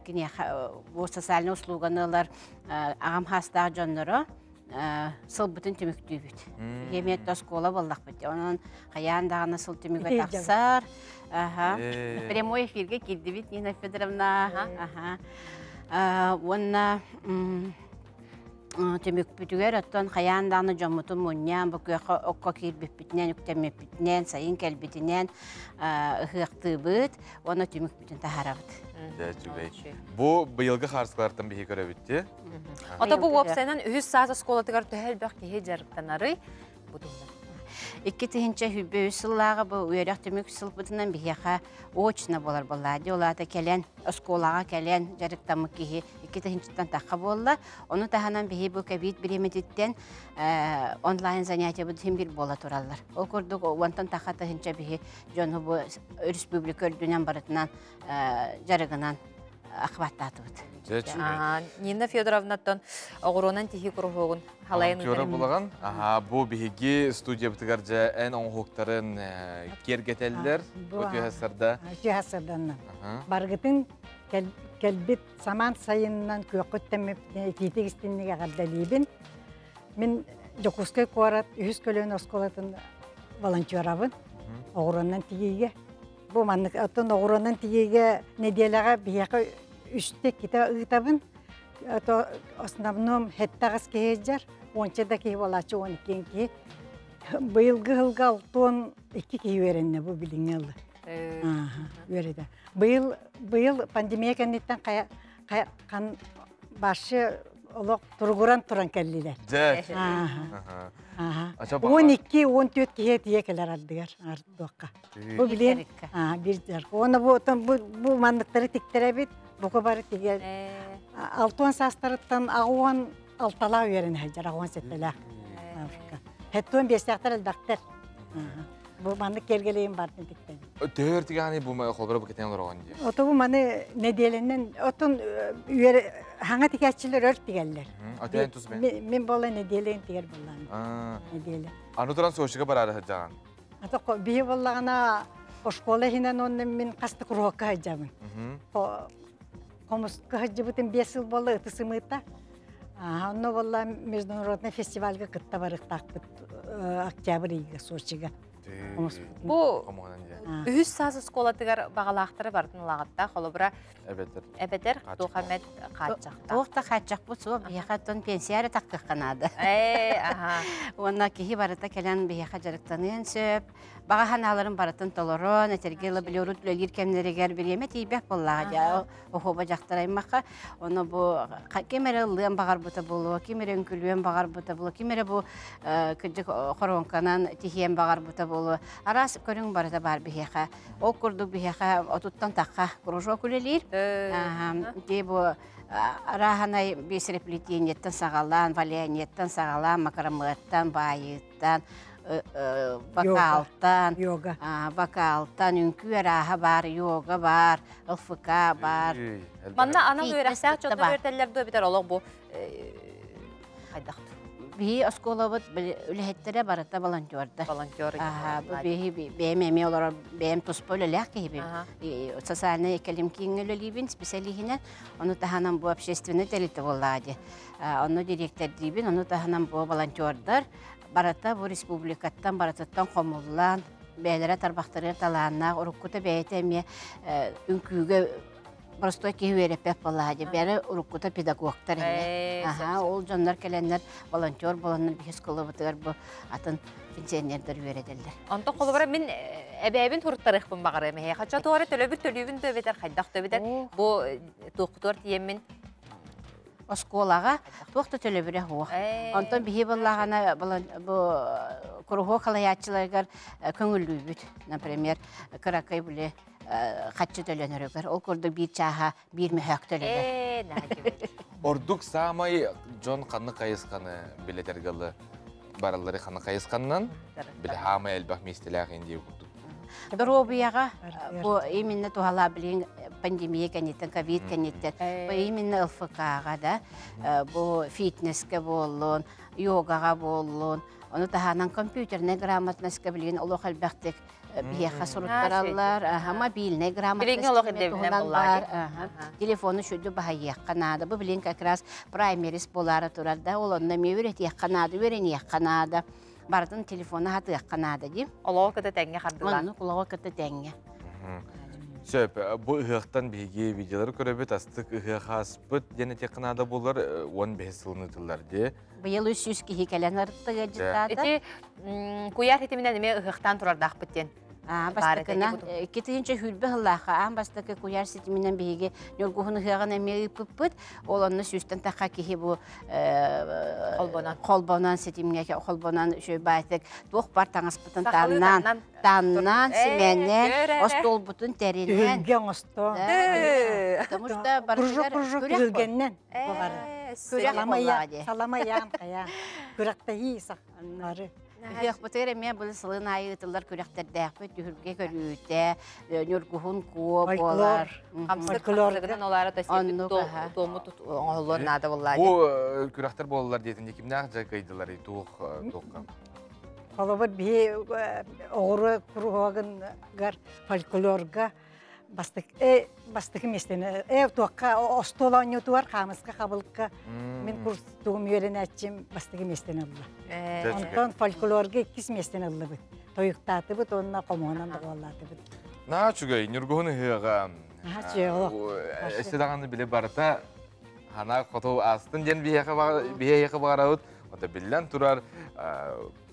бұл социаліне услуғанылар ағам хастағы жонлары. Сыл бүтін түміктүй бүт. Емет доскола болдақ бүт. Оның қаяндағына сыл түмігі тақсар. Прямой эфирге келді бүт, Нина Федоровна. Онына түмік бүтігер, оттан қаяндағына жомытын мұниян, бұқы оққа келбіп бүтінен, үктемеп бүтінен, сайын кәлбітінен ұқықты бүт, оны түмік бүтін тахара бүт. Бұл бұйылғы қарсықлардан бейі көрі бітті? Ота бұл опсайнан үйіз сазы сколатығар төхел бәқ кейі жарықтанары бұдыңдар. Икки тыһынча хүббе үсыллаға бұл үйерек түмік үсіл бұдынан бейеқа очына болар болады. Олата кәлен, осколаға кәлен жарықтамы кейі икки тыһынчыттан таққа болла. Оны тағанан бейі бұл кәбейт біремедеттен онлайн занятия бұдын бір бола тұралар. Ол көрдік онтан таққа тыһынча бейі жоны бұл республика өрдінен барытынан жарығынан ақбаттаты бұд. Нина Федоровнаттан оғыруынан тихи күрғығын халайын өтірім. Бұл бігеге студия бұтығар жа ән оңғықтарын кергетелдер өте ғасырда. Өте ғасырдан. Барғытын кәлбет саман сайынынан көқіттеміп кейтек істеннеге ғардалейбін. Мен жоқұсқай қуарат үйіз көлігін осқолатын волонтерабын. Оғыраннан тигейге. Бұл маннык атын оғыраннан тигейге неделяға бияқы үстек кита ұйтабын. Основном хеттағыз кейджар. Онча да кей балачы 12 кей. Бұйылғы ғылға 6-2 кей веренне бұл біліңе алды. Вереді. Бұйыл пандемия кәнеттен қан башы олық тұрғыран тұран кәлілер. 12-14 кей тие кәлер алдығар ардуаққа. Бұл білен бір жарғы. Оны бұл мандықтары тіктері бет, бұқы бары тегер. 6 састарыттан ағуан алтала үйерін әжер, ағуан сеттелі. Хеттуын бестіқтар әлдақтар. Бұл маны келгелейін бардың тіктен. Төр тегені бұл қолбары бұл кетен олар оған де? Оты бұл маны неделінен, отын хаңа текетшілер өрт тегелілер. Атайын тұз бен? Мен бола неделейін тегер болағын. Неделі. Аны тұран соғышыға барады ғаджаған? Бейі болағына школа хинен оның мен қасты құруаққа ғаджамын. Комысқа ғаджы бұтын 5 жыл болы ұтысы мұйта. Оны болла международный фестивальға қытта барықтақ бұт октябрь игі Сочиға. Бұл үхіс сазы сколатығар бағалақтары бардың лағатта, қолы бұра әбетер Тухамет қатжақта. Оқта қатжақ бұл суы бияқаттың пенсияры таққық қанады. Онна кейі барыта кәлін бияқа жарықтанын сөп, бағахан алырын барытын толырын, әтергелі білеуру түлелер кәмдерігер бір емет ейбек болаға оғыба жақтараймаққа. Оны бұл кемері ұлыған бағар бұта болу, кемері үнкілуен бағар бұта болу, кемері бұл күджік қоронқанан тихиен бағар бұта болу. Арас көрің барыта бар бияқа. Ол күрдік бияқа отуттан таққа құружу күлелер. Де бұл араханай бесіреплетениеттен сағалан, валияниеттен сағалан, макарамыттан, байыттан, бакалтан, үнкі араға бар, йога бар, ылфыка бар. Манна анал өрәсәк жотыр өртәлерді өбітер олық бұл қайдақты? Бейі осколабыт үліхеттері барыта волонтерді. Бейім олар бейім тұспы өліләк кейбі. Социальный екелім кейін өлілейбін специалихінен. Оны таханан бұл общественный тәліті болады. Оны директор дейбін, оны таханан бұл волонтердар. Барыта бұл республикаттан, барытыттан қомылан, бәйлері тарбақтары таланна, ұрыққыты бәйтеме үнкүйге Простой кейверепеп болады. Бәрі ұрыққыта педагогтар. Ол жандар кәләнлер, волонтер боланыр, бейіз қолы бұтығар бұл атын пенсионердер өреділдер. Онты қолы бара, мен әбәйбін тұрықтарықпын бағыр әмей. Қача туғары төлөбір төлөбін дөбетер, қайдақ дөбетер. Бұл тұқтыр тиемін. Осколаға тұқты төлөбірі хуақ. Онтан бейі болағана күріғо қалаятчыларғар көңілі бүт. Например, қырақай бұлі қатшы төлөнөрөгөр. Ол көрді бір чаға, бір мүхәк төлөнөр. Ордук самай жон қаны қайысқаны білетергілі баралары қаны қайысқанынан біле хамай әлбақ местеләғ енді өкілді. Дұру именно туғала білін пандемия кәнеттен, ковид кәнеттен. Именно ЛФК-ға да, фитнеске болуын, йогаға болуын. Оны тағанан компьютерне грамотнеске білген олық әлбәқтік бияқа сұрыттаралар, мобильный грамотнеске бар. Телефоны шөді баға еққанады. Бұл білген как раз праймерис болары тұрарда. Ол онына меуірет еққанады, өрен еққанады. Бардың телефоны хаты еққанады дейм. Олығы күті тәңге қардылар. Олығы күті тәңге. Сөп, бұл ұғықтан бейге видеолар көребет, астық ұғы қаспыт, дені теқынада болар 15 сылыны тұлдар де. Бұйыл 300 кейі кәлен ұрттығы жыттады. Эти куяр хетімінен еме ұғықтан тұрардақ біттен. Бастықына, кетігінші хүлбі ғылаға, бастықы куяр сетімінен бейге нөлгіғын ұғығын әме ұпып-бұд, ол оны сүстен таққа кейі бұл қолбонан сетімге, қолбонан шөй байтық, доқ бар таңыспытын таннан, семеннен, остол бұтын тәрінен. Үлген осто. Күржік үлгеннен. Саламаян қая. Күректі ейсақ. Үйек бұтыр әме бұл сылын айытылар көректерді әқпет, үйірге көрүйті, нөргіғын қуы болар. Қамсық олары тәсетіп тоғымы оңылыр нады болады. Бұл көректер болалар дейтінде кімді ақ жайқайдылар туыққа? Қолыбыр бей оғыры күрғағын фольклорға бастығы местені. Туаққа остола өнетуар қамысқа қабылыққа мен курстуым үйерен әтчем бастығы местені ұлы. Онтан фольклорға 2 местені ұлы бұд. тойықтаты бұд, онына қомуынан да қолаты бұд. На чугай, нюргоны хыга. Эстедағаны біле барыта, хана қоту астын ден бейеқі бағараут, ота білден тұрар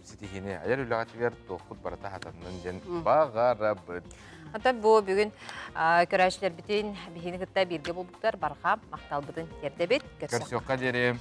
сетихіне аяр үліғатығар тоқыт барыта хатанын ден бағара бұд. Ата бұл бүгін көрәшілер бітін бейіні күтті бірге болбуқтар барға мақтал бұдын терді бет. Көрсіоққа дерем.